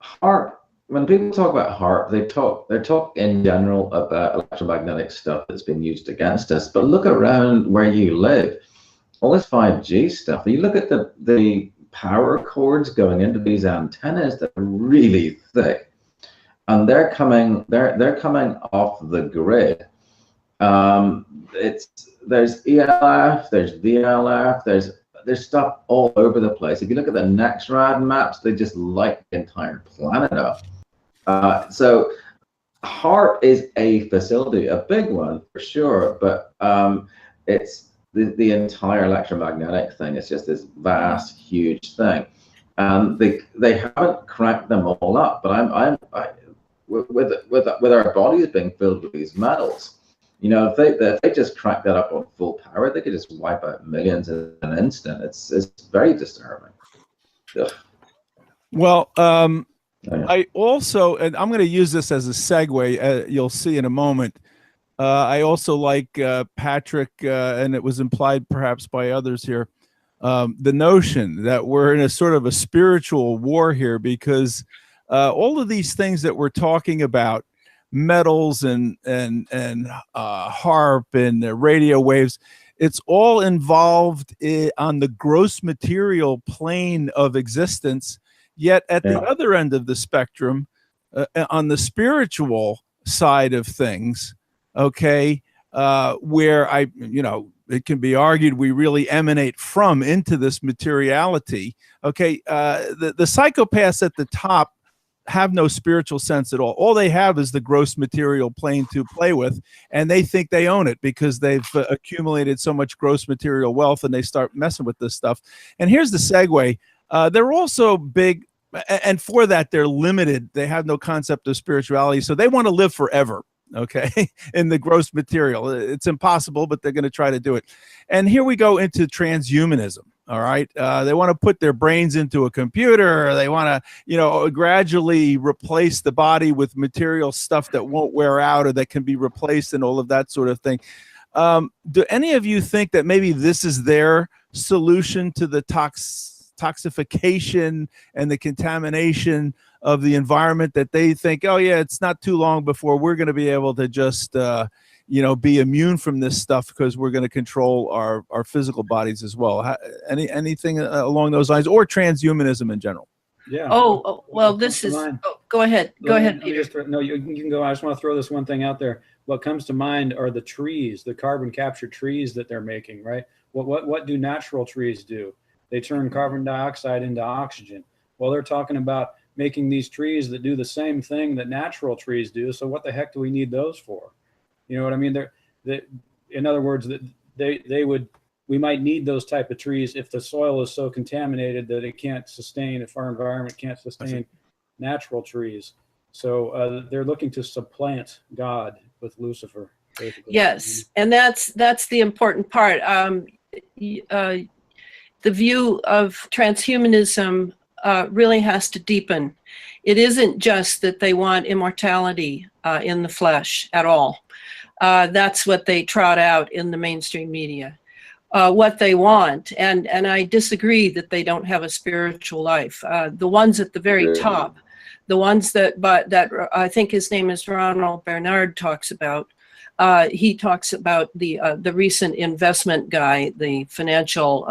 HARP. When people talk about HARP, they talk in general about electromagnetic stuff that's been used against us. But look around where you live, all this 5G stuff. You look at the power cords going into these antennas that are really thick, and they're coming off the grid. There's ELF, there's VLF, there's stuff all over the place. If you look at the NextRad maps, they just light the entire planet up. So HARP is a facility, a big one for sure, but it's the entire electromagnetic thing. It's just this vast, huge thing. They haven't cracked them all up, but with our bodies being filled with these metals, you know, if they just crack that up on full power, they could just wipe out millions in an instant. It's very disturbing. Ugh. Well, I also, and I'm going to use this as a segue, you'll see in a moment. I also like Patrick, and it was implied perhaps by others here, the notion that we're in a sort of a spiritual war here, because all of these things that we're talking about, metals and HARP and the radio waves, it's all involved on the gross material plane of existence. Yet at the other end of the spectrum, on the spiritual side of things, okay, where it can be argued we really emanate from into this materiality. Okay, the psychopaths at the top have no spiritual sense at all. All they have is the gross material plane to play with, and they think they own it because they've accumulated so much gross material wealth, and they start messing with this stuff. And here's the segue. They're also big, and for that, they're limited. They have no concept of spirituality, so they want to live forever, okay, in the gross material. It's impossible, but they're going to try to do it. And here we go into transhumanism, All right. They want to put their brains into a computer. Or they want to, gradually replace the body with material stuff that won't wear out or that can be replaced and all of that sort of thing. Do any of you think that maybe this is their solution to the toxification and the contamination of the environment, that they think, oh yeah, it's not too long before we're going to be able to just, be immune from this stuff because we're going to control our physical bodies as well? Anything along those lines, or transhumanism in general? Yeah. Oh, well, this is, go ahead. Go ahead, Peter. You can go. I just want to throw this one thing out there. What comes to mind are the trees, the carbon capture trees that they're making, right? What do natural trees do? They turn carbon dioxide into oxygen. Well, they're talking about making these trees that do the same thing that natural trees do. So what the heck do we need those for? You know what I mean? In other words, we might need those type of trees if the soil is so contaminated that it can't sustain, if our environment can't sustain natural trees. So they're looking to supplant God with Lucifer, basically. Yes, and that's the important part. The view of transhumanism really has to deepen. It isn't just that they want immortality in the flesh at all. That's what they trot out in the mainstream media. What they want, and I disagree that they don't have a spiritual life. The ones at the very top, the ones that I think his name is Ronald Bernard talks about. He talks about the recent investment guy, the financial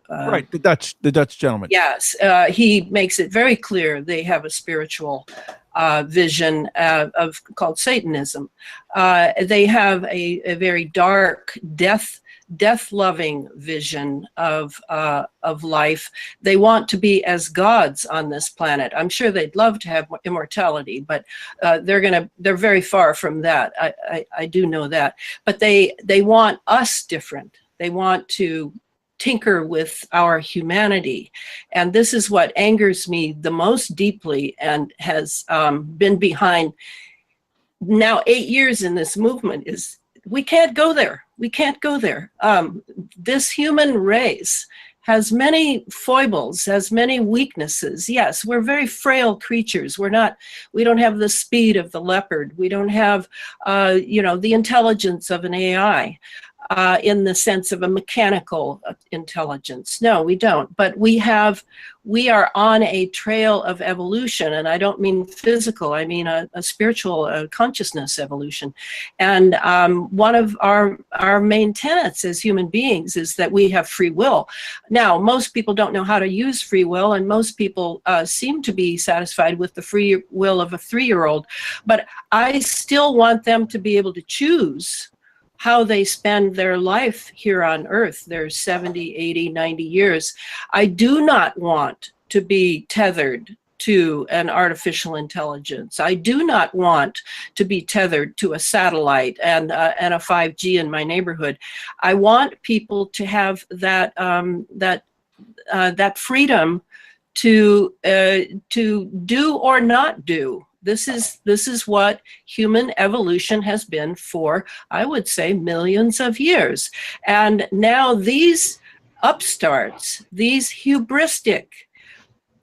right, the Dutch gentleman. Yes, he makes it very clear they have a spiritual vision called Satanism. They have a very dark, death-loving vision of life. They want to be as gods on this planet. I'm sure they'd love to have immortality, but they're very far from that. I do know that. But they want us different. They want to tinker with our humanity. And this is what angers me the most deeply and has been behind now 8 years in this movement is we can't go there. We can't go there. This human race has many foibles, has many weaknesses. Yes, we're very frail creatures. We don't have the speed of the leopard. We don't have, the intelligence of an AI. In the sense of a mechanical intelligence. No, we don't. But we are on a trail of evolution, and I don't mean physical, I mean a spiritual consciousness evolution. And one of our main tenets as human beings is that we have free will. Now, most people don't know how to use free will, and most people seem to be satisfied with the free will of a 3-year-old. But I still want them to be able to choose how they spend their life here on Earth, their 70, 80, 90 years. I do not want to be tethered to an artificial intelligence. I do not want to be tethered to a satellite and a 5G in my neighborhood. I want people to have that freedom to do or not do. This is what human evolution has been for, I would say, millions of years. And now these upstarts, these hubristic,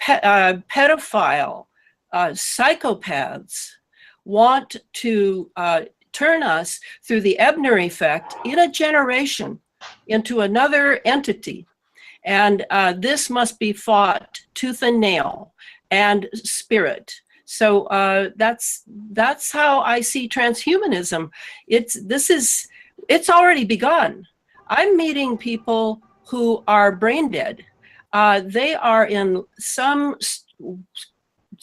pedophile, psychopaths want to turn us through the Ebner effect in a generation into another entity. And this must be fought tooth and nail and spirit. So that's how I see transhumanism. It's already begun. I'm meeting people who are brain dead. They are in some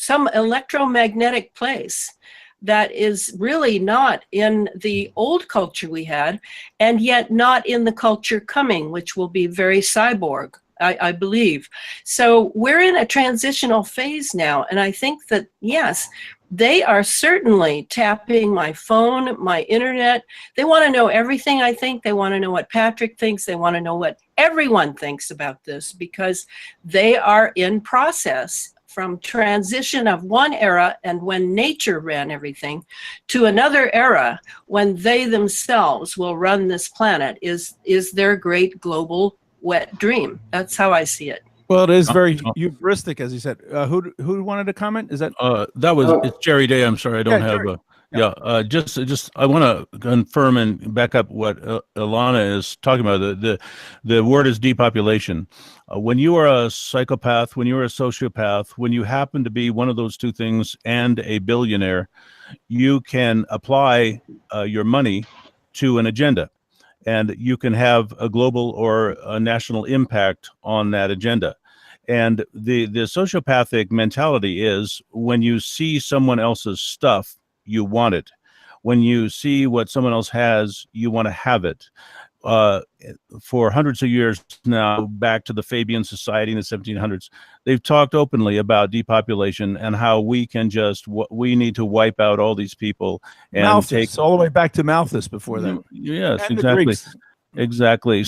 electromagnetic place that is really not in the old culture we had, and yet not in the culture coming, which will be very cyborg. I believe. So we're in a transitional phase now. And I think that, yes, they are certainly tapping my phone, my internet. They want to know everything I think. They want to know what Patrick thinks. They want to know what everyone thinks about this, because they are in process from transition of one era and when nature ran everything to another era when they themselves will run this planet is their great global wet dream. That's how I see it. Well, it is very hubristic, as you said. Who wanted to comment? Is that that was it's Jerry Day. I'm sorry, I don't have Jerry. just I want to confirm and back up what Ilana is talking about. The word is depopulation. When you are a psychopath, when you are a sociopath, when you happen to be one of those two things and a billionaire, you can apply your money to an agenda, and you can have a global or a national impact on that agenda. And the sociopathic mentality is when you see someone else's stuff, you want it. When you see what someone else has, you want to have it. For hundreds of years now, back to the Fabian Society in the 1700s, they've talked openly about depopulation and how we need to wipe out all these people and Malthus, all the way back to Malthus before that. Yes, And exactly. Exactly.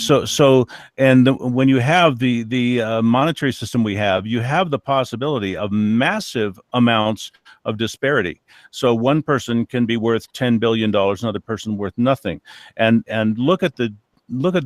When you have the monetary system we have, you have the possibility of massive amounts of disparity. So one person can be worth $10 billion, another person worth nothing. And look at the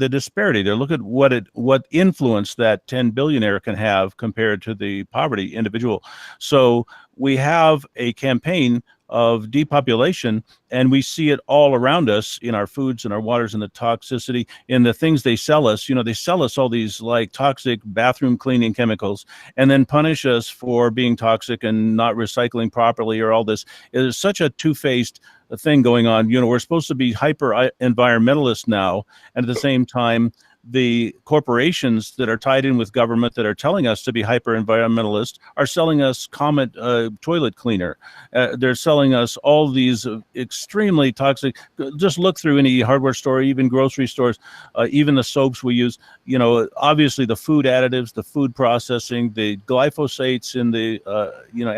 disparity there. Look at what influence that 10 billionaire can have compared to the poverty individual. So we have a campaign of depopulation, and we see it all around us in our foods and our waters and the toxicity in the things they sell us. They sell us all these like toxic bathroom cleaning chemicals and then punish us for being toxic and not recycling properly or all this. It is such a two-faced thing going on. We're supposed to be hyper environmentalists now, and at the same time, the corporations that are tied in with government that are telling us to be hyper environmentalist are selling us Comet toilet cleaner. They're selling us all these extremely toxic. Just look through any hardware store, even grocery stores, even the soaps we use. Obviously the food additives, the food processing, the glyphosates in the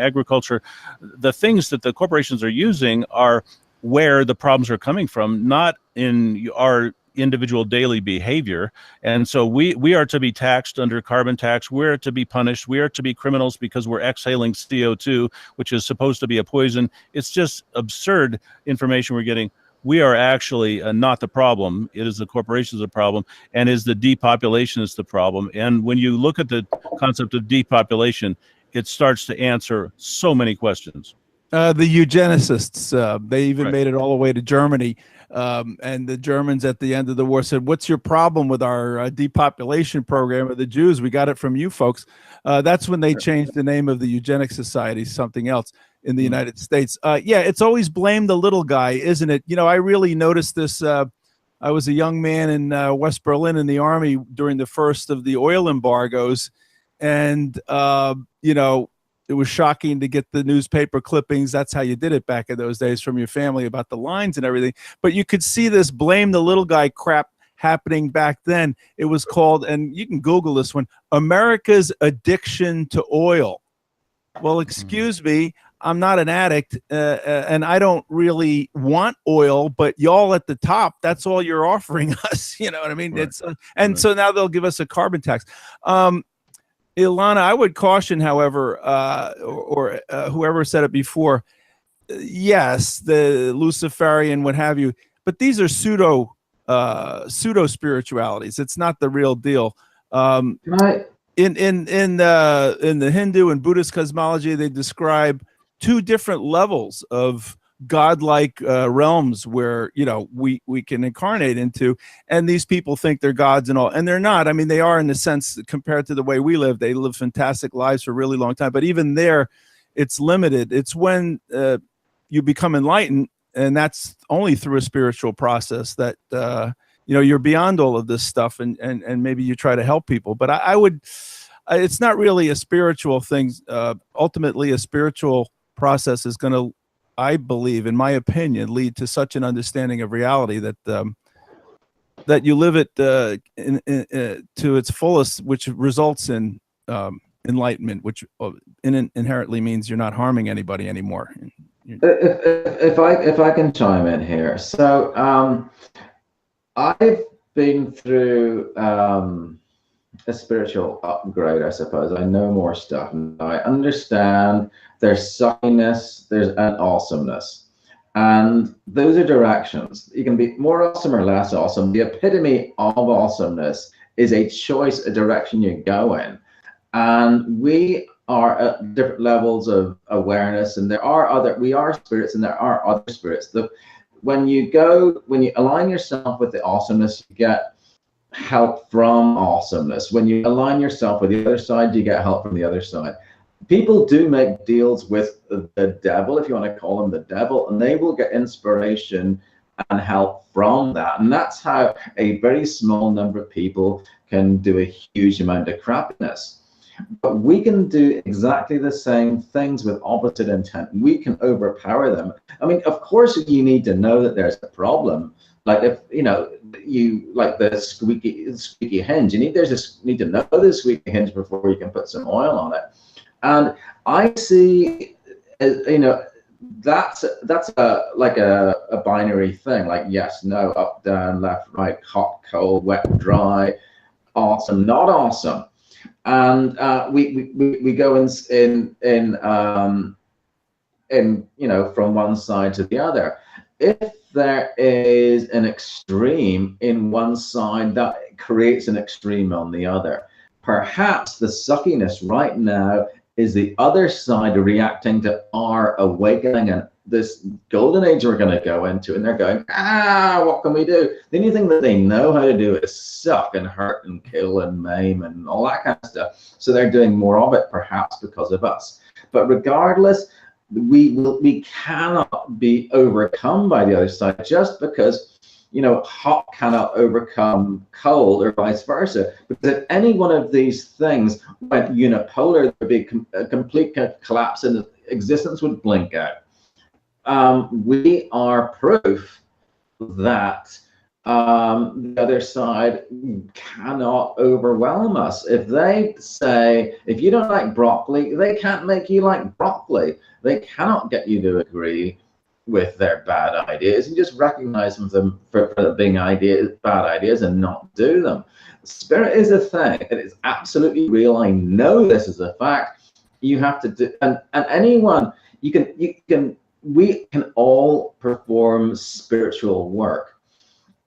agriculture, the things that the corporations are using are where the problems are coming from, not in our individual daily behavior. And so we are to be taxed under carbon tax. We're to be punished. We are to be criminals because we're exhaling CO2, which is supposed to be a poison. It's just absurd information we're getting. We are actually not the problem. It is the corporations the problem, and is the depopulation is the problem. And when you look at the concept of depopulation, it starts to answer so many questions. The eugenicists, they even made it all the way to Germany. And the Germans at the end of the war said, "What's your problem with our depopulation program of the Jews? We got it from you folks." That's when they changed the name of the Eugenics Society, something else in the United States. It's always blame the little guy, isn't it? I really noticed this. I was a young man in West Berlin in the Army during the first of the oil embargoes. And, it was shocking to get the newspaper clippings. That's how you did it back in those days, from your family about the lines and everything. But you could see this blame the little guy crap happening back then. It was called, and you can Google this one, America's Addiction to Oil. Well, excuse me, I'm not an addict, and I don't really want oil, but y'all at the top, that's all you're offering us. You know what I mean? Right. So now they'll give us a carbon tax. Ilana, I would caution, however, or whoever said it before, yes, the Luciferian, what have you, but these are pseudo spiritualities. It's not the real deal. In the Hindu and Buddhist cosmology, they describe two different levels of godlike realms where we can incarnate into, and these people think they're gods and all, and they're not. I mean, they are in the sense compared to the way we live. They live fantastic lives for a really long time, but even there, it's limited. It's when you become enlightened, and that's only through a spiritual process that you're beyond all of this stuff, and maybe you try to help people. But I would, it's not really a spiritual thing. Ultimately, a spiritual process is going to, I believe, in my opinion, lead to such an understanding of reality that that you live it to its fullest, which results in enlightenment, which inherently means you're not harming anybody anymore. If I can chime in here, so I've been through a spiritual upgrade, I suppose. I know more stuff. I understand there's suckiness, there's an awesomeness. And those are directions. You can be more awesome or less awesome. The epitome of awesomeness is a choice, a direction you go in. And we are at different levels of awareness, and we are spirits and there are other spirits. When you align yourself with the awesomeness, you get help from awesomeness. When you align yourself with the other side, you get help from the other side. People do make deals with the devil, if you want to call him the devil, and they will get inspiration and help from that. And that's how a very small number of people can do a huge amount of crappiness. But we can do exactly the same things with opposite intent. We can overpower them. I mean, of course, you need to know that there's a problem. Like if you like the squeaky hinge, you need to know the squeaky hinge before you can put some oil on it. And I see, that's like a binary thing, like yes, no, up, down, left, right, hot, cold, wet, dry, awesome, not awesome. And we go in from one side to the other. If there is an extreme in one side, that creates an extreme on the other. Perhaps the suckiness right now is the other side reacting to our awakening and this golden age we're going to go into, and they're going, what can we do? The only thing that they know how to do is suck and hurt and kill and maim and all that kind of stuff. So they're doing more of it, perhaps because of us. But regardless, we cannot be overcome by the other side just because hot cannot overcome cold or vice versa. Because if any one of these things went unipolar, there would be a complete collapse and existence would blink out. We are proof that the other side cannot overwhelm us. If they say, if you don't like broccoli, they can't make you like broccoli. They cannot get you to agree with their bad ideas, and just recognize them for being bad ideas and not do them. Spirit is a thing. It is absolutely real. I know this is a fact. You have to do, and anyone, we can all perform spiritual work.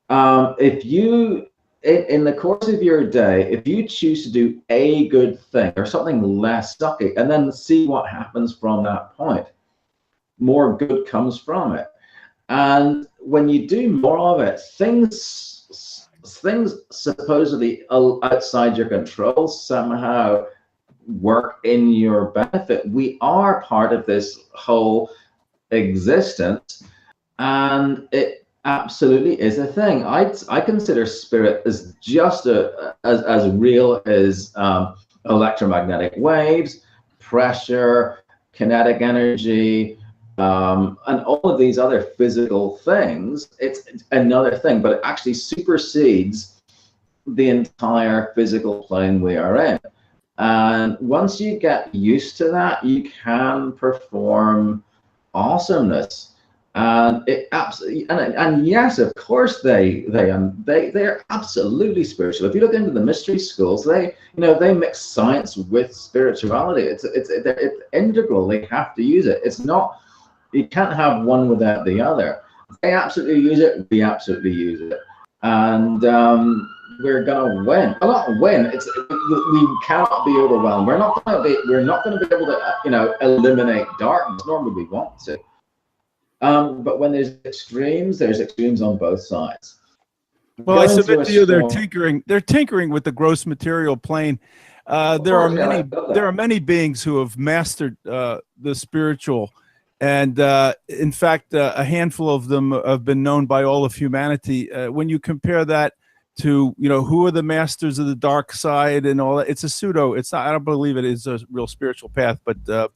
If you, in the course of your day, if you choose to do a good thing or something less sucky, and then see what happens from that point, more good comes from it. And when you do more of it, things supposedly outside your control somehow work in your benefit. We are part of this whole existence, and it absolutely is a thing. I consider spirit as just as real as electromagnetic waves, pressure, kinetic energy, and all of these other physical things. It's another thing, but it actually supersedes the entire physical plane we are in. And once you get used to that, you can perform awesomeness. And it absolutely, and yes, of course they're absolutely spiritual. If you look into the mystery schools, they mix science with spirituality. It's integral. They have to use it. It's not, you can't have one without the other. They absolutely use it. We absolutely use it, and we're gonna win. Well, not win. We cannot be overwhelmed. We're not gonna be able to eliminate darkness, nor would we want to. But when there's extremes on both sides. Well, I submit to you, they're tinkering with the gross material plane. There are many beings who have mastered the spiritual, and in fact, a handful of them have been known by all of humanity. When you compare that to who are the masters of the dark side and all that, it's a pseudo. It's not. I don't believe it is a real spiritual path, but.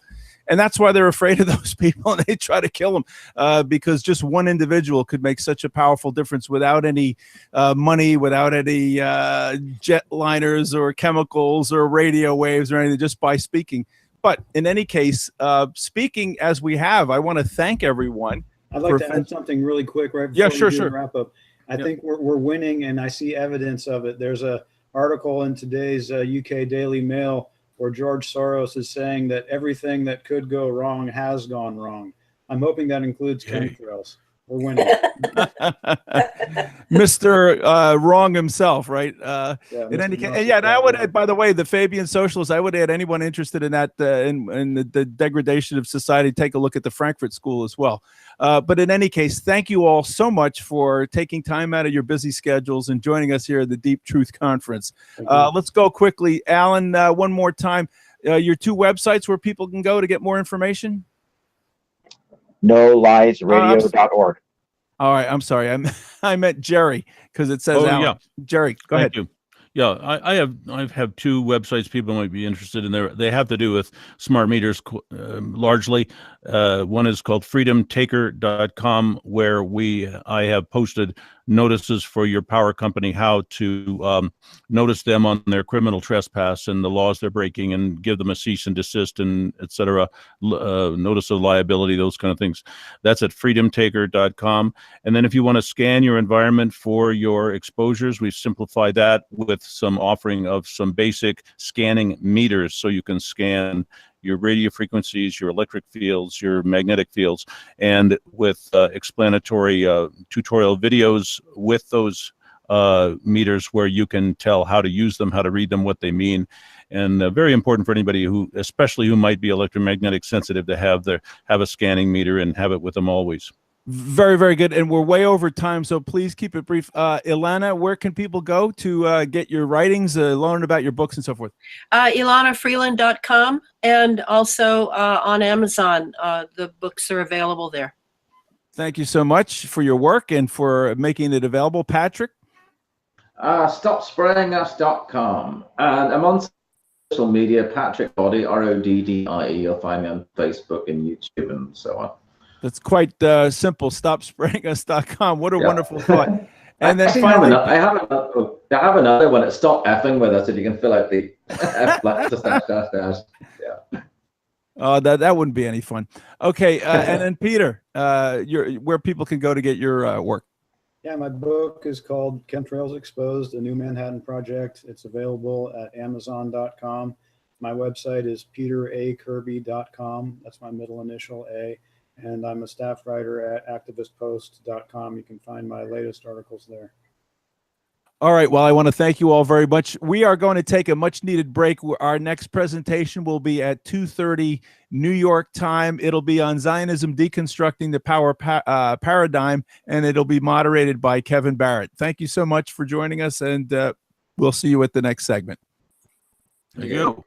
And that's why they're afraid of those people, and they try to kill them because just one individual could make such a powerful difference without any money, without any jetliners or chemicals or radio waves or anything, just by speaking. But in any case, speaking as we have, I want to thank everyone. I'd like to add something really quick right before we do the wrap up. I think we're winning, and I see evidence of it. There's an article in today's UK Daily Mail where George Soros is saying that everything that could go wrong has gone wrong. I'm hoping that includes chemtrails. We're winning. Mr. Wrong himself, right? Yeah, In any Mr. case, Nelson yeah, and I would Caldwell. add, by the way, the Fabian Socialists, I would add anyone interested in that, in the degradation of society, take a look at the Frankfurt School as well. But in any case, thank you all so much for taking time out of your busy schedules and joining us here at the Deep Truth Conference. Thank you. Let's go quickly. Alan, one more time, your two websites where people can go to get more information? NoLiesRadio.org. All right, I'm sorry. I meant Jerry because it says Oh, Alan. yeah. Jerry, go ahead. Thank you. Yeah, I have two websites people might be interested in there. They have to do with smart meters largely. One is called freedomtaker.com, where I have posted notices for your power company, how to notice them on their criminal trespass and the laws they're breaking, and give them a cease and desist and et cetera, notice of liability, those kind of things. That's at freedomtaker.com. And then if you want to scan your environment for your exposures, we've simplified that with some offering of some basic scanning meters, so you can scan your radio frequencies, your electric fields, your magnetic fields, and with explanatory tutorial videos with those meters where you can tell how to use them, how to read them, what they mean. And very important for anybody especially who might be electromagnetic sensitive, to have a scanning meter and have it with them always. Very, very good. And we're way over time, so please keep it brief. Ilana, where can people go to get your writings, learn about your books and so forth? IlanaFreeland.com, and also on Amazon. The books are available there. Thank you so much for your work and for making it available. Patrick? StopSprayingUs.com. And I'm on social media, Patrick Roddy, Roddie. You'll find me on Facebook and YouTube and so on. That's quite simple. StopSprayingUs.com. What a wonderful thought. And then Actually, finally, I have another one. It's Stop Effing With Us, if you can fill out the F yeah. That wouldn't be any fun. Okay, and then Peter, where people can go to get your work. Yeah, my book is called Chemtrails Exposed, A New Manhattan Project. It's available at Amazon.com. My website is peterakirby.com. That's my middle initial A. And I'm a staff writer at activistpost.com. You can find my latest articles there. All right. Well, I want to thank you all very much. We are going to take a much needed break. Our next presentation will be at 2:30 New York time. It'll be on Zionism Deconstructing the Power Paradigm, and it'll be moderated by Kevin Barrett. Thank you so much for joining us, and we'll see you at the next segment. Thank you.